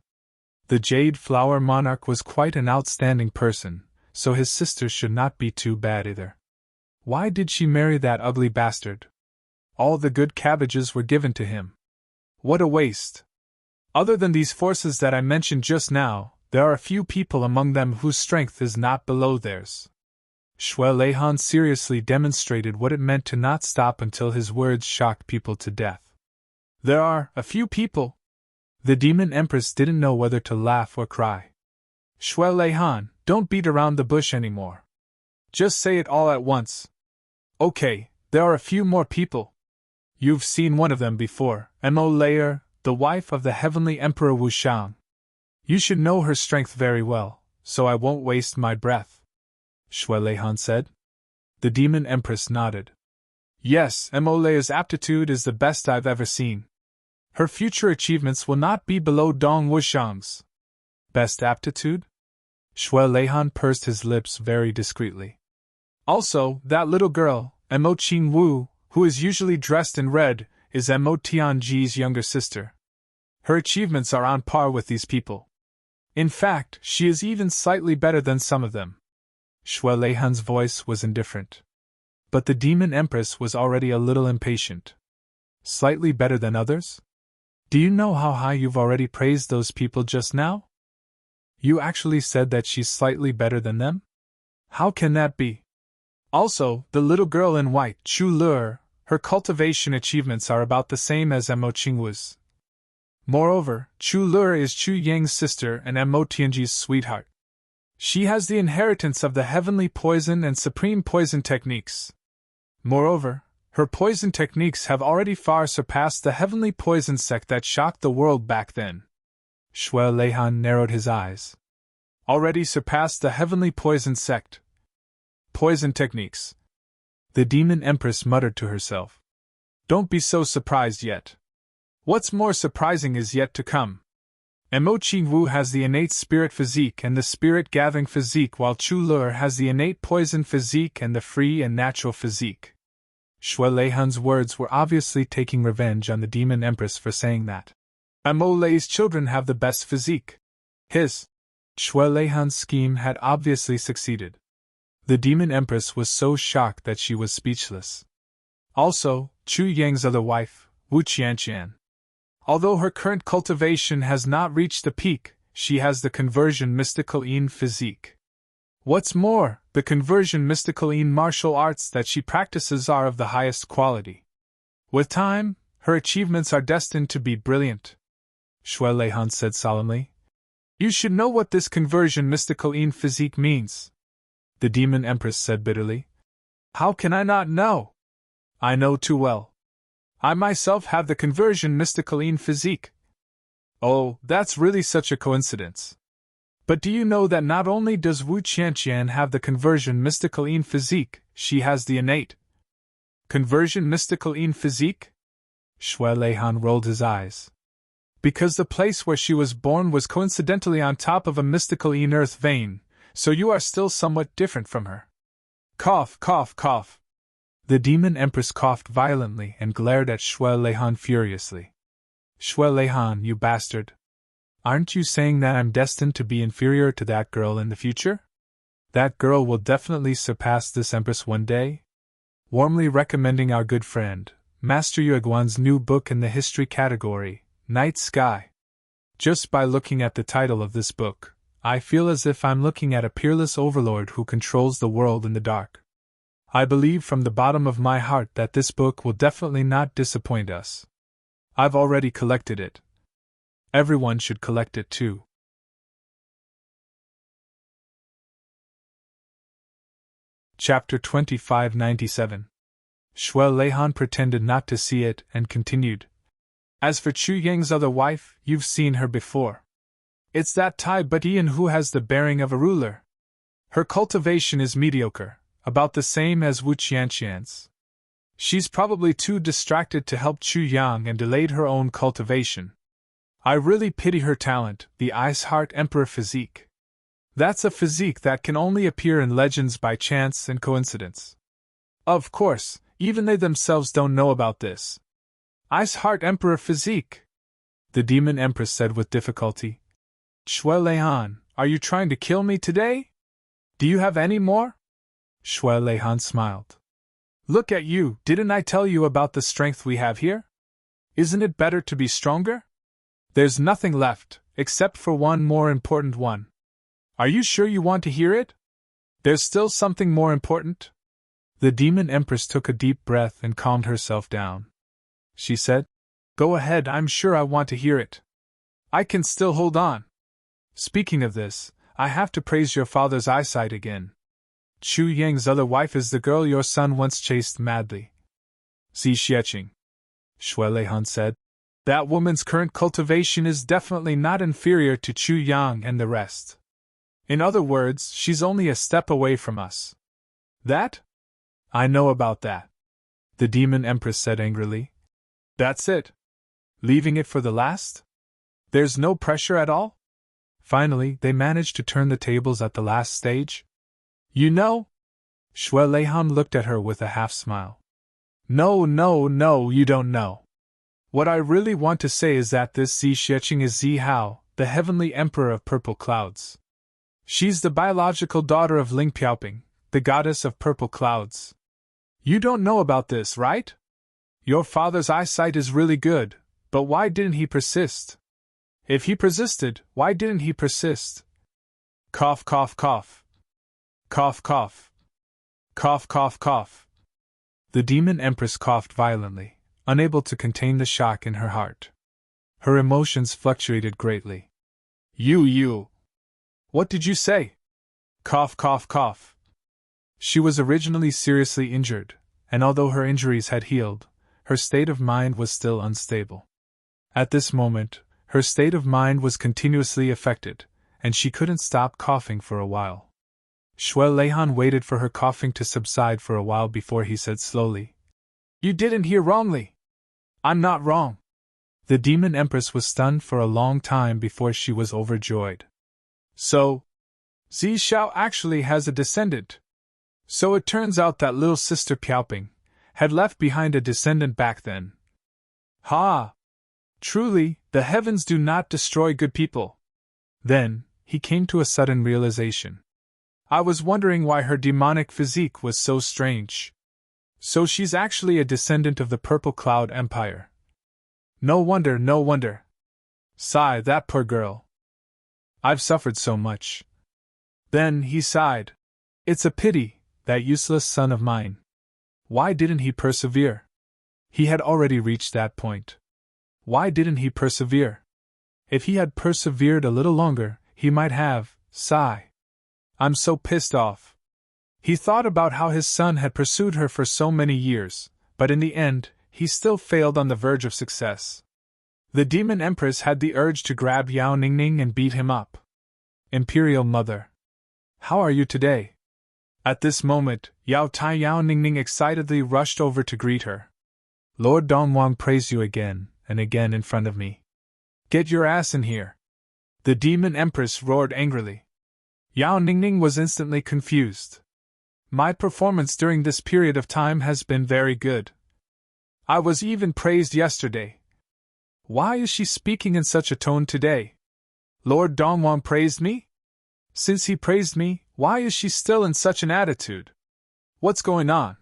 The Jade Flower Monarch was quite an outstanding person, so his sister should not be too bad either. Why did she marry that ugly bastard? All the good cabbages were given to him. What a waste! Other than these forces that I mentioned just now, there are a few people among them whose strength is not below theirs. Shui Leihan seriously demonstrated what it meant to not stop until his words shocked people to death. There are a few people. The Demon Empress didn't know whether to laugh or cry. Shui Leihan, don't beat around the bush anymore. Just say it all at once. Okay, there are a few more people. You've seen one of them before, Mo Layer, the wife of the Heavenly Emperor Wu Shang. You should know her strength very well, so I won't waste my breath. Shui Leihan said. The Demon Empress nodded. Yes, Mo Layer's aptitude is the best I've ever seen. Her future achievements will not be below Dong Wushang's. Best aptitude? Shui Leihan pursed his lips very discreetly. Also, that little girl, Mo Qing Wu, who is usually dressed in red, is Mo Tianji's younger sister. Her achievements are on par with these people. In fact, she is even slightly better than some of them. Shui Leihan's voice was indifferent. But the Demon Empress was already a little impatient. Slightly better than others? Do you know how high you've already praised those people just now? You actually said that she's slightly better than them? How can that be? Also, the little girl in white, Chu Lur, her cultivation achievements are about the same as Mo Qingwu's. Moreover, Chu Lur is Chu Yang's sister and Mo Tianji's sweetheart. She has the inheritance of the heavenly poison and supreme poison techniques. Moreover, her poison techniques have already far surpassed the heavenly poison sect that shocked the world back then. Shui Leihan narrowed his eyes. Already surpassed the heavenly poison sect. Poison techniques. The demon empress muttered to herself. Don't be so surprised yet. What's more surprising is yet to come. Mo Qingwu has the innate spirit physique and the spirit-gathering physique, while Chu Lur has the innate poison physique and the free and natural physique. Shui Leihan's words were obviously taking revenge on the demon empress for saying that. Mo Lei's children have the best physique. His Shui Leihan's scheme had obviously succeeded. The demon empress was so shocked that she was speechless. Also, Chu Yang's other wife, Wu Qianqian. Although her current cultivation has not reached the peak, she has the conversion mystical Yin physique. What's more, the conversion mystical Yin martial arts that she practices are of the highest quality. With time, her achievements are destined to be brilliant. Shui Leihan said solemnly. You should know what this conversion mystical Yin physique means. The demon empress said bitterly. How can I not know? I know too well. I myself have the conversion mystical Yin physique. Oh, that's really such a coincidence. But do you know that not only does Wu Qianqian have the conversion mystical Yin physique, she has the innate conversion mystical Yin physique? Shui Leihan rolled his eyes. Because the place where she was born was coincidentally on top of a mystical Yin earth vein, so you are still somewhat different from her. Cough, cough, cough. The demon empress coughed violently and glared at Shui Leihan furiously. Shui Leihan, you bastard. Aren't you saying that I'm destined to be inferior to that girl in the future? That girl will definitely surpass this empress one day? Warmly recommending our good friend, Master Yueguan's new book in the history category, Night Sky. Just by looking at the title of this book, I feel as if I'm looking at a peerless overlord who controls the world in the dark. I believe from the bottom of my heart that this book will definitely not disappoint us. I've already collected it. Everyone should collect it too. Chapter 2597. Shui Leihan pretended not to see it and continued. As for Chu Yang's other wife, you've seen her before. It's that Tai Butian who has the bearing of a ruler. Her cultivation is mediocre, about the same as Wu Qianqian's. She's probably too distracted to help Chu Yang and delayed her own cultivation. I really pity her talent, the Ice Heart Emperor physique. That's a physique that can only appear in legends by chance and coincidence. Of course, even they themselves don't know about this. Ice Heart Emperor physique, the demon empress said with difficulty. Shui Leihan, are you trying to kill me today? Do you have any more? Shui Leihan smiled. Look at you, didn't I tell you about the strength we have here? Isn't it better to be stronger? There's nothing left, except for one more important one. Are you sure you want to hear it? There's still something more important? The demon empress took a deep breath and calmed herself down. She said, Go ahead, I'm sure I want to hear it. I can still hold on. Speaking of this, I have to praise your father's eyesight again. Chu Yang's other wife is the girl your son once chased madly. Xi Xieching. Shui Leihan said. That woman's current cultivation is definitely not inferior to Chu Yang and the rest. In other words, she's only a step away from us. That? I know about that. The demon empress said angrily. That's it. Leaving it for the last? There's no pressure at all? Finally, they managed to turn the tables at the last stage. You know? Shui Leihan looked at her with a half-smile. No, you don't know. What I really want to say is that this Xi Xieching is Xi Hao, the heavenly emperor of purple clouds. She's the biological daughter of Ling Piaoping, the goddess of purple clouds. You don't know about this, right? Your father's eyesight is really good, but why didn't he persist? If he persisted, why didn't he persist? Cough, cough, cough. Cough, cough. Cough, cough, cough. The demon empress coughed violently, unable to contain the shock in her heart. Her emotions fluctuated greatly. You. What did you say? Cough, cough, cough. She was originally seriously injured, and although her injuries had healed, her state of mind was still unstable. At this moment, her state of mind was continuously affected, and she couldn't stop coughing for a while. Schwellehan waited for her coughing to subside for a while before he said slowly, "You didn't hear wrongly. I'm not wrong." The demon empress was stunned for a long time before she was overjoyed. So, Zi Xiao actually has a descendant. So it turns out that little sister Piaoping had left behind a descendant back then. Ha! Truly, the heavens do not destroy good people. Then, he came to a sudden realization. I was wondering why her demonic physique was so strange. So she's actually a descendant of the Purple Cloud Empire. No wonder, no wonder. Sigh, that poor girl. I've suffered so much. Then he sighed. It's a pity, that useless son of mine. Why didn't he persevere? He had already reached that point. Why didn't he persevere? If he had persevered a little longer, he might have, sigh. I'm so pissed off. He thought about how his son had pursued her for so many years, but in the end, he still failed on the verge of success. The demon empress had the urge to grab Yao Ningning and beat him up. Imperial Mother. How are you today? At this moment, Yao Ningning excitedly rushed over to greet her. Lord Dongwang praise you again and again in front of me. Get your ass in here. The demon empress roared angrily. Yao Ningning was instantly confused. My performance during this period of time has been very good. I was even praised yesterday. Why is she speaking in such a tone today? Lord Dongwang praised me? Since he praised me, why is she still in such an attitude? What's going on?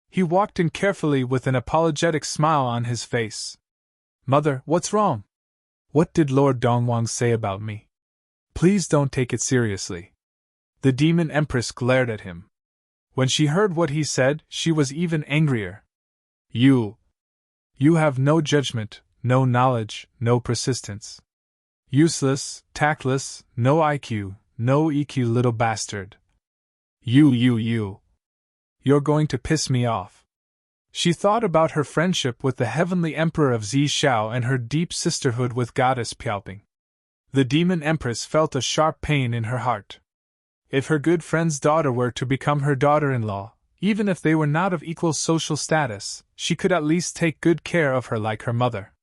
He walked in carefully with an apologetic smile on his face. Mother, what's wrong? What did Lord Dongwang say about me? Please don't take it seriously. The demon empress glared at him. When she heard what he said, she was even angrier. You have no judgment, no knowledge, no persistence. Useless, tactless, no IQ, no EQ, little bastard. You're going to piss me off. She thought about her friendship with the heavenly emperor of Zi Xiao and her deep sisterhood with goddess Piaoping. The demon empress felt a sharp pain in her heart. If her good friend's daughter were to become her daughter-in-law, even if they were not of equal social status, she could at least take good care of her like her mother.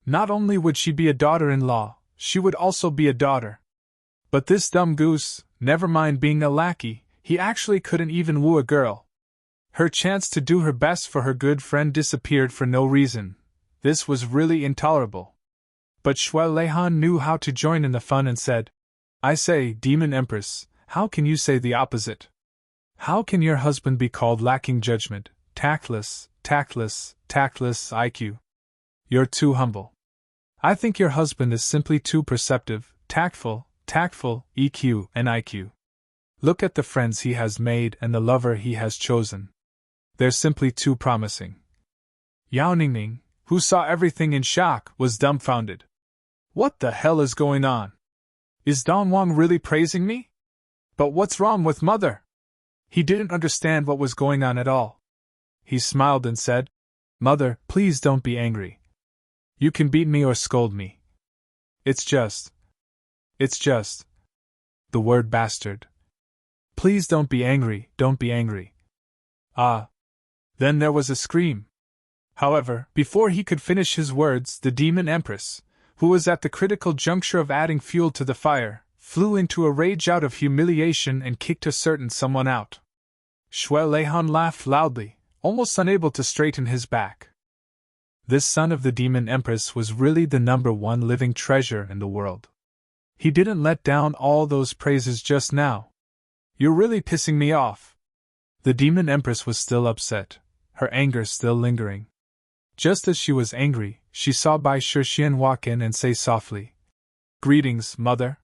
Not only would she be a daughter-in-law, she would also be a daughter. But this dumb goose, never mind being a lackey, he actually couldn't even woo a girl. Her chance to do her best for her good friend disappeared for no reason. This was really intolerable. But Schwellehan knew how to join in the fun and said, I say, Demon Empress, how can you say the opposite? How can your husband be called lacking judgment, tactless IQ? You're too humble. I think your husband is simply too perceptive, tactful, EQ and IQ. Look at the friends he has made and the lover he has chosen. They're simply too promising. Yao Ningning, who saw everything in shock, was dumbfounded. What the hell is going on? Is Dongwang really praising me? But what's wrong with Mother? He didn't understand what was going on at all. He smiled and said, Mother, please don't be angry. You can beat me or scold me. It's just. The word bastard. Please don't be angry, don't be angry. Ah. Then there was a scream. However, before he could finish his words, the demon empress, who was at the critical juncture of adding fuel to the fire, flew into a rage out of humiliation and kicked a certain someone out. Schwellehan laughed loudly, almost unable to straighten his back. This son of the demon empress was really the #1 living treasure in the world. He didn't let down all those praises just now. You're really pissing me off. The demon empress was still upset, her anger still lingering. Just as she was angry, she saw Bai Shixian walk in and say softly, Greetings, Mother.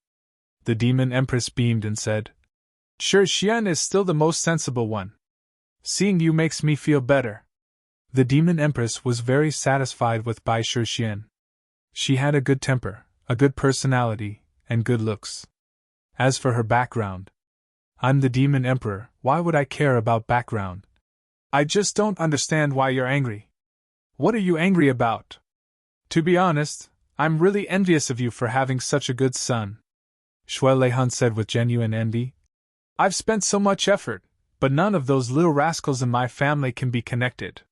The demon empress beamed and said, Shixian is still the most sensible one. Seeing you makes me feel better. The demon empress was very satisfied with Bai Shixian. She had a good temper, a good personality, and good looks. As for her background, I'm the Demon Emperor, why would I care about background? I just don't understand why you're angry. What are you angry about? To be honest, I'm really envious of you for having such a good son, Shui Leihan said with genuine envy. I've spent so much effort, but none of those little rascals in my family can be connected.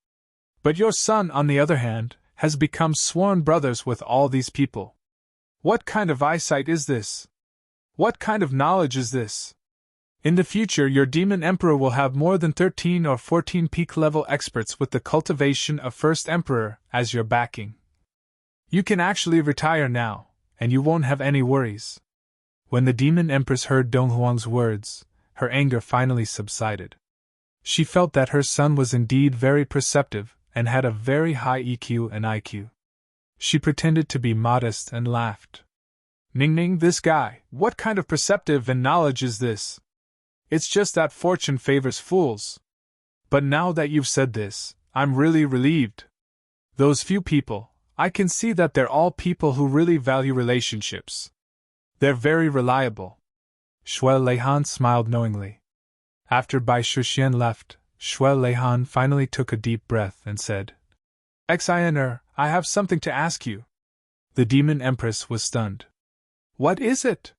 But your son, on the other hand, has become sworn brothers with all these people. What kind of eyesight is this? What kind of knowledge is this? In the future, your Demon Emperor will have more than 13 or 14 peak-level experts with the cultivation of First Emperor as your backing. You can actually retire now, and you won't have any worries. When the Demon Empress heard Dong Huang's words, her anger finally subsided. She felt that her son was indeed very perceptive and had a very high EQ and IQ. She pretended to be modest and laughed. Ning, this guy, what kind of perceptive and knowledge is this? It's just that fortune favors fools. But now that you've said this, I'm really relieved. Those few people, I can see that they're all people who really value relationships. They're very reliable. Shui Leihan smiled knowingly. After Bai Shuxian left, Shui Leihan finally took a deep breath and said, Exhilarating, I have something to ask you. The Demon Empress was stunned. What is it?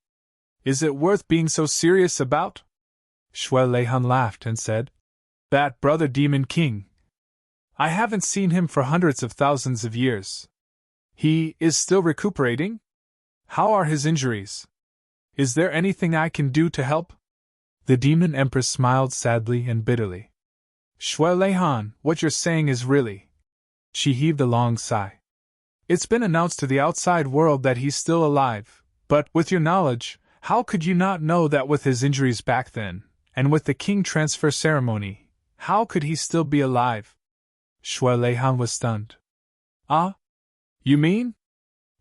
Is it worth being so serious about? Shui Leihan laughed and said, That brother Demon King. I haven't seen him for hundreds of thousands of years. He is still recuperating? How are his injuries? Is there anything I can do to help? The Demon Empress smiled sadly and bitterly. Shui Leihan, what you're saying is really... She heaved a long sigh. It's been announced to the outside world that he's still alive, but, with your knowledge, how could you not know that with his injuries back then, and with the king transfer ceremony, how could he still be alive? Shui Leihan was stunned. Ah? You mean?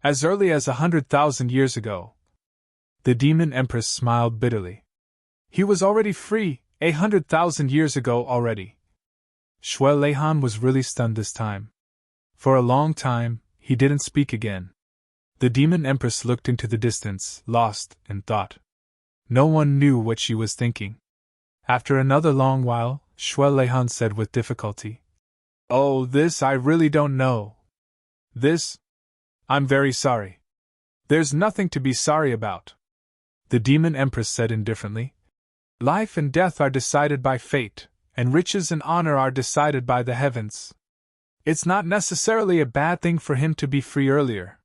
As early as 100,000 years ago. The Demon Empress smiled bitterly. He was already free, 100,000 years ago already. Shui Leihan was really stunned this time. For a long time, he didn't speak again. The Demon Empress looked into the distance, lost in thought. No one knew what she was thinking. After another long while, Shui Leihan said with difficulty, Oh, this I really don't know. This? I'm very sorry. There's nothing to be sorry about. The Demon Empress said indifferently. Life and death are decided by fate, and riches and honor are decided by the heavens. It's not necessarily a bad thing for him to be free earlier,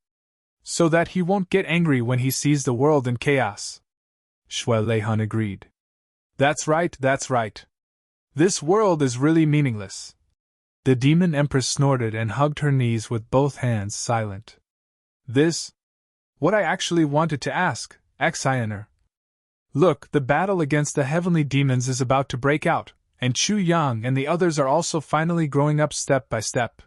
so that he won't get angry when he sees the world in chaos. Shui Leihan agreed. That's right. This world is really meaningless. The Demon Empress snorted and hugged her knees with both hands silent. This? What I actually wanted to ask, Exhilarating. Look, the battle against the heavenly demons is about to break out, and Chu Yang and the others are also finally growing up step by step.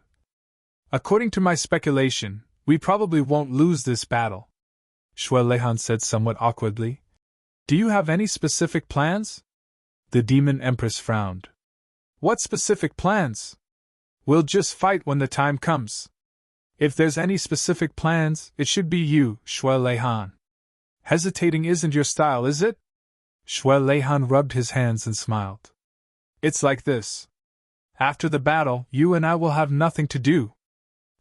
According to my speculation, we probably won't lose this battle. Shui Leihan said somewhat awkwardly. Do you have any specific plans? The Demon Empress frowned. What specific plans? We'll just fight when the time comes. If there's any specific plans, it should be you, Shui Leihan. Hesitating isn't your style, is it? Shui Leihan rubbed his hands and smiled. It's like this. After the battle, you and I will have nothing to do.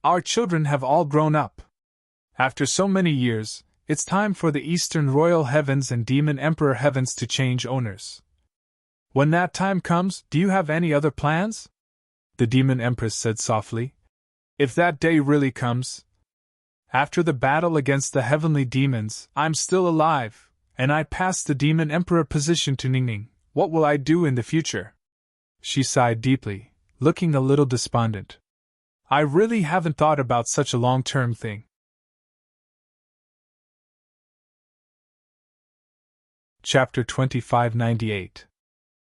Our children have all grown up. After so many years, it's time for the Eastern Royal Heavens and Demon Emperor Heavens to change owners. When that time comes, do you have any other plans? The Demon Empress said softly. If that day really comes. After the battle against the heavenly demons, I'm still alive, and I pass the Demon Emperor position to Ningning. What will I do in the future? She sighed deeply, looking a little despondent. I really haven't thought about such a long-term thing. Chapter 2598.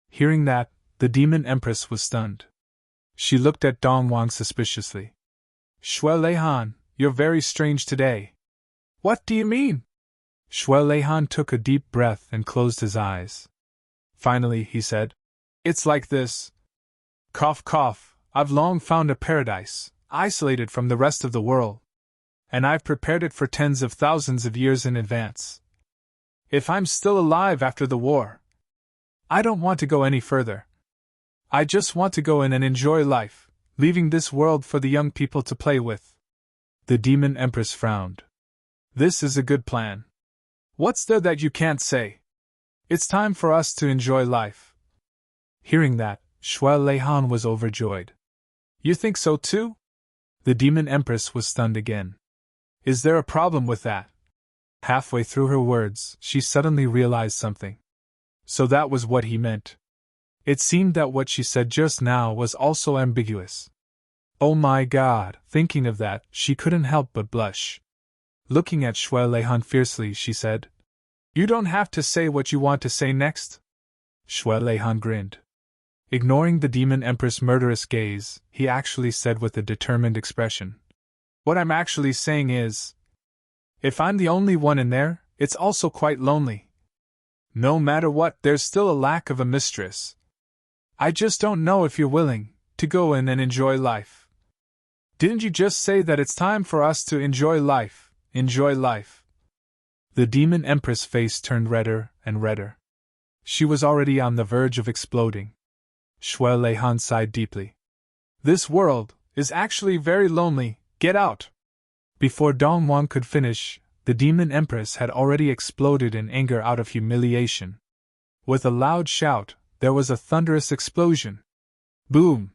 Hearing that, the Demon Empress was stunned. She looked at Dong Wang suspiciously. Shui Leihan, you're very strange today. What do you mean? Shui Leihan took a deep breath and closed his eyes. Finally, he said, It's like this. Cough, cough, I've long found a paradise, isolated from the rest of the world. and I've prepared it for tens of thousands of years in advance. If I'm still alive after the war, I don't want to go any further. I just want to go in and enjoy life, leaving this world for the young people to play with." The Demon Empress frowned. "This is a good plan. What's there that you can't say? It's time for us to enjoy life." Hearing that, Shuai Leihan was overjoyed. "You think so too?" The Demon Empress was stunned again. "Is there a problem with that?" Halfway through her words, she suddenly realized something. So that was what he meant. It seemed that what she said just now was also ambiguous. Oh my God, thinking of that, she couldn't help but blush. Looking at Shuai Leihan fiercely, she said, "You don't have to say what you want to say next." Shuai Leihan grinned. Ignoring the Demon Empress' murderous gaze, he actually said with a determined expression, "What I'm actually saying is, if I'm the only one in there, it's also quite lonely. No matter what, there's still a lack of a mistress. I just don't know if you're willing to go in and enjoy life." "Didn't you just say that it's time for us to enjoy life, enjoy life?" The Demon Empress' face turned redder and redder. She was already on the verge of exploding. Shuai Leihan sighed deeply. "This world is actually very lonely, get out!" Before Dong Wang could finish, the Demon Empress had already exploded in anger out of humiliation. With a loud shout, there was a thunderous explosion. Boom!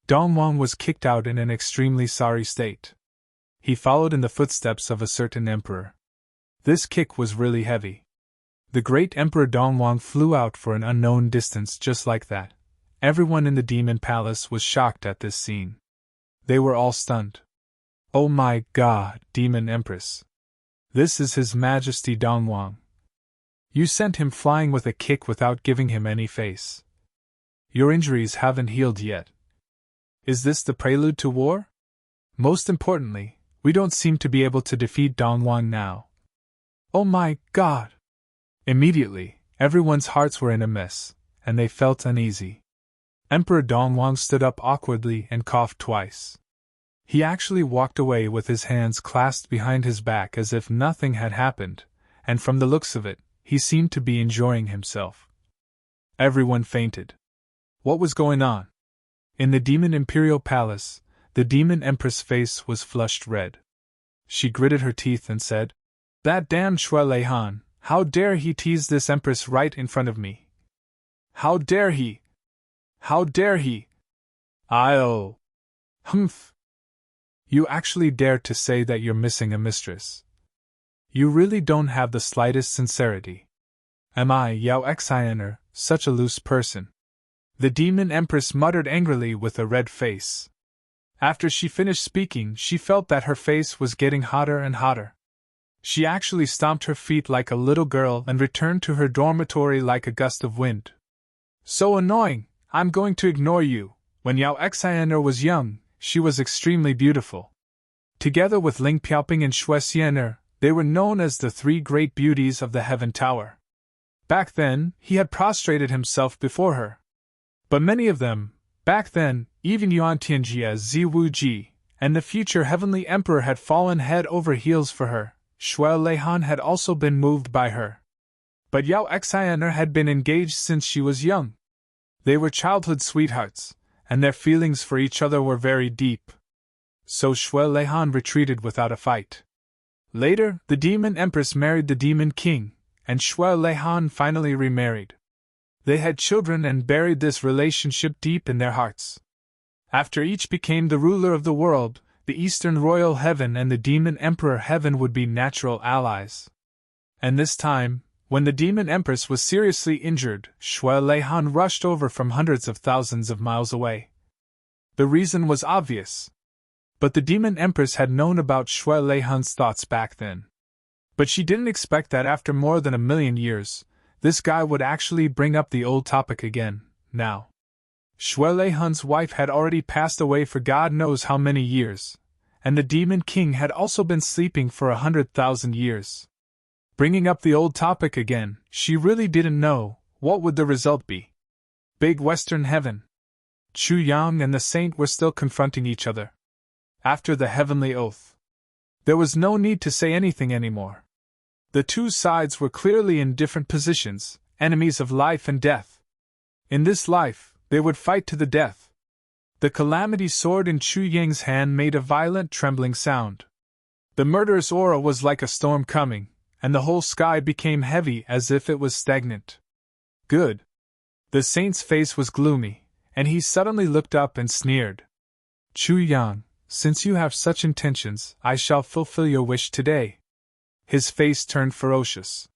Dong Wang was kicked out in an extremely sorry state. He followed in the footsteps of a certain emperor. This kick was really heavy. The great Emperor Dong Wang flew out for an unknown distance just like that. Everyone in the Demon Palace was shocked at this scene. They were all stunned. "Oh my God, Demon Empress! This is His Majesty Dong Wang. You sent him flying with a kick without giving him any face. Your injuries haven't healed yet. Is this the prelude to war? Most importantly, we don't seem to be able to defeat Dong Wang now." "Oh my God!" Immediately, everyone's hearts were in a mess, and they felt uneasy. Emperor Dong Wang stood up awkwardly and coughed twice. He actually walked away with his hands clasped behind his back as if nothing had happened, and from the looks of it, he seemed to be enjoying himself. Everyone fainted. What was going on? In the Demon Imperial Palace, the Demon Empress' face was flushed red. She gritted her teeth and said, "That damned Shuai Leihan, how dare he tease this Empress right in front of me? How dare he? How dare he? Oh! Humph! You actually dare to say that you're missing a mistress. You really don't have the slightest sincerity. Am I, Yao Xiner, such a loose person?" The Demon Empress muttered angrily with a red face. After she finished speaking, she felt that her face was getting hotter and hotter. She actually stomped her feet like a little girl and returned to her dormitory like a gust of wind. "So annoying! I'm going to ignore you. When Yao Xiner was young, she was extremely beautiful. Together with Ling Piaoping and Shui Xianer, they were known as the three great beauties of the Heaven Tower. Back then, he had prostrated himself before her. But many of them, back then, even Yuan Tianji as Ziwuji, and the future Heavenly Emperor had fallen head over heels for her. Shuai Leihan had also been moved by her. But Yao Xiner had been engaged since she was young. They were childhood sweethearts, and their feelings for each other were very deep. So Shuai Leihan retreated without a fight. Later, the Demon Empress married the Demon King, and Shuai Leihan finally remarried. They had children and buried this relationship deep in their hearts. After each became the ruler of the world, the Eastern Royal Heaven and the Demon Emperor Heaven would be natural allies. And this time, when the Demon Empress was seriously injured, Shuai Leihan rushed over from hundreds of thousands of miles away. The reason was obvious. But the Demon Empress had known about Shuai Leihan's thoughts back then. But she didn't expect that after more than 1,000,000 years, this guy would actually bring up the old topic again, now. Shuai Leihan's wife had already passed away for God knows how many years, and the Demon King had also been sleeping for 100,000 years. Bringing up the old topic again, she really didn't know, what would the result be? Big Western Heaven. Chu Yang and the Saint were still confronting each other. After the heavenly oath. There was no need to say anything anymore. The two sides were clearly in different positions, enemies of life and death. In this life, they would fight to the death. The calamity sword in Chu Yang's hand made a violent trembling sound. The murderous aura was like a storm coming, and the whole sky became heavy as if it was stagnant. Good. The saint's face was gloomy, and he suddenly looked up and sneered. Chu Yang, since you have such intentions, I shall fulfill your wish today. His face turned ferocious.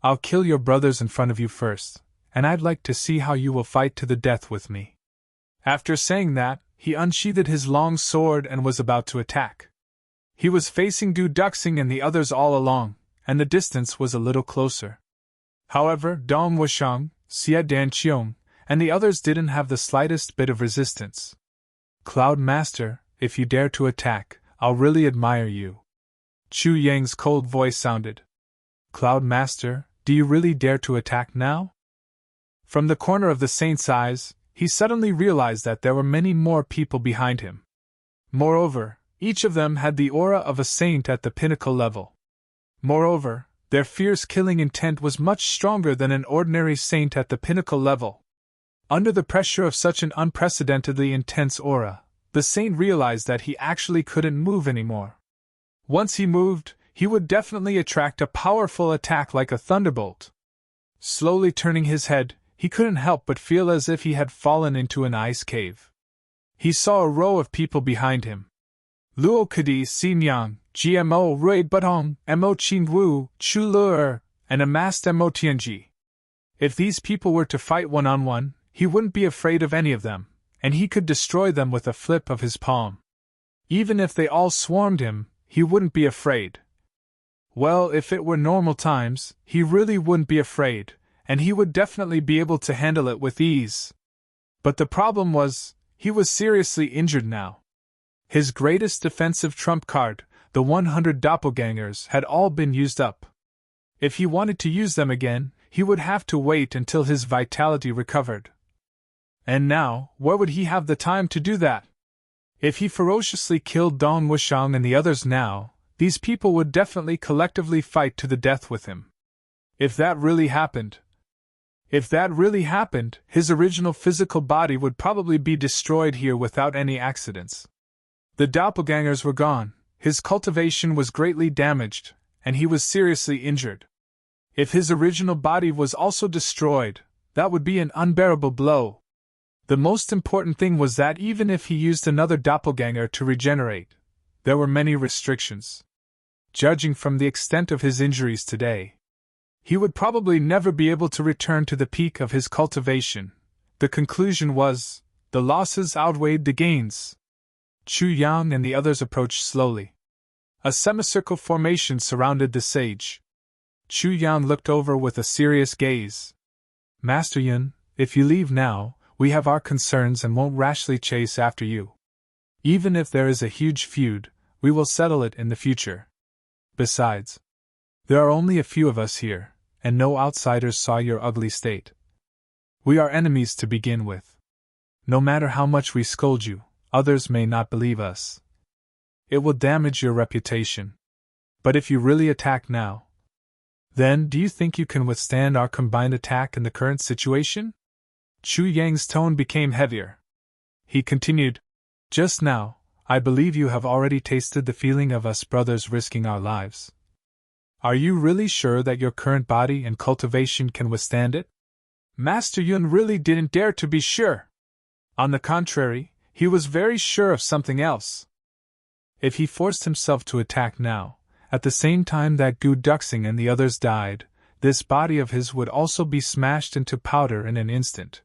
I'll kill your brothers in front of you first, and I'd like to see how you will fight to the death with me. After saying that, he unsheathed his long sword and was about to attack. He was facing Gu Duxing and the others all along, and the distance was a little closer. However, Dong Wushang, Xie Danqiong, and the others didn't have the slightest bit of resistance. Cloud Master, if you dare to attack, I'll really admire you. Chu Yang's cold voice sounded. Cloud Master, do you really dare to attack now? From the corner of the saint's eyes, he suddenly realized that there were many more people behind him. Moreover, each of them had the aura of a saint at the pinnacle level. Moreover, their fierce killing intent was much stronger than an ordinary saint at the pinnacle level. Under the pressure of such an unprecedentedly intense aura, the saint realized that he actually couldn't move anymore. Once he moved, he would definitely attract a powerful attack like a thunderbolt. Slowly turning his head, he couldn't help but feel as if he had fallen into an ice cave. He saw a row of people behind him. Luo Kadi Xinyang, GMO Rui Butong, Mo Qingwu, Chu Luer, and amassed Mo Tianji. If these people were to fight one-on-one, he wouldn't be afraid of any of them, and he could destroy them with a flip of his palm. Even if they all swarmed him, he wouldn't be afraid. Well, if it were normal times, he really wouldn't be afraid, and he would definitely be able to handle it with ease. But the problem was, he was seriously injured now. His greatest defensive trump card, the 100 doppelgangers, had all been used up. If he wanted to use them again, he would have to wait until his vitality recovered. And now, where would he have the time to do that? If he ferociously killed Dong Wushang and the others now, these people would definitely collectively fight to the death with him. If that really happened, his original physical body would probably be destroyed here without any accidents. The doppelgangers were gone, his cultivation was greatly damaged, and he was seriously injured. If his original body was also destroyed, that would be an unbearable blow. The most important thing was that even if he used another doppelganger to regenerate, there were many restrictions. Judging from the extent of his injuries today, he would probably never be able to return to the peak of his cultivation. The conclusion was, the losses outweighed the gains. Chu Yang and the others approached slowly. A semicircle formation surrounded the sage. Chu Yang looked over with a serious gaze. Master Yun, if you leave now, we have our concerns and won't rashly chase after you. Even if there is a huge feud, we will settle it in the future. Besides, there are only a few of us here, and no outsiders saw your ugly state. We are enemies to begin with. No matter how much we scold you, others may not believe us. It will damage your reputation. But if you really attack now, then do you think you can withstand our combined attack in the current situation? Chu Yang's tone became heavier. He continued, Just now, I believe you have already tasted the feeling of us brothers risking our lives. Are you really sure that your current body and cultivation can withstand it? Master Yun really didn't dare to be sure. On the contrary, he was very sure of something else. If he forced himself to attack now, at the same time that Gu Duxing and the others died, this body of his would also be smashed into powder in an instant.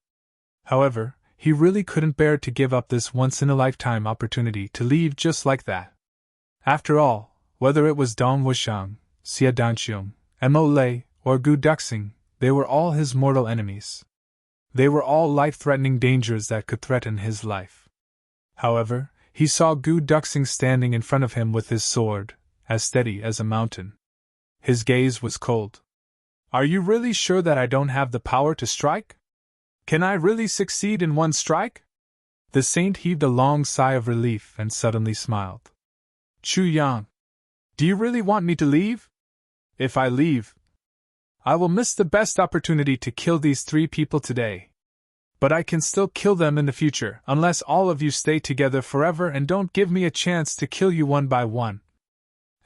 However, he really couldn't bear to give up this once-in-a-lifetime opportunity to leave just like that. After all, whether it was Dong Wushang, Xie Danqiong, Mo Lei, or Gu Duxing, they were all his mortal enemies. They were all life-threatening dangers that could threaten his life. However, he saw Gu Duxing standing in front of him with his sword, as steady as a mountain. His gaze was cold. Are you really sure that I don't have the power to strike? Can I really succeed in one strike? The saint heaved a long sigh of relief and suddenly smiled. Chu Yang, Do you really want me to leave? If I leave, I will miss the best opportunity to kill these 3 people today. But I can still kill them in the future, unless all of you stay together forever and don't give me a chance to kill you one by one.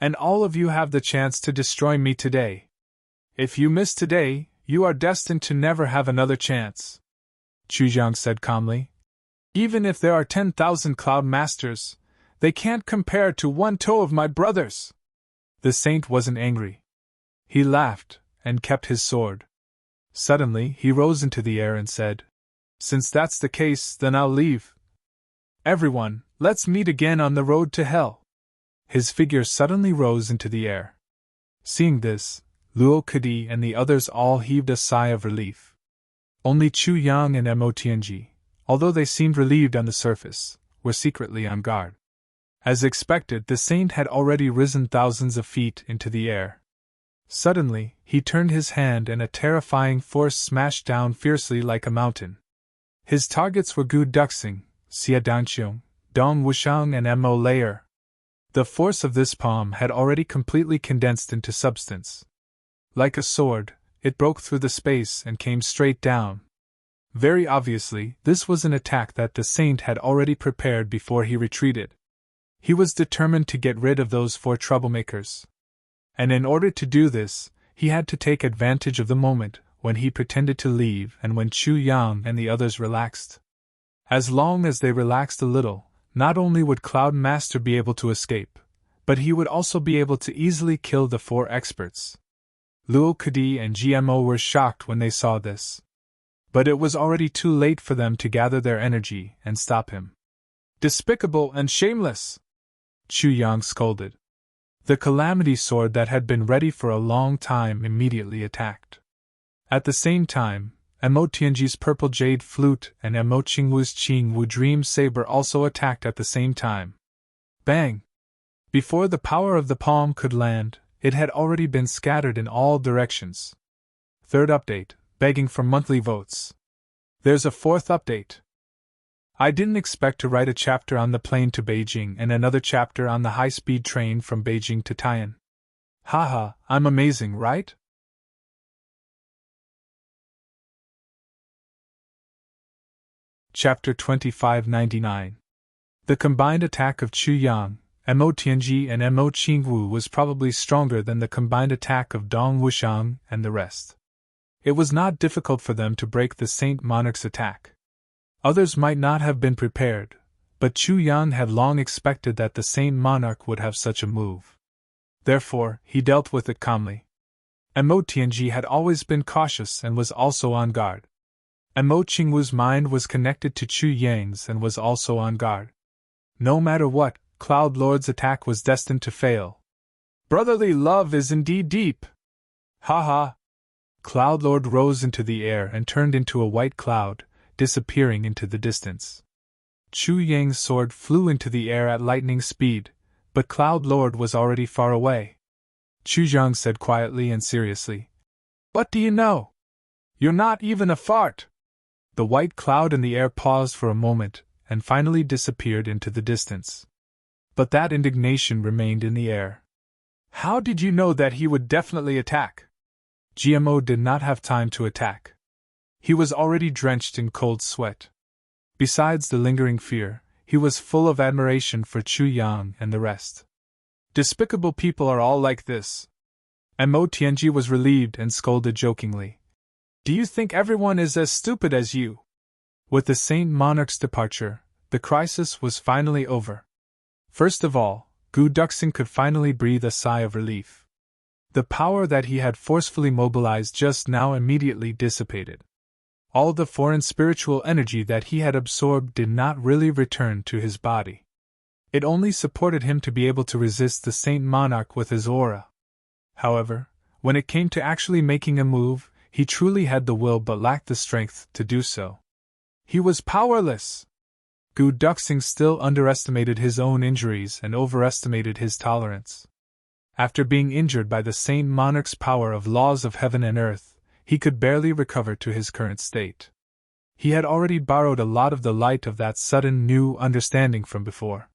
And all of you have the chance to destroy me today. If you miss today, you are destined to never have another chance. Chu Jiang said calmly. Even if there are 10,000 Cloud Masters, they can't compare to 1 toe of my brothers. The saint wasn't angry. He laughed, and kept his sword. Suddenly, he rose into the air and said, Since that's the case, then I'll leave. Everyone, let's meet again on the road to hell. His figure suddenly rose into the air. Seeing this, Luo Kadi and the others all heaved a sigh of relief. Only Chu Yang and Mo Tianji, although they seemed relieved on the surface, were secretly on guard. As expected, the saint had already risen thousands of feet into the air. Suddenly, he turned his hand and a terrifying force smashed down fiercely like a mountain. His targets were Gu Duxing, Xia Danqiong, Dong Wushang and Mo Layer. The force of this palm had already completely condensed into substance. Like a sword, it broke through the space and came straight down. Very obviously, this was an attack that the saint had already prepared before he retreated. He was determined to get rid of those 4 troublemakers. And in order to do this, he had to take advantage of the moment when he pretended to leave and when Chu Yang and the others relaxed. As long as they relaxed a little, not only would Cloud Master be able to escape, but he would also be able to easily kill the 4 experts. Luo Kadi and GMO were shocked when they saw this. But it was already too late for them to gather their energy and stop him. Despicable and shameless! Chu Yang scolded. The calamity sword that had been ready for a long time immediately attacked. At the same time, Mo Tianji's purple jade flute and Mo Qingwu's Qingwu dream saber also attacked at the same time. Bang! Before the power of the palm could land, it had already been scattered in all directions. 3rd update, begging for monthly votes. There's a 4th update. I didn't expect to write a chapter on the plane to Beijing and another chapter on the high-speed train from Beijing to Taiyan. Haha, I'm amazing, right? Chapter 2599. The combined attack of Chu Yang, Mo Tianji and Mo Qingwu was probably stronger than the combined attack of Dong Wushang and the rest. It was not difficult for them to break the Saint Monarch's attack. Others might not have been prepared, but Chu Yang had long expected that the Saint Monarch would have such a move. Therefore, he dealt with it calmly. Mo Tianji had always been cautious and was also on guard. Mo Qingwu's mind was connected to Chu Yang's and was also on guard. No matter what, Cloud Lord's attack was destined to fail. Brotherly love is indeed deep. Ha! Cloud Lord rose into the air and turned into a white cloud, disappearing into the distance. Chu Yang's sword flew into the air at lightning speed, but Cloud Lord was already far away. Chu Jiang said quietly and seriously, "What do you know? You're not even a fart." The white cloud in the air paused for a moment, and finally disappeared into the distance. But that indignation remained in the air. How did you know that he would definitely attack? GMO did not have time to attack. He was already drenched in cold sweat. Besides the lingering fear, he was full of admiration for Chu Yang and the rest. Despicable people are all like this. Mo Tianji was relieved and scolded jokingly. Do you think everyone is as stupid as you? With the Saint Monarch's departure, the crisis was finally over. First of all, Gu Duxing could finally breathe a sigh of relief. The power that he had forcefully mobilized just now immediately dissipated. All the foreign spiritual energy that he had absorbed did not really return to his body. It only supported him to be able to resist the Saint Monarch with his aura. However, when it came to actually making a move, he truly had the will but lacked the strength to do so. He was powerless. Gu Duxing still underestimated his own injuries and overestimated his tolerance. After being injured by the Saint Monarch's power of laws of heaven and earth, he could barely recover to his current state. He had already borrowed a lot of the light of that sudden new understanding from before.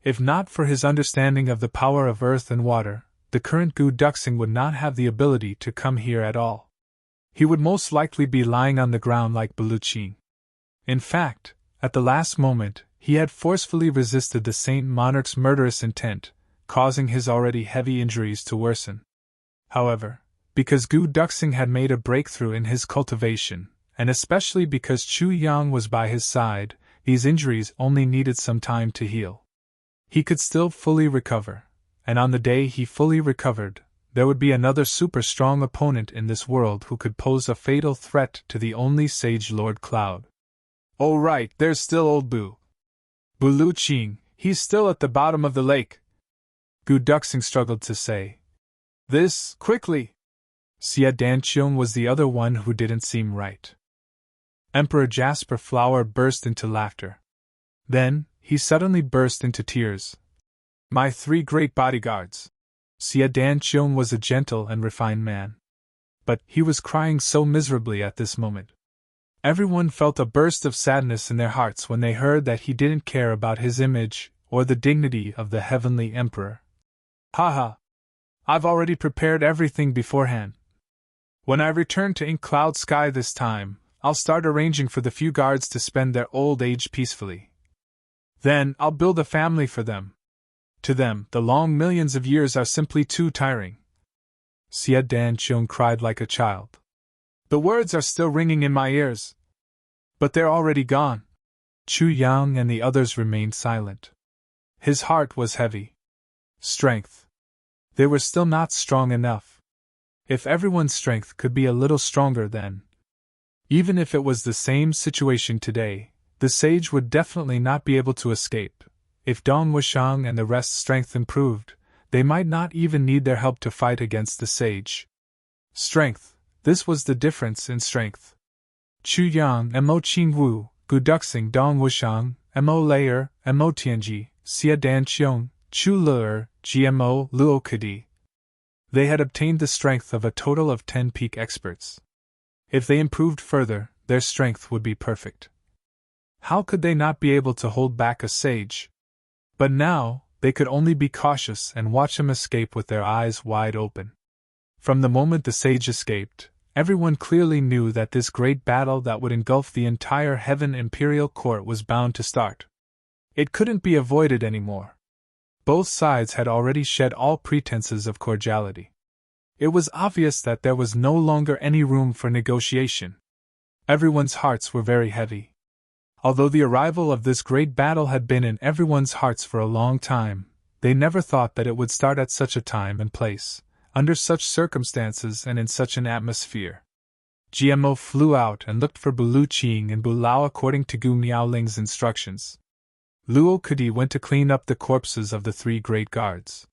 If not for his understanding of the power of earth and water, the current Gu Duxing would not have the ability to come here at all. He would most likely be lying on the ground like Baluching. In fact, at the last moment, he had forcefully resisted the Saint Monarch's murderous intent, causing his already heavy injuries to worsen. However, because Gu Duxing had made a breakthrough in his cultivation, and especially because Chu Yang was by his side, these injuries only needed some time to heal. He could still fully recover, and on the day he fully recovered, there would be another super strong opponent in this world who could pose a fatal threat to the only sage Lord Cloud. Oh right, there's still old Baluching, he's still at the bottom of the lake. Gu Duxing struggled to say this quickly. Xia Danqiong was the other one who didn't seem right. Emperor Jasper Flower burst into laughter. Then, he suddenly burst into tears. My 3 great bodyguards. Xia Danqiong was a gentle and refined man. But he was crying so miserably at this moment. Everyone felt a burst of sadness in their hearts when they heard that he didn't care about his image or the dignity of the heavenly emperor. Haha! I've already prepared everything beforehand. When I return to Ink Cloud Sky this time, I'll start arranging for the few guards to spend their old age peacefully. Then I'll build a family for them. To them, the long millions of years are simply too tiring. Xia Danqiong cried like a child. The words are still ringing in my ears. But they're already gone. Chu Yang and the others remained silent. His heart was heavy. Strength. They were still not strong enough. If everyone's strength could be a little stronger then. Even if it was the same situation today, the sage would definitely not be able to escape. If Dong Wushang and the rest's strength improved, they might not even need their help to fight against the sage. Strength. This was the difference in strength. Chu Yang, Mo Qingwu, Gu Duxing, Dong Wushang, Mo Layer, Mo Tianji, Xia Danqiong, Chu Luer, GMO Luokadi. They had obtained the strength of a total of 10 peak experts. If they improved further, their strength would be perfect. How could they not be able to hold back a sage? But now, they could only be cautious and watch him escape with their eyes wide open. From the moment the sage escaped, everyone clearly knew that this great battle that would engulf the entire Heaven Imperial Court was bound to start. It couldn't be avoided anymore. Both sides had already shed all pretenses of cordiality. It was obvious that there was no longer any room for negotiation. Everyone's hearts were very heavy. Although the arrival of this great battle had been in everyone's hearts for a long time, they never thought that it would start at such a time and place, under such circumstances and in such an atmosphere. GMO flew out and looked for Baluching and Bulao according to Gu Miaoling's instructions. Luo Kadi went to clean up the corpses of the 3 great guards.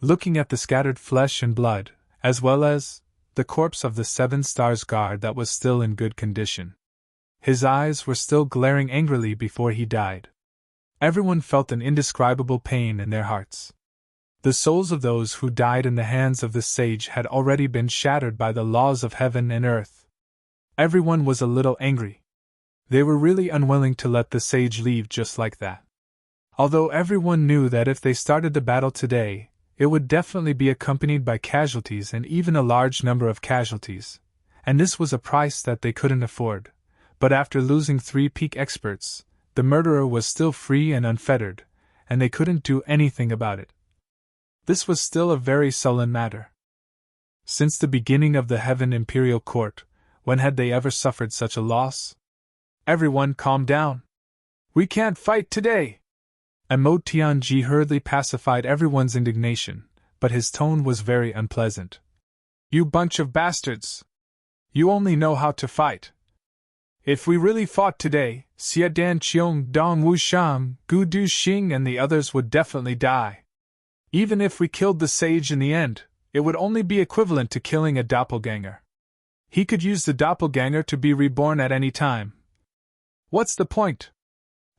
Looking at the scattered flesh and blood, as well as the corpse of the 7 Stars guard that was still in good condition. His eyes were still glaring angrily before he died. Everyone felt an indescribable pain in their hearts. The souls of those who died in the hands of the sage had already been shattered by the laws of heaven and earth. Everyone was a little angry. They were really unwilling to let the sage leave just like that. Although everyone knew that if they started the battle today, it would definitely be accompanied by casualties and even a large number of casualties, and this was a price that they couldn't afford. But after losing 3 peak experts, the murderer was still free and unfettered, and they couldn't do anything about it. This was still a very sullen matter. Since the beginning of the Heaven Imperial Court, when had they ever suffered such a loss? Everyone calm down. We can't fight today. Mo Tianji hurriedly pacified everyone's indignation, but his tone was very unpleasant. You bunch of bastards! You only know how to fight. If we really fought today, Xia Danqiong, Dong Wushang, Gu Duxing and the others would definitely die. Even if we killed the sage in the end, it would only be equivalent to killing a doppelganger. He could use the doppelganger to be reborn at any time. What's the point?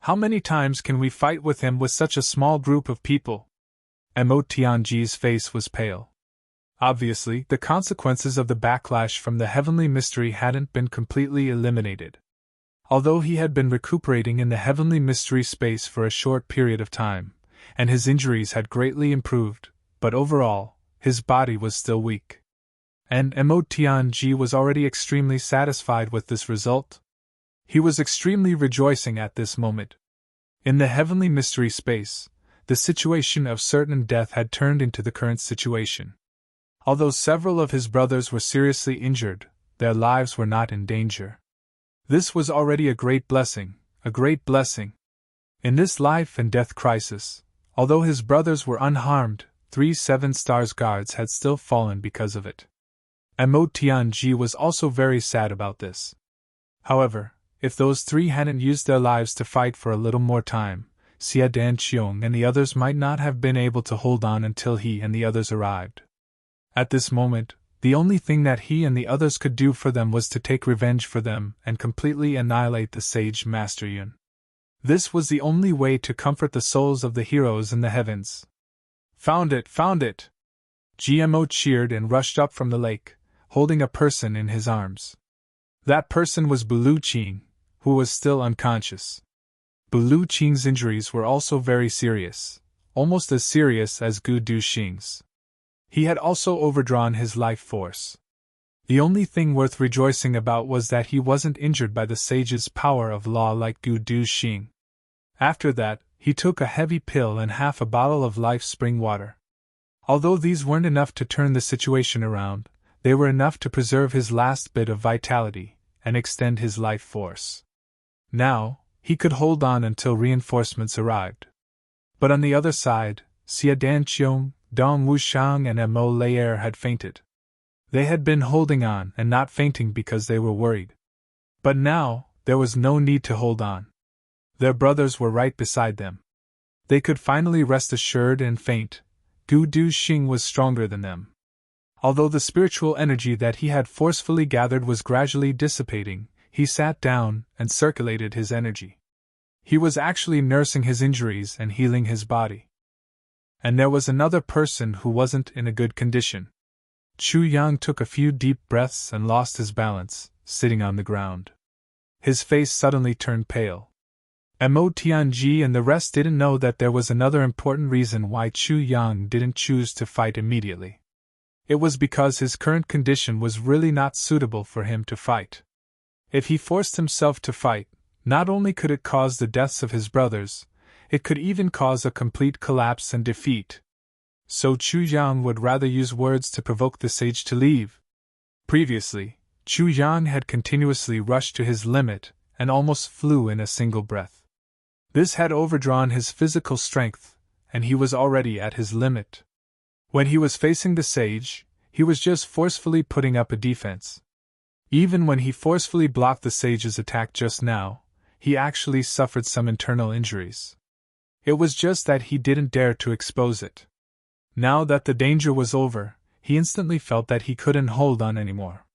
How many times can we fight with him with such a small group of people? Mo Tianji's face was pale. Obviously, the consequences of the backlash from the heavenly mystery hadn't been completely eliminated. Although he had been recuperating in the heavenly mystery space for a short period of time, and his injuries had greatly improved, but overall, his body was still weak. And Mo Tianji was already extremely satisfied with this result. He was extremely rejoicing at this moment. In the heavenly mystery space, the situation of certain death had turned into the current situation. Although several of his brothers were seriously injured, their lives were not in danger. This was already a great blessing, a great blessing. In this life and death crisis, although his brothers were unharmed, 3 7-stars guards had still fallen because of it. Mo Tianji was also very sad about this. However, if those 3 hadn't used their lives to fight for a little more time, Xia Danqiong and the others might not have been able to hold on until he and the others arrived. At this moment, the only thing that he and the others could do for them was to take revenge for them and completely annihilate the sage Master Yun. This was the only way to comfort the souls of the heroes in the heavens. Found it! Found it! GMO cheered and rushed up from the lake, holding a person in his arms. That person was Bulu Qing, who was still unconscious. Bulu Qing's injuries were also very serious, almost as serious as Gu Duxing's. He had also overdrawn his life force. The only thing worth rejoicing about was that he wasn't injured by the sage's power of law like Gu Duxing. After that, he took a heavy pill and half a bottle of life spring water. Although these weren't enough to turn the situation around, they were enough to preserve his last bit of vitality and extend his life force. Now, he could hold on until reinforcements arrived. But on the other side, Xia Danqiong, Dong Wushang and Mo Laer had fainted. They had been holding on and not fainting because they were worried. But now, there was no need to hold on. Their brothers were right beside them. They could finally rest assured and faint. Gu Duxing was stronger than them. Although the spiritual energy that he had forcefully gathered was gradually dissipating, he sat down and circulated his energy. He was actually nursing his injuries and healing his body. And there was another person who wasn't in a good condition. Chu Yang took a few deep breaths and lost his balance, sitting on the ground. His face suddenly turned pale. Mo Tianji and the rest didn't know that there was another important reason why Chu Yang didn't choose to fight immediately. It was because his current condition was really not suitable for him to fight. If he forced himself to fight, not only could it cause the deaths of his brothers, it could even cause a complete collapse and defeat. So Chu Yang would rather use words to provoke the sage to leave. Previously, Chu Yang had continuously rushed to his limit and almost flew in a single breath. This had overdrawn his physical strength, and he was already at his limit. When he was facing the sage, he was just forcefully putting up a defense. Even when he forcefully blocked the sage's attack just now, he actually suffered some internal injuries. It was just that he didn't dare to expose it. Now that the danger was over, he instantly felt that he couldn't hold on anymore.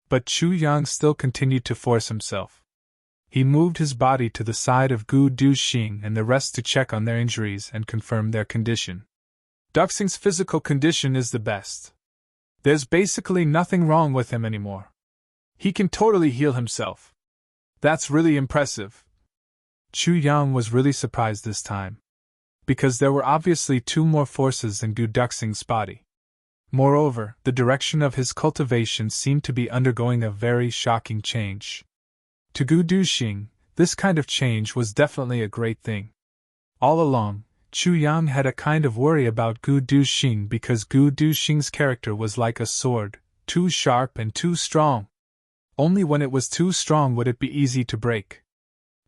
But Chu Yang still continued to force himself. He moved his body to the side of Gu Duxing and the rest to check on their injuries and confirm their condition. Duxing's physical condition is the best. There's basically nothing wrong with him anymore. He can totally heal himself. That's really impressive. Chu Yang was really surprised this time, because there were obviously 2 more forces in Gu Duxing's body. Moreover, the direction of his cultivation seemed to be undergoing a very shocking change. To Gu Duxing, this kind of change was definitely a great thing. All along, Chu Yang had a kind of worry about Gu Duxing because Gu Duxing's character was like a sword, too sharp and too strong. Only when it was too strong would it be easy to break.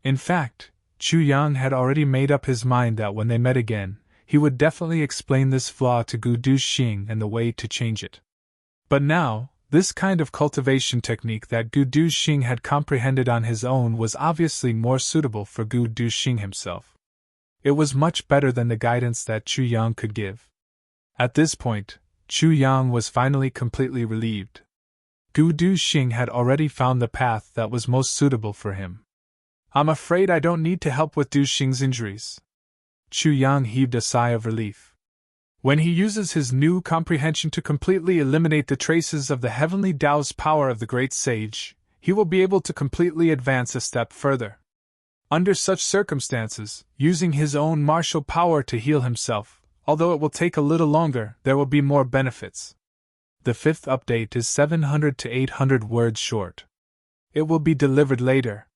In fact, Chu Yang had already made up his mind that when they met again, he would definitely explain this flaw to Gu Duxing and the way to change it. But now, this kind of cultivation technique that Gu Duxing had comprehended on his own was obviously more suitable for Gu Duxing himself. It was much better than the guidance that Chu Yang could give. At this point, Chu Yang was finally completely relieved. Gu Duxing had already found the path that was most suitable for him. I'm afraid I don't need to help with Duxing's injuries. Chu Yang heaved a sigh of relief. When he uses his new comprehension to completely eliminate the traces of the heavenly Tao's power of the great sage, he will be able to completely advance a step further. Under such circumstances, using his own martial power to heal himself, although it will take a little longer, there will be more benefits. The fifth update is 700 to 800 words short. It will be delivered later.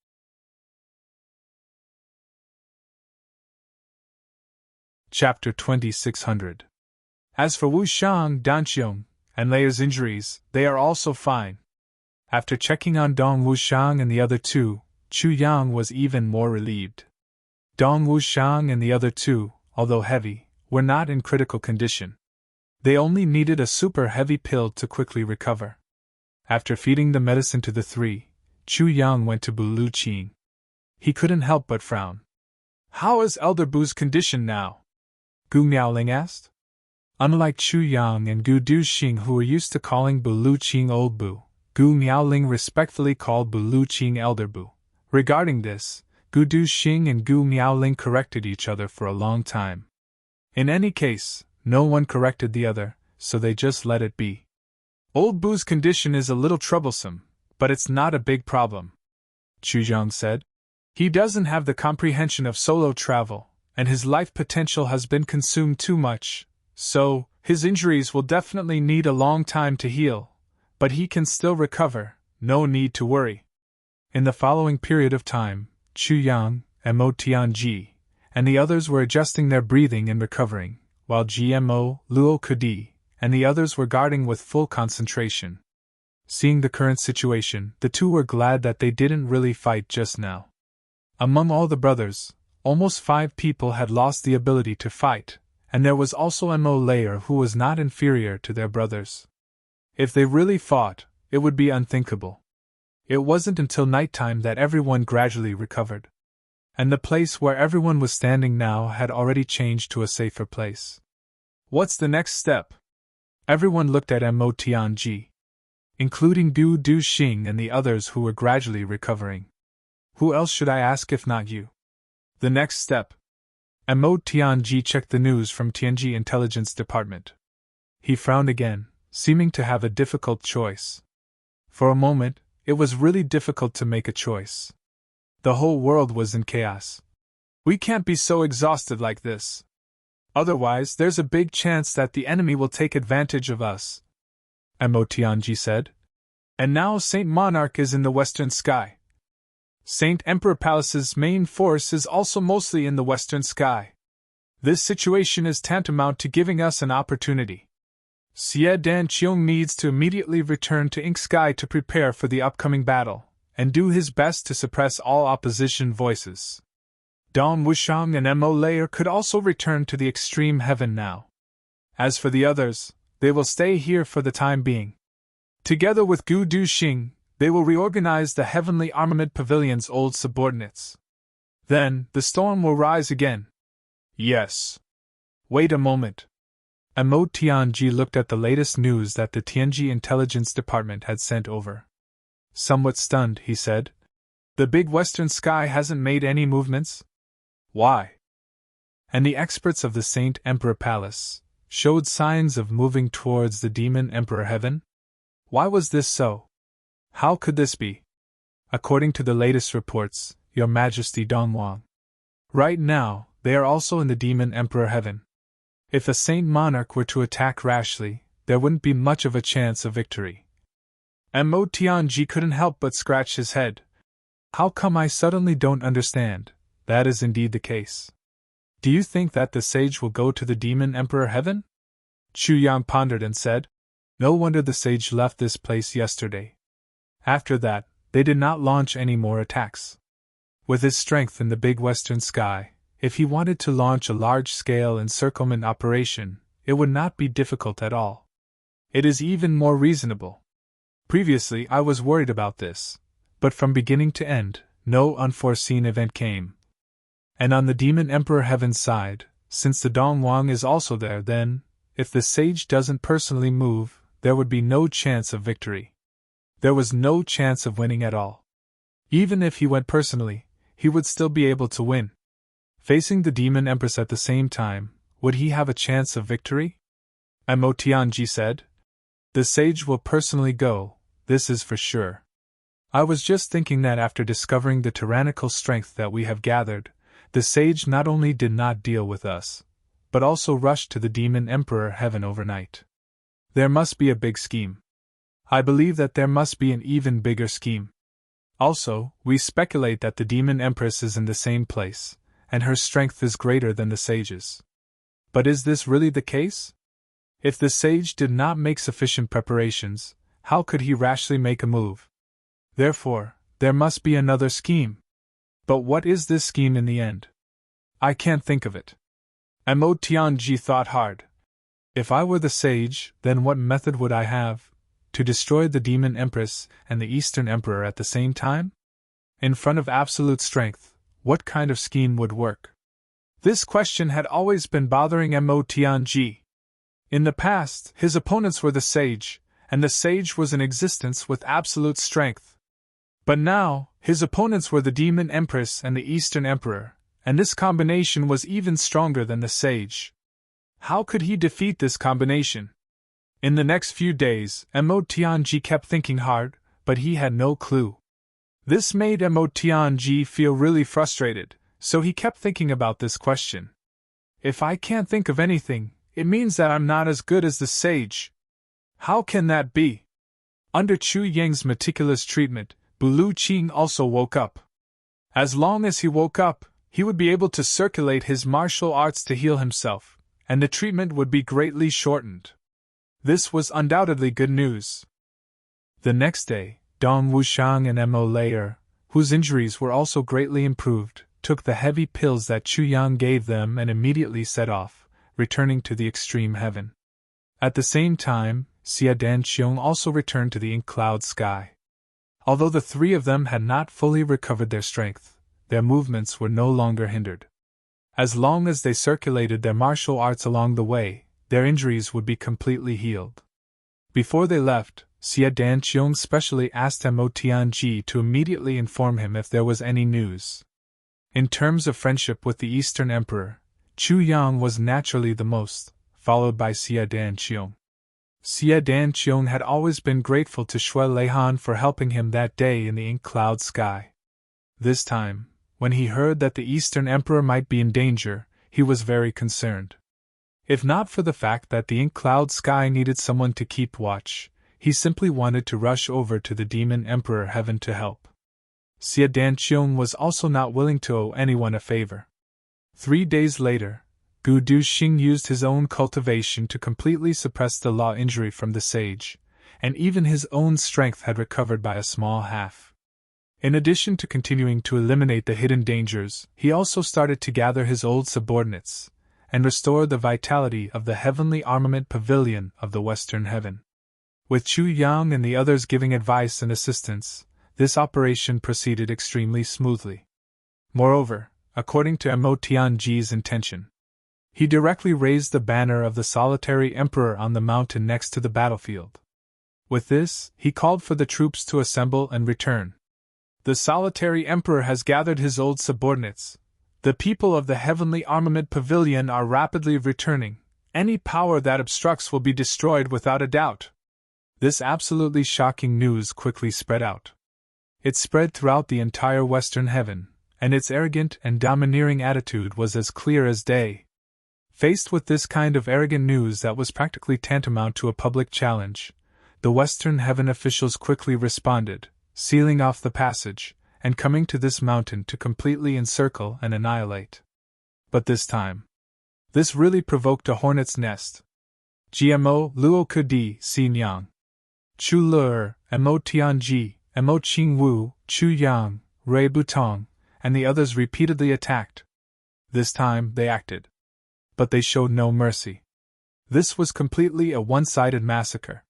Chapter 2600. As for Wu Shang, Danqiong, and Lei's injuries, they are also fine. After checking on Dong Wushang and the other two, Chu Yang was even more relieved. Dong Wushang and the other two, although heavy, were not in critical condition. They only needed a super heavy pill to quickly recover. After feeding the medicine to the three, Chu Yang went to Bu Lu Qing. He couldn't help but frown. "How is Elder Bu's condition now?" Gu Miaoling asked. Unlike Chu Yang and Gu Duxing, who were used to calling Bu Lu Qing Old Bu, Gu Miaoling respectfully called Bu Lu Qing Elder Bu. Regarding this, Gu Duxing and Gu Miaoling corrected each other for a long time. In any case, no one corrected the other, so they just let it be. "Old Bu's condition is a little troublesome, but it's not a big problem," Chu Yang said. "He doesn't have the comprehension of solo travel, and his life potential has been consumed too much, so his injuries will definitely need a long time to heal, but he can still recover, no need to worry." In the following period of time, Chu Yang, Mo Tianji, and the others were adjusting their breathing and recovering, while GMO, Luo Kudi, and the others were guarding with full concentration. Seeing the current situation, the two were glad that they didn't really fight just now. Among all the brothers, almost 5 people had lost the ability to fight, and there was also Mo Layer who was not inferior to their brothers. If they really fought, it would be unthinkable. It wasn't until nighttime that everyone gradually recovered. And the place where everyone was standing now had already changed to a safer place. "What's the next step?" Everyone looked at Mo Tianji, including Gu Duxing and the others who were gradually recovering. "Who else should I ask if not you?" "The next step." Mo Tianji checked the news from Tianji Intelligence Department. He frowned again, seeming to have a difficult choice. For a moment, it was really difficult to make a choice. The whole world was in chaos. "We can't be so exhausted like this. Otherwise, there's a big chance that the enemy will take advantage of us," Mo Tianji said. "And now Saint Monarch is in the western sky. Saint Emperor Palace's main force is also mostly in the western sky. This situation is tantamount to giving us an opportunity. Xie Dan Qiong needs to immediately return to Ink Sky to prepare for the upcoming battle, and do his best to suppress all opposition voices. Dong Wushang and Mo Layer could also return to the extreme heaven now. As for the others, they will stay here for the time being. Together with Gu Duxing, they will reorganize the Heavenly Armament Pavilion's old subordinates. Then, the storm will rise again." "Yes. Wait a moment." Mo Tianji looked at the latest news that the Tianji Intelligence Department had sent over. Somewhat stunned, he said, "The big western sky hasn't made any movements? Why?" And the experts of the Saint Emperor Palace showed signs of moving towards the Demon Emperor Heaven? Why was this so? How could this be? According to the latest reports, Your Majesty Dongwang. Right now, they are also in the Demon Emperor Heaven. If a Saint Monarch were to attack rashly, there wouldn't be much of a chance of victory. Mo Tianji couldn't help but scratch his head. How come I suddenly don't understand? That is indeed the case. Do you think that the sage will go to the Demon Emperor Heaven? Chu Yang pondered and said, "No wonder the sage left this place yesterday." After that, they did not launch any more attacks. With his strength in the big western sky, if he wanted to launch a large-scale encirclement operation, it would not be difficult at all. It is even more reasonable. Previously I was worried about this, but from beginning to end, no unforeseen event came. And on the Demon Emperor Heaven's side, since the Dongwang is also there, then, if the sage doesn't personally move, there would be no chance of victory. There was no chance of winning at all. Even if he went personally, he would still be able to win. Facing the Demon Empress at the same time, would he have a chance of victory? Mo Tianji said. The sage will personally go, this is for sure. I was just thinking that after discovering the tyrannical strength that we have gathered, the sage not only did not deal with us, but also rushed to the demon emperor heaven overnight. There must be a big scheme. I believe that there must be an even bigger scheme. Also, we speculate that the demon empress is in the same place, and her strength is greater than the sage's. But is this really the case? If the sage did not make sufficient preparations, how could he rashly make a move? Therefore, there must be another scheme. But what is this scheme in the end? I can't think of it. Mo Tianji thought hard. If I were the sage, then what method would I have to destroy the demon empress and the Eastern emperor at the same time? In front of absolute strength, what kind of scheme would work? This question had always been bothering Mo Tianji. In the past, his opponents were the sage, and the sage was in existence with absolute strength. But now, his opponents were the demon empress and the Eastern emperor, and this combination was even stronger than the sage. How could he defeat this combination? In the next few days, Mo Tianji kept thinking hard, but he had no clue. This made Mo Tianji feel really frustrated, so he kept thinking about this question. If I can't think of anything, it means that I'm not as good as the sage. How can that be? Under Chu Yang's meticulous treatment, Bulu Qing also woke up. As long as he woke up, he would be able to circulate his martial arts to heal himself, and the treatment would be greatly shortened. This was undoubtedly good news. The next day, Dong Wushang and Mo Layer, whose injuries were also greatly improved, took the heavy pills that Chu Yang gave them and immediately set off, returning to the extreme heaven. At the same time, Xia Danqiong also returned to the ink-cloud sky. Although the three of them had not fully recovered their strength, their movements were no longer hindered. As long as they circulated their martial arts along the way, their injuries would be completely healed. Before they left, Xia Danqiong specially asked Mo Tianji to immediately inform him if there was any news. In terms of friendship with the Eastern Emperor, Chu Yang was naturally the most, followed by Xia Danqiong. Xia Danqiong had always been grateful to Shui Leihan for helping him that day in the ink-cloud sky. This time, when he heard that the Eastern Emperor might be in danger, he was very concerned. If not for the fact that the ink-cloud sky needed someone to keep watch, he simply wanted to rush over to the Demon Emperor heaven to help. Xia Danqiong was also not willing to owe anyone a favor. 3 days later, Gu Duxing used his own cultivation to completely suppress the law injury from the sage, and even his own strength had recovered by a small half. In addition to continuing to eliminate the hidden dangers, he also started to gather his old subordinates, and restore the vitality of the heavenly armament pavilion of the Western Heaven. With Chu Yang and the others giving advice and assistance, this operation proceeded extremely smoothly. Moreover, according to Mo Tianji's intention, he directly raised the banner of the solitary emperor on the mountain next to the battlefield. With this, he called for the troops to assemble and return. The solitary emperor has gathered his old subordinates. The people of the heavenly armament pavilion are rapidly returning. Any power that obstructs will be destroyed without a doubt. This absolutely shocking news quickly spread out. It spread throughout the entire Western Heaven, and its arrogant and domineering attitude was as clear as day. Faced with this kind of arrogant news that was practically tantamount to a public challenge, the Western Heaven officials quickly responded, sealing off the passage, and coming to this mountain to completely encircle and annihilate. But this time, this really provoked a hornet's nest. GMO Luo Kudi Xin Yang, Chu Lur, Mo Tianji, Mo Qingwu, Chu Yang, Rui Butong, and the others repeatedly attacked. This time they acted. But they showed no mercy. This was completely a one-sided massacre.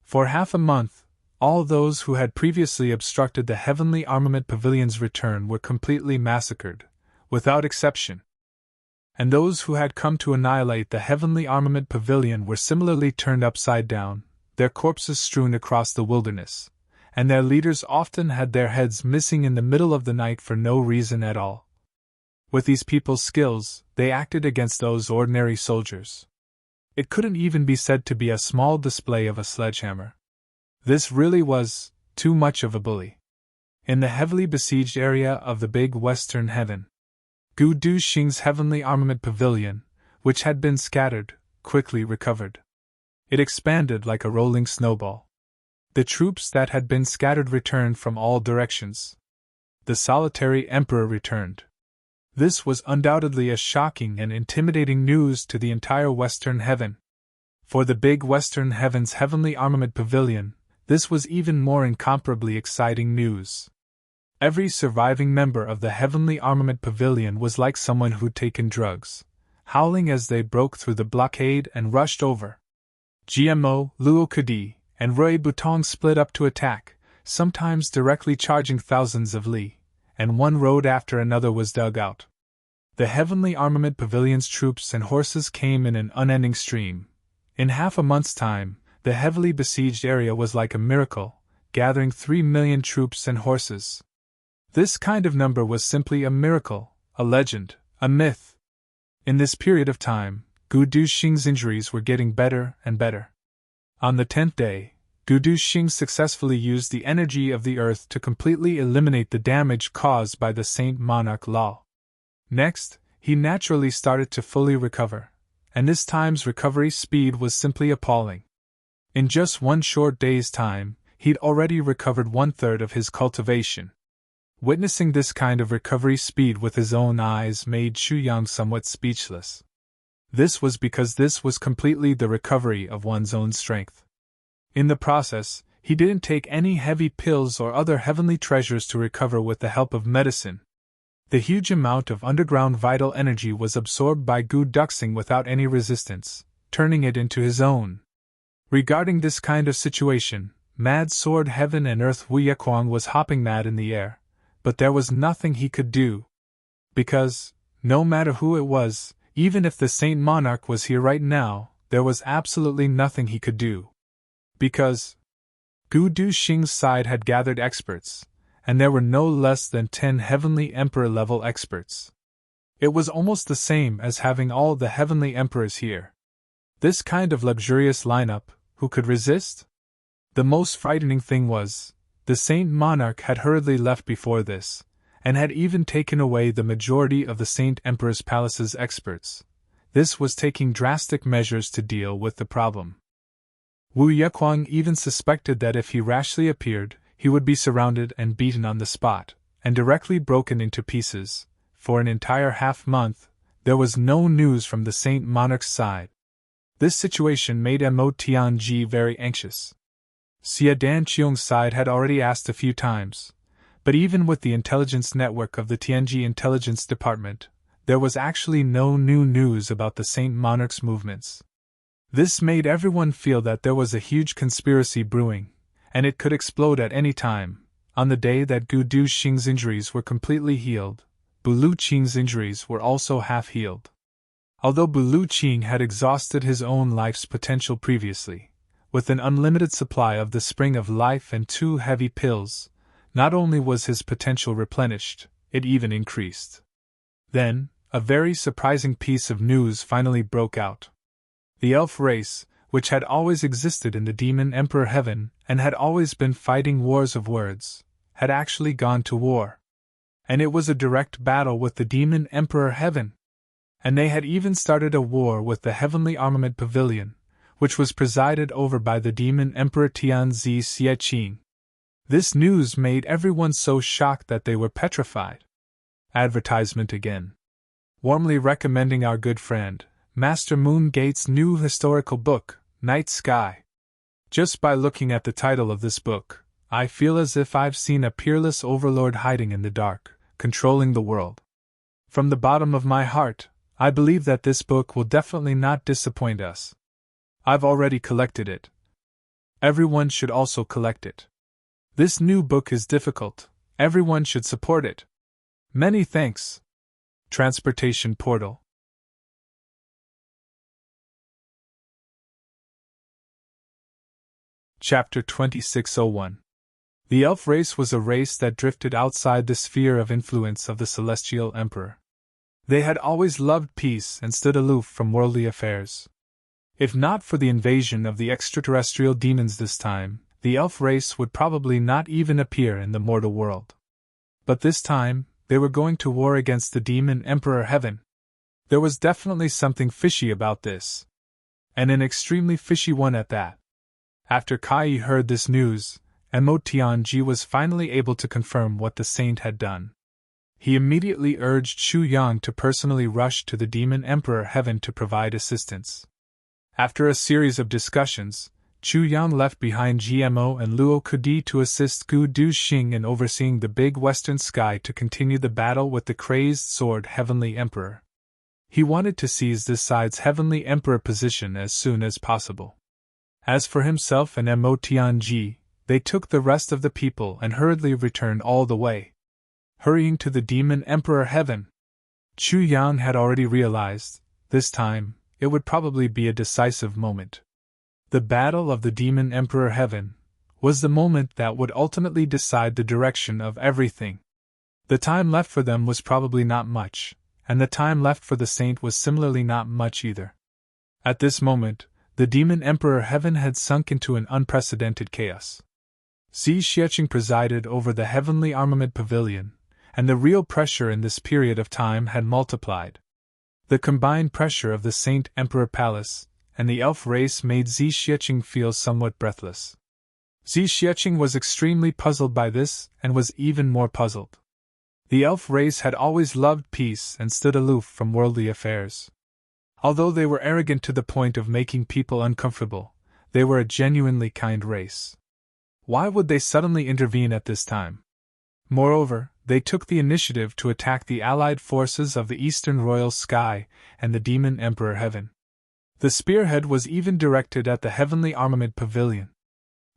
For half a month, all those who had previously obstructed the heavenly armament pavilion's return were completely massacred, without exception. And those who had come to annihilate the heavenly armament pavilion were similarly turned upside down, their corpses strewn across the wilderness, and their leaders often had their heads missing in the middle of the night for no reason at all. With these people's skills, they acted against those ordinary soldiers. It couldn't even be said to be a small display of a sledgehammer. This really was too much of a bully. in the heavily besieged area of the Big Western Heaven. Gu Du Xing's heavenly armament pavilion, which had been scattered, quickly recovered. It expanded like a rolling snowball. The troops that had been scattered returned from all directions. The solitary emperor returned. This was undoubtedly a shocking and intimidating news to the entire Western Heaven. For the Big Western Heaven's heavenly armament pavilion, this was even more incomparably exciting news. Every surviving member of the heavenly armament pavilion was like someone who'd taken drugs, howling as they broke through the blockade and rushed over. GMO, Luo Kadi, and Rui Butong split up to attack, sometimes directly charging thousands of li, and one road after another was dug out. The heavenly armament pavilion's troops and horses came in an unending stream. In half a month's time, the heavily besieged area was like a miracle, gathering 3 million troops and horses. This kind of number was simply a miracle, a legend, a myth. In this period of time, Gu Du Xing's injuries were getting better and better. On the 10th day, Gu Du Xing successfully used the energy of the earth to completely eliminate the damage caused by the Saint Monarch Lao. Next, he naturally started to fully recover, and this time's recovery speed was simply appalling. In just one short day's time, he'd already recovered 1/3 of his cultivation. Witnessing this kind of recovery speed with his own eyes made Xu Yang somewhat speechless. This was because this was completely the recovery of one's own strength. In the process, he didn't take any heavy pills or other heavenly treasures to recover with the help of medicine. The huge amount of underground vital energy was absorbed by Gu Duxing without any resistance, turning it into his own. Regarding this kind of situation, Mad Sword Heaven and Earth Wu Yekwang was hopping mad in the air, but there was nothing he could do. Because, no matter who it was, even if the Saint Monarch was here right now, there was absolutely nothing he could do. Because Gu Du Xing's side had gathered experts, and there were no less than 10 heavenly emperor-level experts. It was almost the same as having all the heavenly emperors here. This kind of luxurious lineup, who could resist? The most frightening thing was, the Saint Monarch had hurriedly left before this, and had even taken away the majority of the Saint Emperor's palace's experts. This was taking drastic measures to deal with the problem. Wu Yekwang even suspected that if he rashly appeared, he would be surrounded and beaten on the spot, and directly broken into pieces. For an entire half-month, there was no news from the Saint Monarch's side. This situation made Mo Tianji very anxious. Xia Danqiong's side had already asked a few times, but even with the intelligence network of the Tianji Intelligence Department, there was actually no new news about the Saint Monarch's movements. This made everyone feel that there was a huge conspiracy brewing, and it could explode at any time. On the day that Gu Du Xing's injuries were completely healed, Bulu Qing's injuries were also half-healed. Although Bulu Qing had exhausted his own life's potential previously, with an unlimited supply of the Spring of Life and 2 heavy pills, not only was his potential replenished, it even increased. Then, a very surprising piece of news finally broke out. The elf race, which had always existed in the Demon Emperor Heaven and had always been fighting wars of words, had actually gone to war. And it was a direct battle with the Demon Emperor Heaven. And they had even started a war with the Heavenly Armament Pavilion, which was presided over by the Demon Emperor Tianzi Xieqing. This news made everyone so shocked that they were petrified. Advertisement again. Warmly recommending our good friend, Master Moongate's new historical book, Night Sky. Just by looking at the title of this book, I feel as if I've seen a peerless overlord hiding in the dark, controlling the world. From the bottom of my heart, I believe that this book will definitely not disappoint us. I've already collected it. Everyone should also collect it. This new book is difficult. Everyone should support it. Many thanks. Transportation Portal. Chapter 2601. The elf race was a race that drifted outside the sphere of influence of the Celestial Emperor. They had always loved peace and stood aloof from worldly affairs. If not for the invasion of the extraterrestrial demons this time, the elf race would probably not even appear in the mortal world. But this time, they were going to war against the demon Emperor Heaven. There was definitely something fishy about this. And an extremely fishy one at that. After Kai heard this news, Emotianji was finally able to confirm what the saint had done. He immediately urged Shu Yang to personally rush to the demon Emperor Heaven to provide assistance. After a series of discussions, Chu Yang left behind GMO and Luo Kudi to assist Gu Du Xing in overseeing the big western sky to continue the battle with the crazed sword Heavenly Emperor. He wanted to seize this side's Heavenly Emperor position as soon as possible. As for himself and Mo Tianji, they took the rest of the people and hurriedly returned all the way. Hurrying to the demon Emperor Heaven, Chu Yang had already realized, this time, it would probably be a decisive moment. The battle of the demon Emperor Heaven was the moment that would ultimately decide the direction of everything. The time left for them was probably not much, and the time left for the saint was similarly not much either. At this moment, the demon Emperor Heaven had sunk into an unprecedented chaos. Xi Xiecheng presided over the Heavenly Armament Pavilion, and the real pressure in this period of time had multiplied. The combined pressure of the Saint Emperor Palace and the elf race made Xi Xiecheng feel somewhat breathless. Xi Xiecheng was extremely puzzled by this and was even more puzzled. The elf race had always loved peace and stood aloof from worldly affairs. Although they were arrogant to the point of making people uncomfortable, they were a genuinely kind race. Why would they suddenly intervene at this time? Moreover, they took the initiative to attack the allied forces of the Eastern Royal Sky and the Demon Emperor Heaven. The spearhead was even directed at the Heavenly Armament Pavilion.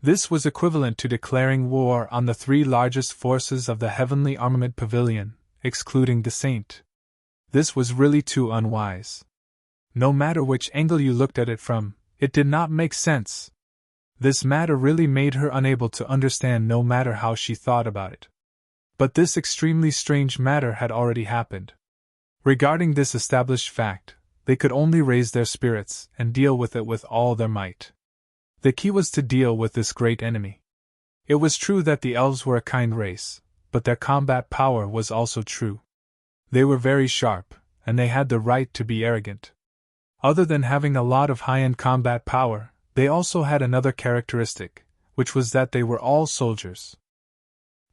This was equivalent to declaring war on the three largest forces of the Heavenly Armament Pavilion, excluding the Saint. This was really too unwise. No matter which angle you looked at it from, it did not make sense. This matter really made her unable to understand no matter how she thought about it. But this extremely strange matter had already happened. Regarding this established fact, they could only raise their spirits and deal with it with all their might. The key was to deal with this great enemy. It was true that the elves were a kind race, but their combat power was also true. They were very sharp, and they had the right to be arrogant. Other than having a lot of high-end combat power, they also had another characteristic, which was that they were all soldiers.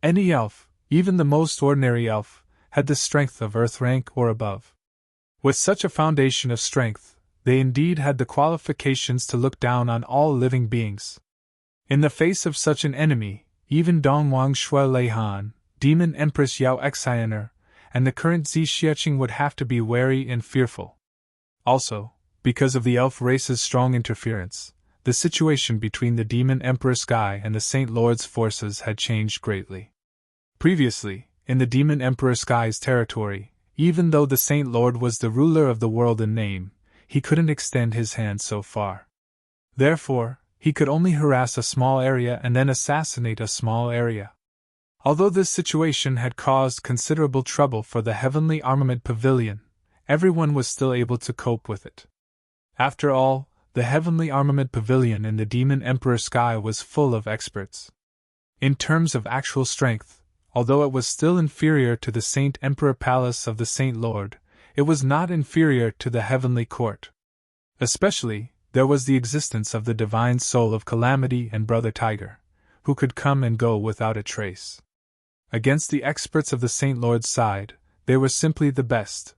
Any elf, even the most ordinary elf, had the strength of earth rank or above. With such a foundation of strength, they indeed had the qualifications to look down on all living beings. In the face of such an enemy, even Dongwang Shui Leihan, Demon Empress Yao Xiner, and the current Xi Xiecheng would have to be wary and fearful. Also, because of the elf race's strong interference, the situation between the Demon Emperor Sky and the Saint Lord's forces had changed greatly. Previously, in the Demon Emperor Sky's territory, even though the Saint Lord was the ruler of the world in name, he couldn't extend his hand so far. Therefore, he could only harass a small area and then assassinate a small area. Although this situation had caused considerable trouble for the Heavenly Armament Pavilion, everyone was still able to cope with it. After all, the Heavenly Armament Pavilion in the Demon Emperor Sky was full of experts. In terms of actual strength, although it was still inferior to the Saint Emperor Palace of the Saint Lord, it was not inferior to the Heavenly Court. Especially, there was the existence of the divine soul of Calamity and Brother Tiger, who could come and go without a trace. Against the experts of the Saint Lord's side, they were simply the best.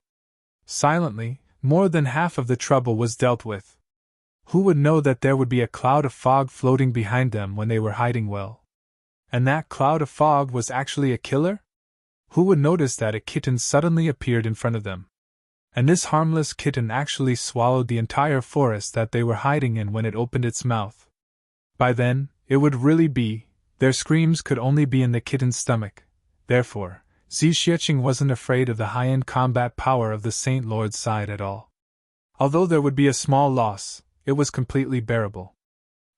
Silently, more than half of the trouble was dealt with. Who would know that there would be a cloud of fog floating behind them when they were hiding well? And that cloud of fog was actually a killer? Who would notice that a kitten suddenly appeared in front of them? And this harmless kitten actually swallowed the entire forest that they were hiding in when it opened its mouth. By then, it would really be, their screams could only be in the kitten's stomach. Therefore, Xi Xiecheng wasn't afraid of the high-end combat power of the Saint Lord's side at all. Although there would be a small loss, it was completely bearable.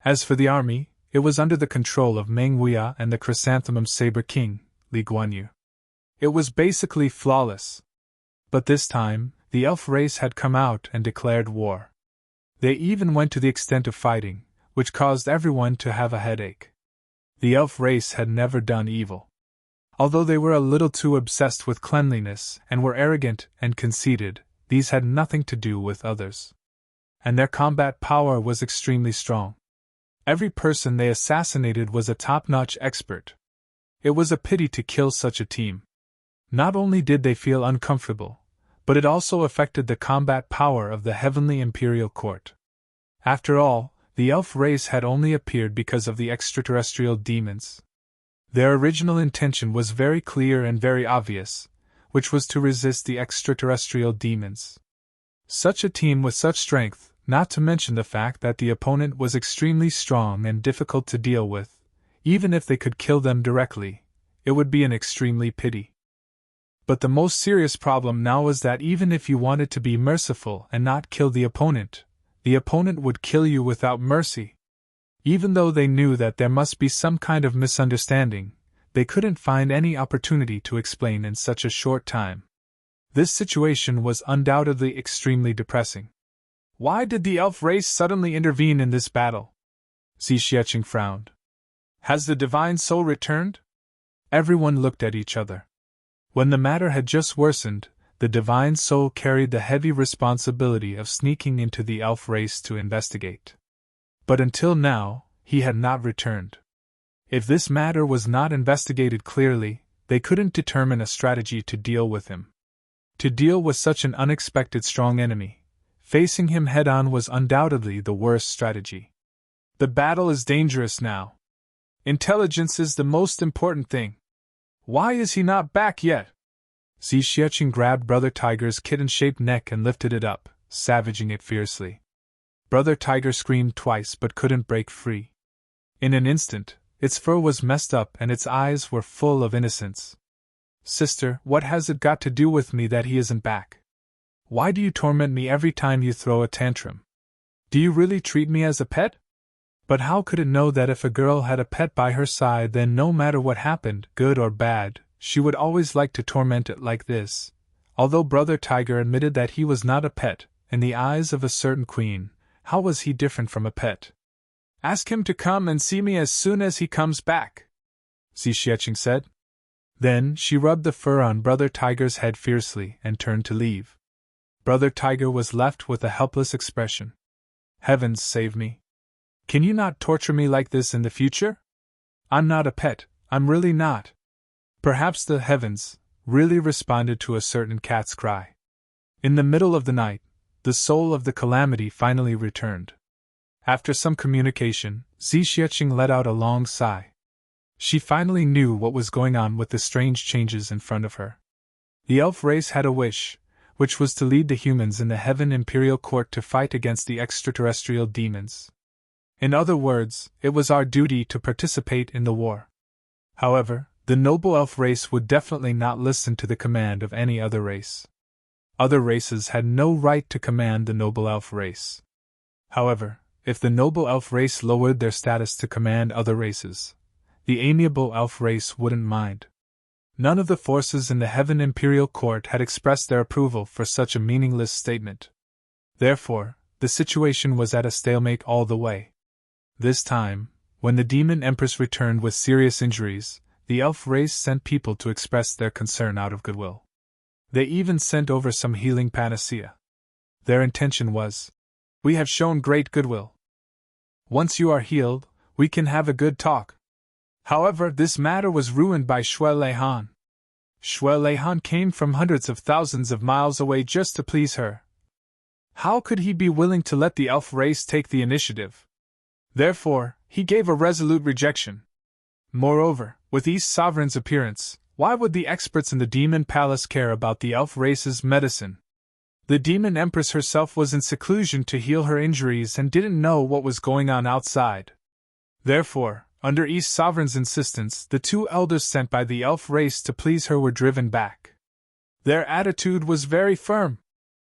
As for the army, it was under the control of Meng Huia and the Chrysanthemum Saber King, Li Guanyu. It was basically flawless. But this time, the elf race had come out and declared war. They even went to the extent of fighting, which caused everyone to have a headache. The elf race had never done evil. Although they were a little too obsessed with cleanliness and were arrogant and conceited, these had nothing to do with others. And their combat power was extremely strong. Every person they assassinated was a top-notch expert. It was a pity to kill such a team. Not only did they feel uncomfortable, but it also affected the combat power of the Heavenly Imperial Court. After all, the elf race had only appeared because of the extraterrestrial demons. Their original intention was very clear and very obvious, which was to resist the extraterrestrial demons. Such a team with such strength, not to mention the fact that the opponent was extremely strong and difficult to deal with, even if they could kill them directly, it would be an extremely pity. But the most serious problem now was that even if you wanted to be merciful and not kill the opponent would kill you without mercy. Even though they knew that there must be some kind of misunderstanding, they couldn't find any opportunity to explain in such a short time. This situation was undoubtedly extremely depressing. Why did the elf race suddenly intervene in this battle? Xiexing frowned. Has the divine soul returned? Everyone looked at each other. When the matter had just worsened, the divine soul carried the heavy responsibility of sneaking into the elf race to investigate. But until now, he had not returned. If this matter was not investigated clearly, they couldn't determine a strategy to deal with him. To deal with such an unexpected strong enemy, facing him head-on was undoubtedly the worst strategy. The battle is dangerous now. Intelligence is the most important thing. Why is he not back yet? Xiexing grabbed Brother Tiger's kitten-shaped neck and lifted it up, savaging it fiercely. Brother Tiger screamed twice but couldn't break free. In an instant, its fur was messed up and its eyes were full of innocence. Sister, what has it got to do with me that he isn't back? Why do you torment me every time you throw a tantrum? Do you really treat me as a pet? But how could it know that if a girl had a pet by her side, then no matter what happened, good or bad, she would always like to torment it like this? Although Brother Tiger admitted that he was not a pet, in the eyes of a certain queen, how was he different from a pet? Ask him to come and see me as soon as he comes back, Xiexing said. Then she rubbed the fur on Brother Tiger's head fiercely and turned to leave. Brother Tiger was left with a helpless expression. Heavens save me. Can you not torture me like this in the future? I'm not a pet, I'm really not. Perhaps the heavens really responded to a certain cat's cry. In the middle of the night, the soul of the calamity finally returned. After some communication, Xiexing let out a long sigh. She finally knew what was going on with the strange changes in front of her. The elf race had a wish, which was to lead the humans in the Heaven Imperial Court to fight against the extraterrestrial demons. In other words, it was our duty to participate in the war. However, the noble elf race would definitely not listen to the command of any other race. Other races had no right to command the noble elf race. However, if the noble elf race lowered their status to command other races, the amiable elf race wouldn't mind. None of the forces in the Heaven Imperial Court had expressed their approval for such a meaningless statement. Therefore, the situation was at a stalemate all the way. This time, when the demon empress returned with serious injuries, the elf race sent people to express their concern out of goodwill. They even sent over some healing panacea. Their intention was, "We have shown great goodwill. Once you are healed, we can have a good talk." However, this matter was ruined by Shui Leihan. Shui Leihan came from hundreds of thousands of miles away just to please her. How could he be willing to let the elf race take the initiative? Therefore, he gave a resolute rejection. Moreover, with East Sovereign's appearance, why would the experts in the Demon Palace care about the elf race's medicine? The Demon Empress herself was in seclusion to heal her injuries and didn't know what was going on outside. Therefore, under East Sovereign's insistence, the two elders sent by the elf race to please her were driven back. Their attitude was very firm.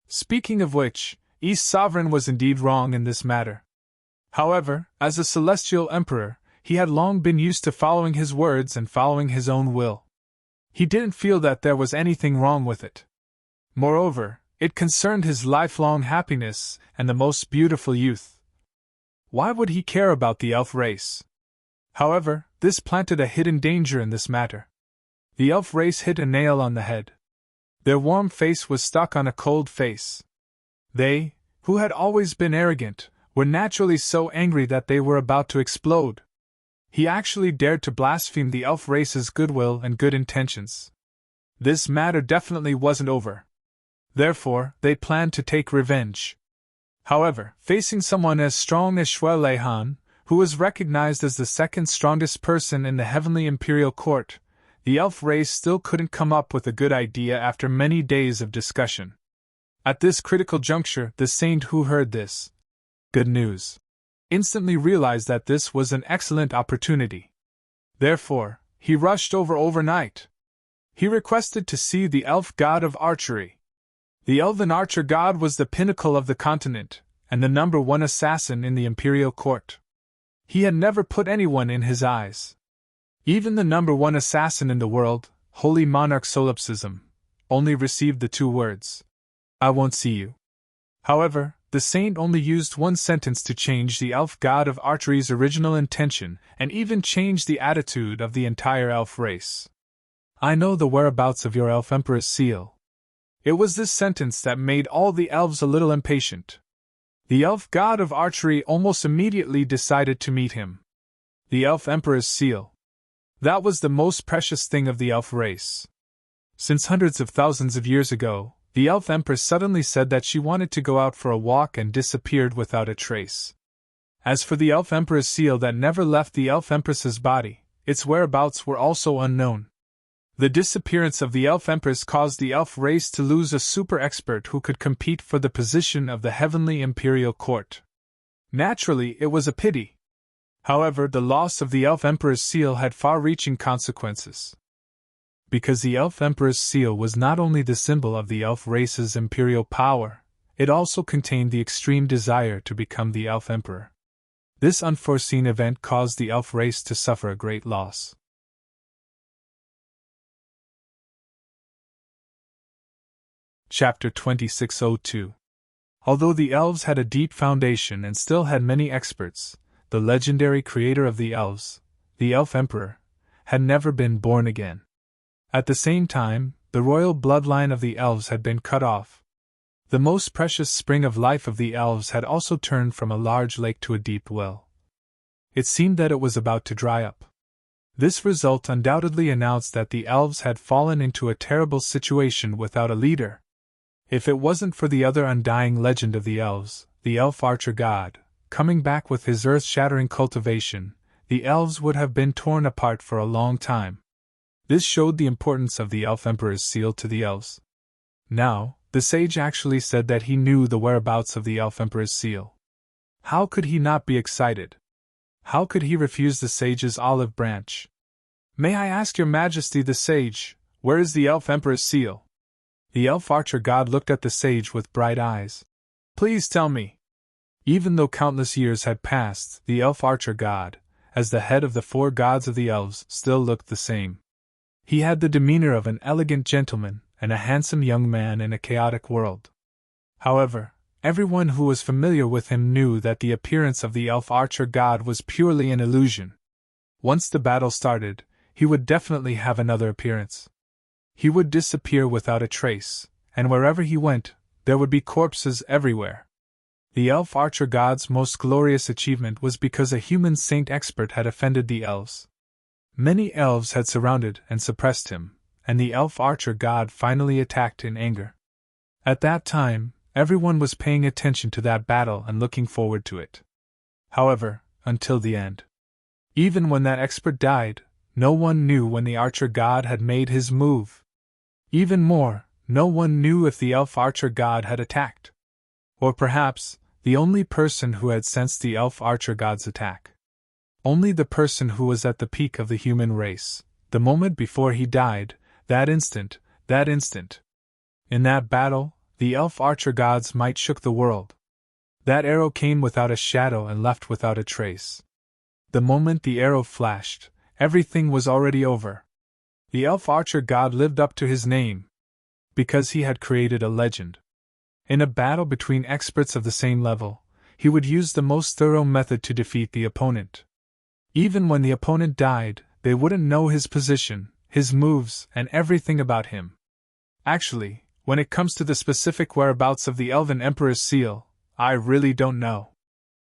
Speaking of which, East Sovereign was indeed wrong in this matter. However, as a celestial emperor, he had long been used to following his words and following his own will. He didn't feel that there was anything wrong with it. Moreover, it concerned his lifelong happiness and the most beautiful youth. Why would he care about the elf race? However, this planted a hidden danger in this matter. The elf race hit a nail on the head. Their warm face was stuck on a cold face. They, who had always been arrogant, were naturally so angry that they were about to explode. He actually dared to blaspheme the elf race's goodwill and good intentions. This matter definitely wasn't over. Therefore, they planned to take revenge. However, facing someone as strong as Shui Leihan, who was recognized as the second strongest person in the Heavenly Imperial Court, the elf race still couldn't come up with a good idea after many days of discussion. At this critical juncture, the saint who heard this good news instantly realized that this was an excellent opportunity. Therefore, he rushed over overnight. He requested to see the elf god of archery. The elven archer god was the pinnacle of the continent, and the #1 assassin in the imperial court. He had never put anyone in his eyes. Even the #1 assassin in the world, Holy Monarch Solipsism, only received the 2 words, "I won't see you." However, the saint only used one sentence to change the elf god of archery's original intention and even change the attitude of the entire elf race. "I know the whereabouts of your elf emperor's seal." It was this sentence that made all the elves a little impatient. The elf god of archery almost immediately decided to meet him. The elf emperor's seal. That was the most precious thing of the elf race. Since hundreds of thousands of years ago, the elf empress suddenly said that she wanted to go out for a walk and disappeared without a trace. As for the elf emperor's seal that never left the elf empress's body, its whereabouts were also unknown. The disappearance of the elf empress caused the elf race to lose a super expert who could compete for the position of the Heavenly Imperial Court. Naturally, it was a pity. However, the loss of the elf emperor's seal had far-reaching consequences. Because the elf emperor's seal was not only the symbol of the elf race's imperial power, it also contained the extreme desire to become the elf emperor. This unforeseen event caused the elf race to suffer a great loss. Chapter 2602. Although the elves had a deep foundation and still had many experts, the legendary creator of the elves, the elf emperor, had never been born again. At the same time, the royal bloodline of the elves had been cut off. The most precious spring of life of the elves had also turned from a large lake to a deep well. It seemed that it was about to dry up. This result undoubtedly announced that the elves had fallen into a terrible situation without a leader. If it wasn't for the other undying legend of the elves, the elf archer god, coming back with his earth-shattering cultivation, the elves would have been torn apart for a long time. This showed the importance of the elf emperor's seal to the elves. Now, the sage actually said that he knew the whereabouts of the elf emperor's seal. How could he not be excited? How could he refuse the sage's olive branch? "May I ask your majesty the sage, where is the elf emperor's seal?" The elf archer god looked at the sage with bright eyes. "Please tell me." Even though countless years had passed, the elf archer god, as the head of the 4 gods of the elves, still looked the same. He had the demeanor of an elegant gentleman and a handsome young man in a chaotic world. However, everyone who was familiar with him knew that the appearance of the elf archer god was purely an illusion. Once the battle started, he would definitely have another appearance. He would disappear without a trace, and wherever he went, there would be corpses everywhere. The elf archer god's most glorious achievement was because a human saint expert had offended the elves. Many elves had surrounded and suppressed him, and the elf archer god finally attacked in anger. At that time, everyone was paying attention to that battle and looking forward to it. However, until the end. Even when that expert died, no one knew when the archer god had made his move. Even more, no one knew if the elf archer god had attacked. Or perhaps, the only person who had sensed the elf archer god's attack. Only the person who was at the peak of the human race, the moment before he died, that instant. In that battle, the elf archer god's might shook the world. That arrow came without a shadow and left without a trace. The moment the arrow flashed, everything was already over. The elf archer god lived up to his name, because he had created a legend. In a battle between experts of the same level, he would use the most thorough method to defeat the opponent. Even when the opponent died, they wouldn't know his position, his moves, and everything about him. Actually, when it comes to the specific whereabouts of the Elven Emperor's seal, I really don't know.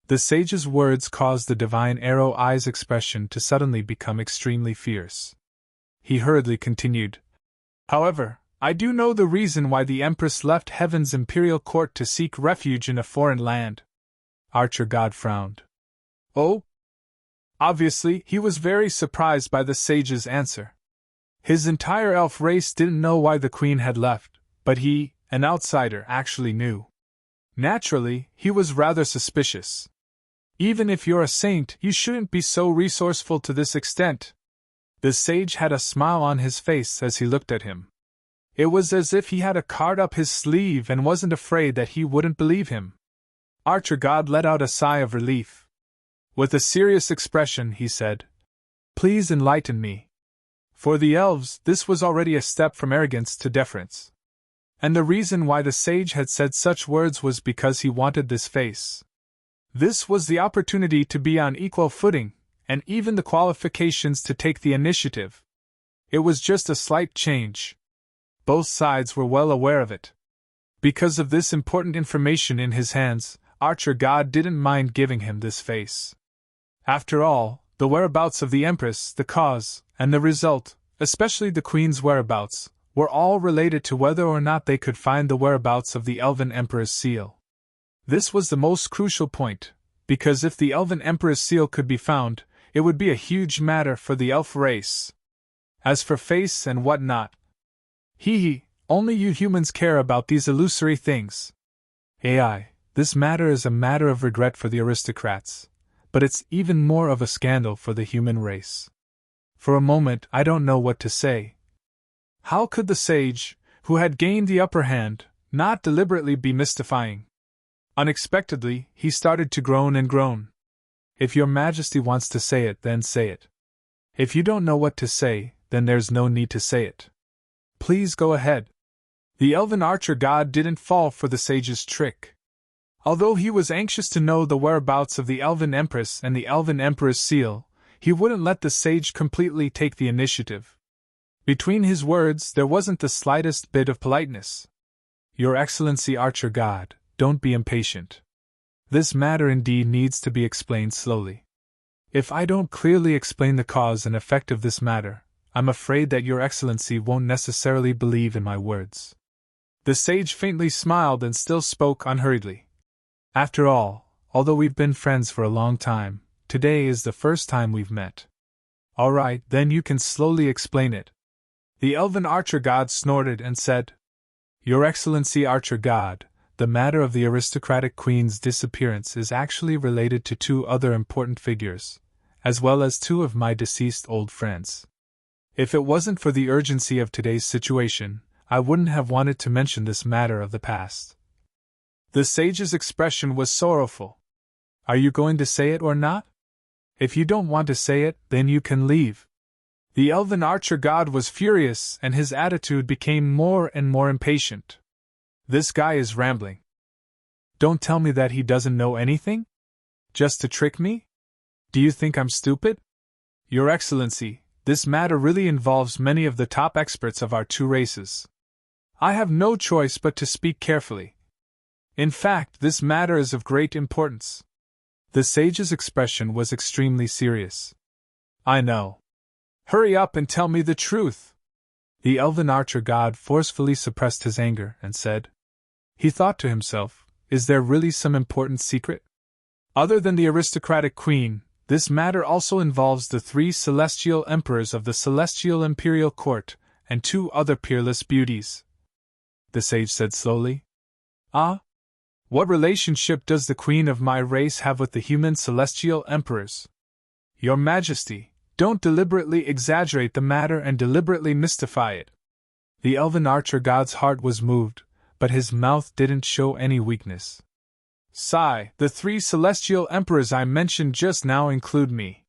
The sage's words caused the divine arrow eye's expression to suddenly become extremely fierce. He hurriedly continued, "However, I do know the reason why the Empress left Heaven's imperial court to seek refuge in a foreign land." Archer God frowned. "Oh?" Obviously, he was very surprised by the sage's answer. His entire elf race didn't know why the queen had left, but he, an outsider, actually knew. Naturally, he was rather suspicious. Even if you're a saint, you shouldn't be so resourceful to this extent. The sage had a smile on his face as he looked at him. It was as if he had a card up his sleeve and wasn't afraid that he wouldn't believe him. Archer God let out a sigh of relief. With a serious expression, he said, "Please enlighten me." For the elves, this was already a step from arrogance to deference. And the reason why the sage had said such words was because he wanted this face. This was the opportunity to be on equal footing, and even the qualifications to take the initiative. It was just a slight change. Both sides were well aware of it. Because of this important information in his hands, Archer God didn't mind giving him this face. After all, the whereabouts of the Empress, the cause, and the result, especially the Queen's whereabouts, were all related to whether or not they could find the whereabouts of the Elven Emperor's seal. This was the most crucial point, because if the Elven Emperor's seal could be found, it would be a huge matter for the elf race. As for face and whatnot, only you humans care about these illusory things. AI, this matter is a matter of regret for the aristocrats, but it's even more of a scandal for the human race. For a moment, I don't know what to say. How could the sage, who had gained the upper hand, not deliberately be mystifying? Unexpectedly, he started to groan and groan. "If your Majesty wants to say it, then say it. If you don't know what to say, then there's no need to say it. Please go ahead." The Elven Archer God didn't fall for the sage's trick. Although he was anxious to know the whereabouts of the Elven Empress and the Elven Emperor's seal, he wouldn't let the sage completely take the initiative. Between his words, there wasn't the slightest bit of politeness. "Your Excellency Archer God, don't be impatient. This matter indeed needs to be explained slowly. If I don't clearly explain the cause and effect of this matter, I'm afraid that Your Excellency won't necessarily believe in my words." The sage faintly smiled and still spoke unhurriedly. "After all, although we've been friends for a long time, today is the first time we've met. All right, then you can slowly explain it." The Elven Archer God snorted and said, "Your Excellency Archer God, the matter of the aristocratic queen's disappearance is actually related to two other important figures, as well as two of my deceased old friends. If it wasn't for the urgency of today's situation, I wouldn't have wanted to mention this matter of the past." The sage's expression was sorrowful. "Are you going to say it or not? If you don't want to say it, then you can leave." The Elven Archer God was furious, and his attitude became more and more impatient. "This guy is rambling. Don't tell me that he doesn't know anything? Just to trick me? Do you think I'm stupid? Your Excellency, this matter really involves many of the top experts of our two races. I have no choice but to speak carefully. In fact, this matter is of great importance." The sage's expression was extremely serious. "I know. Hurry up and tell me the truth." The Elven Archer God forcefully suppressed his anger and said. He thought to himself, is there really some important secret? Other than the aristocratic queen, this matter also involves the 3 celestial emperors of the celestial imperial court, and 2 other peerless beauties. The sage said slowly. "Ah? What relationship does the queen of my race have with the human celestial emperors? Your Majesty, don't deliberately exaggerate the matter and deliberately mystify it." The Elven Archer God's heart was moved, but his mouth didn't show any weakness. "Sigh, the 3 celestial emperors I mentioned just now include me.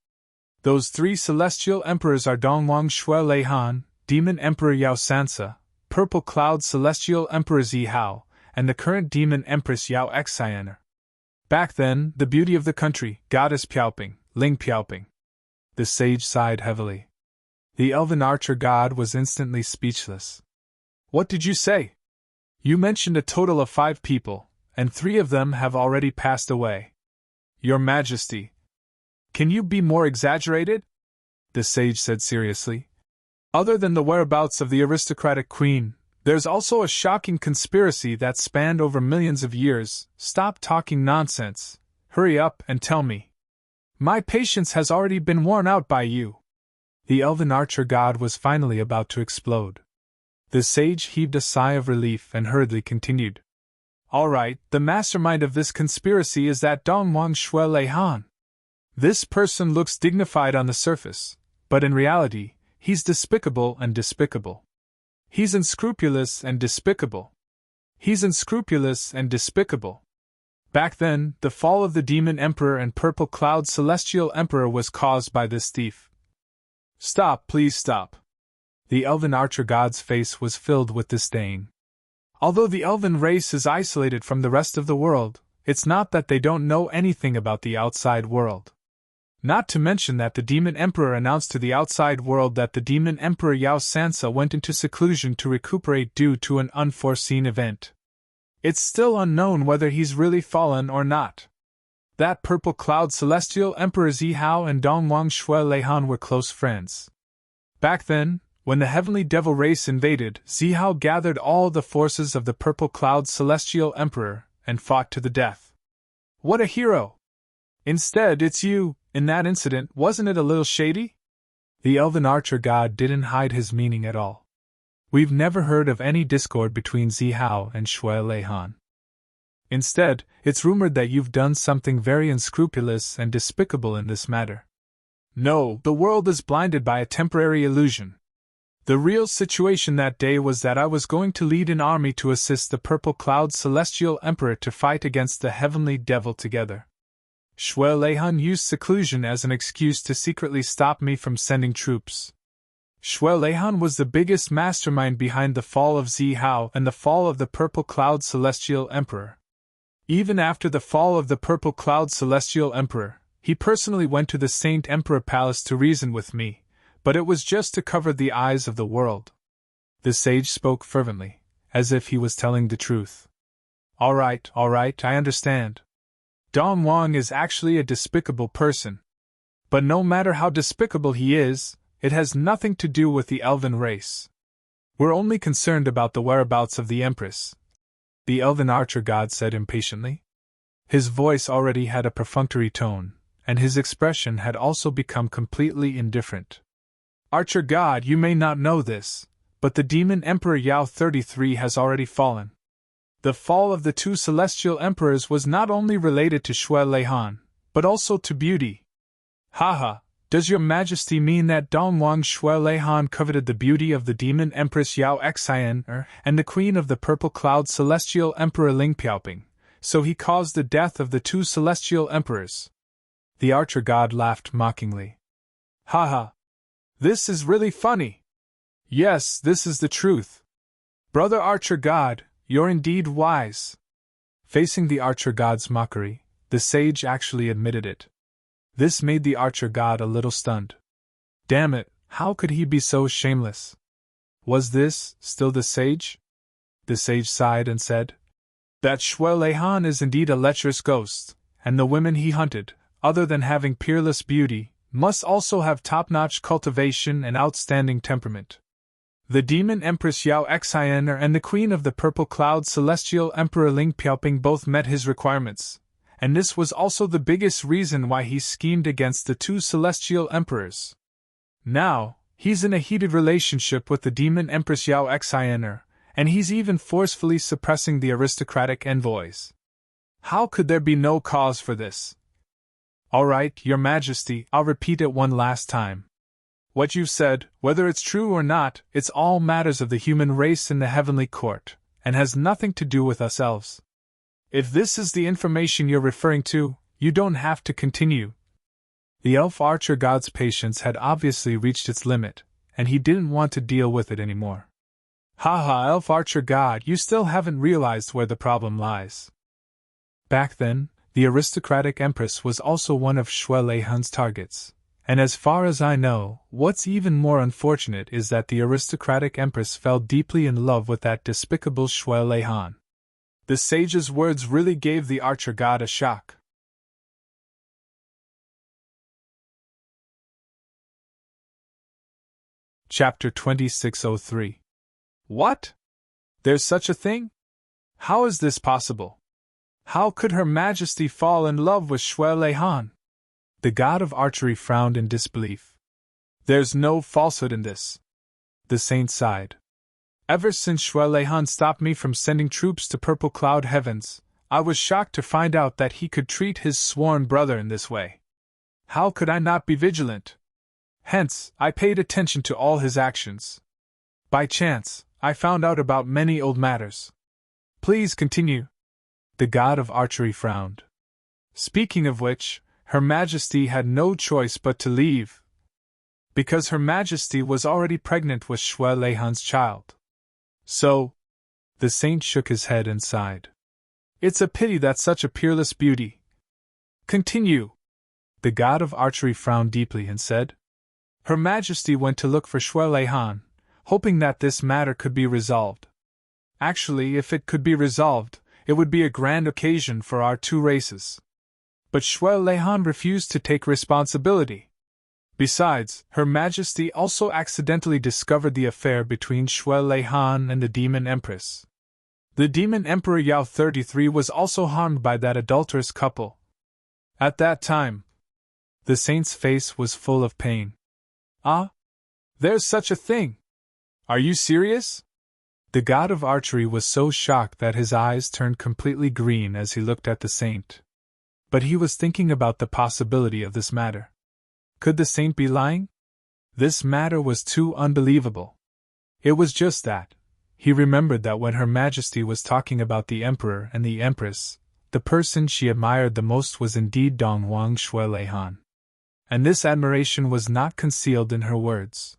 Those 3 celestial emperors are Dongwang Shui Lei Han, Demon Emperor Yao Sansa, Purple Cloud Celestial Emperor Zi Hao, and the current Demon Empress Yao Xianer. Back then, the beauty of the country, Goddess Piaoping, Ling Piaoping. The sage sighed heavily. The elven archer god was instantly speechless. What did you say? You mentioned a total of 5 people, and 3 of them have already passed away. Your Majesty. Can you be more exaggerated? The sage said seriously. Other than the whereabouts of the aristocratic queen, there's also a shocking conspiracy that spanned over millions of years. Stop talking nonsense. Hurry up and tell me. My patience has already been worn out by you. The elven archer god was finally about to explode. The sage heaved a sigh of relief and hurriedly continued. All right, the mastermind of this conspiracy is that Dongwang Shuelei. This person looks dignified on the surface, but in reality, he's despicable and despicable. He's unscrupulous and despicable. He's unscrupulous and despicable. Back then, the fall of the Demon Emperor and Purple Cloud Celestial Emperor was caused by this thief. Stop, please stop. The elven archer god's face was filled with disdain. Although the elven race is isolated from the rest of the world, it's not that they don't know anything about the outside world. Not to mention that the Demon Emperor announced to the outside world that the Demon Emperor Yao Sansa went into seclusion to recuperate due to an unforeseen event. It's still unknown whether he's really fallen or not. That Purple Cloud Celestial Emperor Zihao and Dongwang Shuelei were close friends. Back then, when the Heavenly Devil race invaded, Zihao gathered all the forces of the Purple Cloud Celestial Emperor and fought to the death. What a hero! Instead, it's you. In that incident, wasn't it a little shady? The elven archer god didn't hide his meaning at all. We've never heard of any discord between Zihao and Shuelei. Instead, it's rumored that you've done something very unscrupulous and despicable in this matter. No, the world is blinded by a temporary illusion. The real situation that day was that I was going to lead an army to assist the Purple Cloud Celestial Emperor to fight against the Heavenly Devil together. Shuelei used seclusion as an excuse to secretly stop me from sending troops. Shuelei was the biggest mastermind behind the fall of Zihao and the fall of the Purple Cloud Celestial Emperor. Even after the fall of the Purple Cloud Celestial Emperor, he personally went to the Saint Emperor Palace to reason with me, but it was just to cover the eyes of the world. The sage spoke fervently, as if he was telling the truth. All right, I understand. Dongwang is actually a despicable person. But no matter how despicable he is, it has nothing to do with the elven race. We're only concerned about the whereabouts of the Empress, the elven archer god said impatiently. His voice already had a perfunctory tone, and his expression had also become completely indifferent. Archer god, you may not know this, but the Demon Emperor Yao 33 has already fallen. The fall of the 2 celestial emperors was not only related to Shuelei, but also to beauty. Haha, does your majesty mean that Dongwang Shuelei coveted the beauty of the demon empress Yao Xian and the queen of the Purple Cloud Celestial Emperor Ling Piaoping, so he caused the death of the 2 celestial emperors? The archer god laughed mockingly. Haha, this is really funny. Yes, this is the truth. Brother archer god, you're indeed wise. Facing the archer god's mockery, the sage actually admitted it. This made the archer god a little stunned. Damn it, how could he be so shameless? Was this still the sage? The sage sighed and said, That Shuelei is indeed a lecherous ghost, and the women he hunted, other than having peerless beauty, must also have top-notch cultivation and outstanding temperament. The demon empress Yao Xian and the queen of the Purple Cloud Celestial Emperor Ling Piaoping both met his requirements, and this was also the biggest reason why he schemed against the 2 celestial emperors. Now, he's in a heated relationship with the demon empress Yao Xian, and he's even forcefully suppressing the aristocratic envoys. How could there be no cause for this? All right, your majesty, I'll repeat it one last time. What you've said, whether it's true or not, it's all matters of the human race in the heavenly court, and has nothing to do with us elves. If this is the information you're referring to, you don't have to continue. The elf archer god's patience had obviously reached its limit, and he didn't want to deal with it anymore. Haha, elf archer god, you still haven't realized where the problem lies. Back then, the aristocratic empress was also one of Shuelei's targets, And as far as I know, what's even more unfortunate is that the aristocratic empress fell deeply in love with that despicable Shui Lei Han. The sage's words really gave the archer god a shock. Chapter 2603. What? There's such a thing? How is this possible? How could Her Majesty fall in love with Shui Lei Han? The god of archery frowned in disbelief. There's no falsehood in this. The saint sighed. Ever since Shui Lei Han stopped me from sending troops to Purple Cloud Heavens, I was shocked to find out that he could treat his sworn brother in this way. How could I not be vigilant? Hence, I paid attention to all his actions. By chance, I found out about many old matters. Please continue. The god of archery frowned. Speaking of which, Her Majesty had no choice but to leave, because Her Majesty was already pregnant with Shui Lei Han's child. So, the saint shook his head and sighed. It's a pity that such a peerless beauty. Continue. The god of archery frowned deeply and said, Her Majesty went to look for Shui Lei Han, hoping that this matter could be resolved. Actually, if it could be resolved, it would be a grand occasion for our two races. But Shui Lei Han refused to take responsibility. Besides, Her Majesty also accidentally discovered the affair between Shui Lei Han and the Demon Empress. The Demon Emperor Yao 33 was also harmed by that adulterous couple. At that time, the saint's face was full of pain. Ah? There's such a thing! Are you serious? The god of archery was so shocked that his eyes turned completely green as he looked at the saint. But he was thinking about the possibility of this matter. Could the saint be lying? This matter was too unbelievable. It was just that. He remembered that when Her Majesty was talking about the Emperor and the Empress, the person she admired the most was indeed Donghuang Shui Lei Han. And this admiration was not concealed in her words.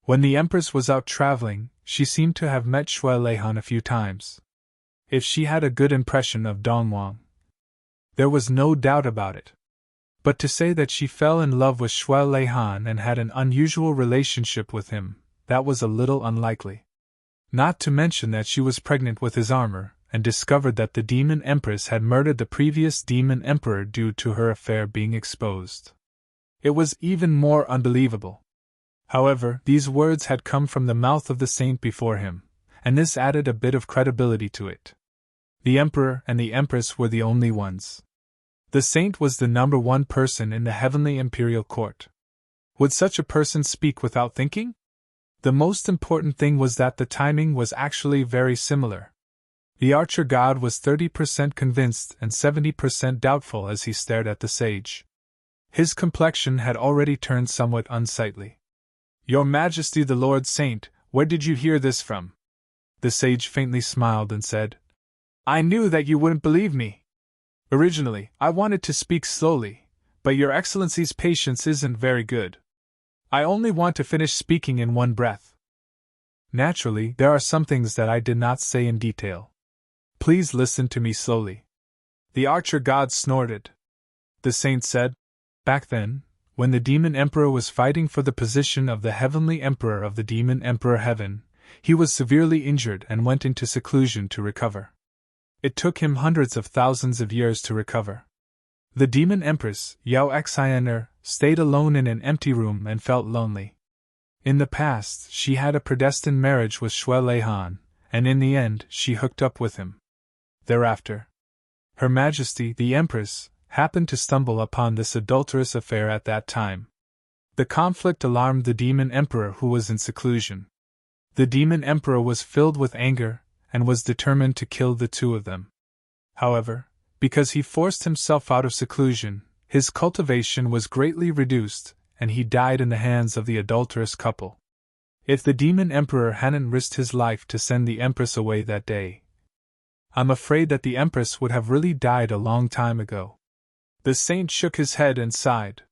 When the Empress was out traveling, she seemed to have met Shui Lei Han a few times. If she had a good impression of Donghuang, there was no doubt about it. But to say that she fell in love with Shui Lei Han and had an unusual relationship with him, that was a little unlikely. Not to mention that she was pregnant with his armor, and discovered that the Demon Empress had murdered the previous Demon Emperor due to her affair being exposed. It was even more unbelievable. However, these words had come from the mouth of the saint before him, and this added a bit of credibility to it. The Emperor and the Empress were the only ones. The saint was the number one person in the heavenly imperial court. Would such a person speak without thinking? The most important thing was that the timing was actually very similar. The archer god was 30% convinced and 70% doubtful as he stared at the sage. His complexion had already turned somewhat unsightly. Your Majesty the Lord Saint, where did you hear this from? The sage faintly smiled and said, I knew that you wouldn't believe me. Originally, I wanted to speak slowly, but Your Excellency's patience isn't very good. I only want to finish speaking in one breath. Naturally, there are some things that I did not say in detail. Please listen to me slowly. The archer god snorted. The saint said, Back then, when the Demon Emperor was fighting for the position of the Heavenly Emperor of the Demon Emperor Heaven, he was severely injured and went into seclusion to recover. It took him hundreds of thousands of years to recover. The Demon Empress, Yao Xiner, stayed alone in an empty room and felt lonely. In the past, she had a predestined marriage with Shui Lei Han, and in the end, she hooked up with him. Thereafter, Her Majesty, the Empress, happened to stumble upon this adulterous affair at that time. The conflict alarmed the Demon Emperor who was in seclusion. The Demon Emperor was filled with anger, and was determined to kill the two of them. However, because he forced himself out of seclusion, his cultivation was greatly reduced, and he died in the hands of the adulterous couple. If the Demon Emperor hadn't risked his life to send the Empress away that day, I'm afraid that the Empress would have really died a long time ago. The saint shook his head and sighed.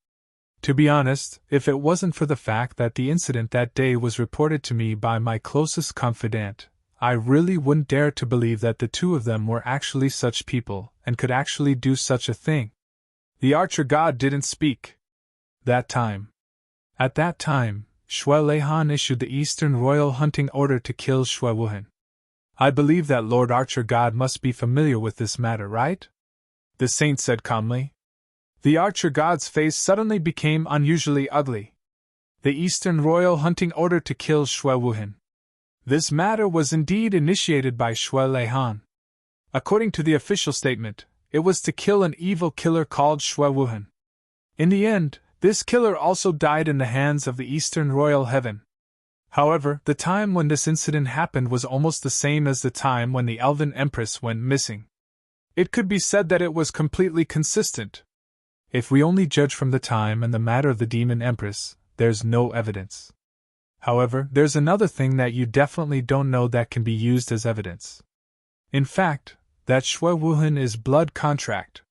To be honest, if it wasn't for the fact that the incident that day was reported to me by my closest confidant, I really wouldn't dare to believe that the two of them were actually such people, and could actually do such a thing. The archer god didn't speak. That time. At that time, Xue Leihan issued the Eastern Royal Hunting Order to kill Xue Wuhan. I believe that Lord Archer God must be familiar with this matter, right? The saint said calmly. The Archer God's face suddenly became unusually ugly. The Eastern Royal Hunting Order to kill Xue Wuhan. This matter was indeed initiated by Xue Leihan. According to the official statement, it was to kill an evil killer called Xue Wuhan. In the end, this killer also died in the hands of the Eastern Royal Heaven. However, the time when this incident happened was almost the same as the time when the Elven Empress went missing. It could be said that it was completely consistent. If we only judge from the time and the matter of the Demon Empress, there's no evidence. However, there's another thing that you definitely don't know that can be used as evidence. In fact, that Xue Wuhan is blood contract.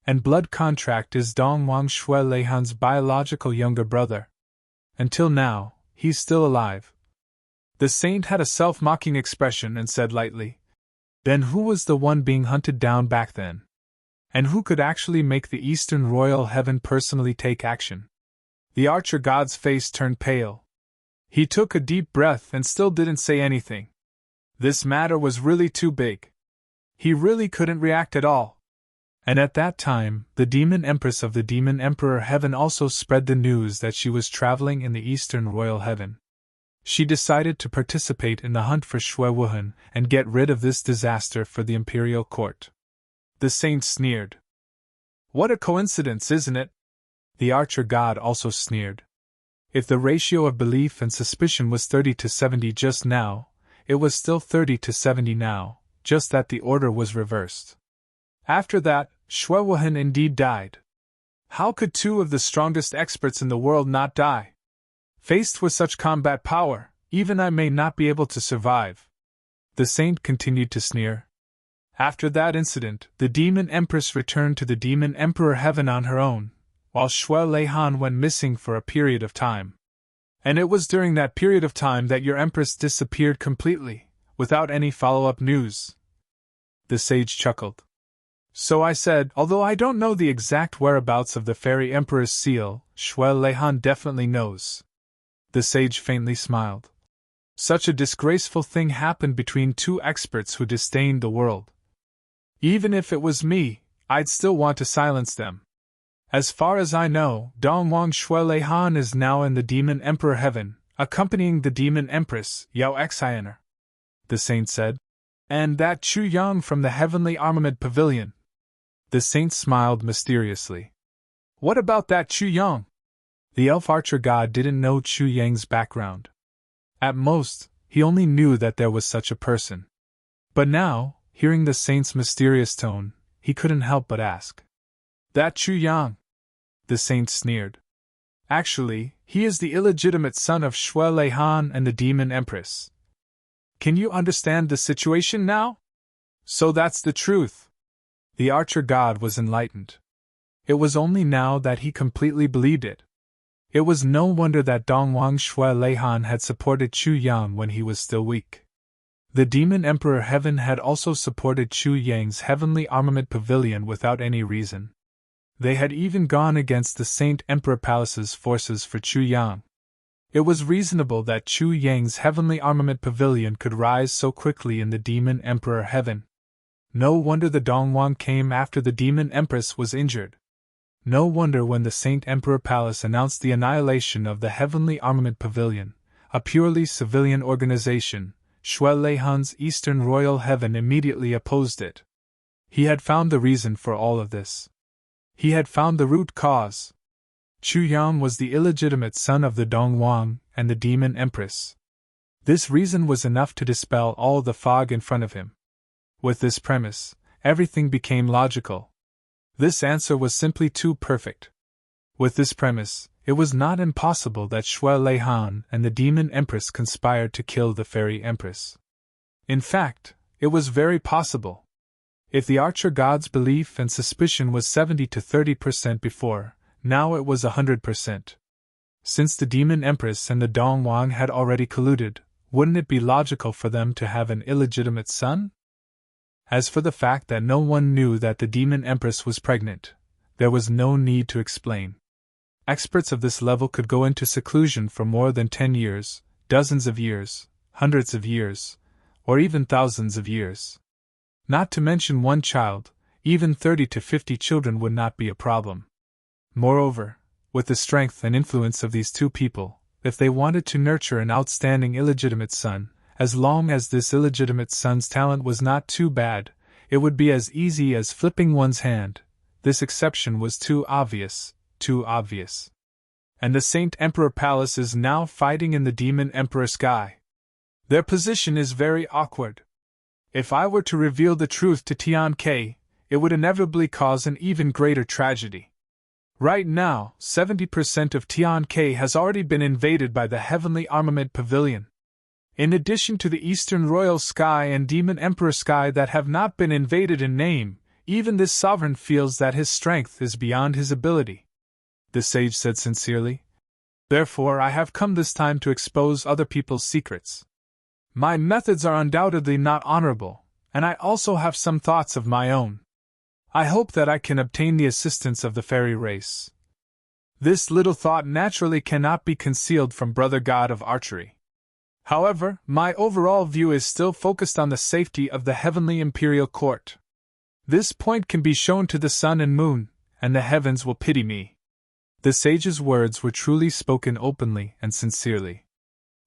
And blood contract is Dongwang Xue Leihan's biological younger brother. Until now, he's still alive. The saint had a self-mocking expression and said lightly, "Then who was the one being hunted down back then? And who could actually make the Eastern Royal Heaven personally take action?" The Archer God's face turned pale. He took a deep breath and still didn't say anything. This matter was really too big. He really couldn't react at all. And at that time, the Demon Empress of the Demon Emperor Heaven also spread the news that she was traveling in the Eastern Royal Heaven. She decided to participate in the hunt for Xue Wuhan and get rid of this disaster for the imperial court. The saint sneered. What a coincidence, isn't it? The Archer God also sneered. If the ratio of belief and suspicion was 30 to 70 just now, it was still 30 to 70 now, just that the order was reversed. After that, Xue Wuhan indeed died. How could two of the strongest experts in the world not die? Faced with such combat power, even I may not be able to survive. The saint continued to sneer. After that incident, the Demon Empress returned to the Demon Emperor Heaven on her own, while Xue Leihan went missing for a period of time. And it was during that period of time that your Empress disappeared completely, without any follow-up news. The sage chuckled. So I said, although I don't know the exact whereabouts of the Fairy Emperor's seal, Xue Leihan definitely knows. The sage faintly smiled. Such a disgraceful thing happened between two experts who disdained the world. Even if it was me, I'd still want to silence them. As far as I know, Dongwang Xue Leihan is now in the Demon Emperor Heaven, accompanying the Demon Empress, Yao Xiner. The saint said. And that Chu Yang from the Heavenly Armament Pavilion. The saint smiled mysteriously. What about that Chu Yang? The elf archer god didn't know Chu Yang's background. At most, he only knew that there was such a person. But now, hearing the saint's mysterious tone, he couldn't help but ask. That Chu Yang? The saint sneered. Actually, he is the illegitimate son of Xue Leihan and the Demon Empress. Can you understand the situation now? So that's the truth. The archer god was enlightened. It was only now that he completely believed it. It was no wonder that Dongwang Xue Leihan had supported Chu Yang when he was still weak. The Demon Emperor Heaven had also supported Chu Yang's Heavenly Armament Pavilion without any reason. They had even gone against the Saint Emperor Palace's forces for Chu Yang. It was reasonable that Chu Yang's Heavenly Armament Pavilion could rise so quickly in the Demon Emperor Heaven. No wonder the Dongwang came after the Demon Empress was injured. No wonder when the Saint Emperor Palace announced the annihilation of the Heavenly Armament Pavilion, a purely civilian organization, Xue Leihan's Eastern Royal Heaven immediately opposed it. He had found the reason for all of this. He had found the root cause. Chu Yang was the illegitimate son of the Dongwang and the Demon Empress. This reason was enough to dispel all the fog in front of him. With this premise, everything became logical. This answer was simply too perfect. With this premise, it was not impossible that Xue Leihan and the Demon Empress conspired to kill the Fairy Empress. In fact, it was very possible. If the archer god's belief and suspicion was 70 to 30% before, now it was 100%. Since the Demon Empress and the Dongwang had already colluded, wouldn't it be logical for them to have an illegitimate son? As for the fact that no one knew that the Demon Empress was pregnant, there was no need to explain. experts of this level could go into seclusion for more than 10 years, dozens of years, hundreds of years, or even thousands of years. Not to mention one child, even 30 to 50 children would not be a problem. Moreover, with the strength and influence of these two people, if they wanted to nurture an outstanding illegitimate son, as long as this illegitimate son's talent was not too bad, it would be as easy as flipping one's hand. This exception was too obvious, too obvious. And the Saint Emperor Palace is now fighting in the Demon Emperor sky. Their position is very awkward. If I were to reveal the truth to Tian Ke, it would inevitably cause an even greater tragedy. Right now, 70% of Tian Ke has already been invaded by the Heavenly Armament Pavilion. In addition to the Eastern Royal Sky and Demon Emperor Sky that have not been invaded in name, even this sovereign feels that his strength is beyond his ability. The sage said sincerely. Therefore, I have come this time to expose other people's secrets. My methods are undoubtedly not honorable, and I also have some thoughts of my own. I hope that I can obtain the assistance of the fairy race. This little thought naturally cannot be concealed from Brother God of Archery. However, my overall view is still focused on the safety of the Heavenly Imperial Court. This point can be shown to the sun and moon, and the heavens will pity me. The sage's words were truly spoken openly and sincerely.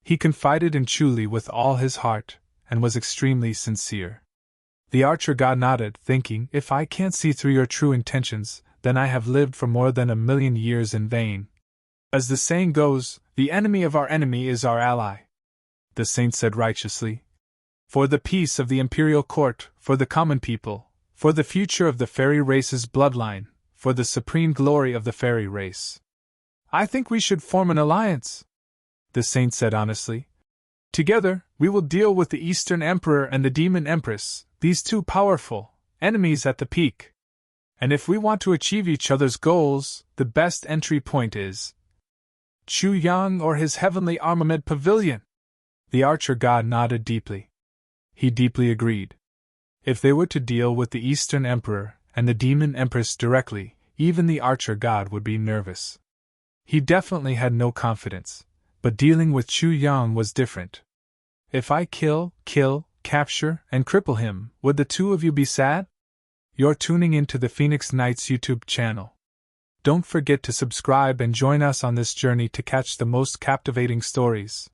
He confided in Chuli with all his heart, and was extremely sincere. The archer god nodded, thinking, if I can't see through your true intentions, then I have lived for more than 1,000,000 years in vain. As the saying goes, the enemy of our enemy is our ally. The saint said righteously. For the peace of the imperial court, for the common people, for the future of the fairy race's bloodline, for the supreme glory of the fairy race, I think we should form an alliance, the saint said honestly. Together, we will deal with the Eastern Emperor and the Demon Empress, these two powerful enemies at the peak. And if we want to achieve each other's goals, the best entry point is Chu Yang or his Heavenly Armament Pavilion. The archer god nodded deeply. He deeply agreed. If they were to deal with the Eastern Emperor and the Demon Empress directly, even the archer god would be nervous. He definitely had no confidence, but dealing with Chu Yang was different. If I kill, capture, and cripple him, would the two of you be sad? You're tuning into the Phoenix Knights YouTube channel. Don't forget to subscribe and join us on this journey to catch the most captivating stories.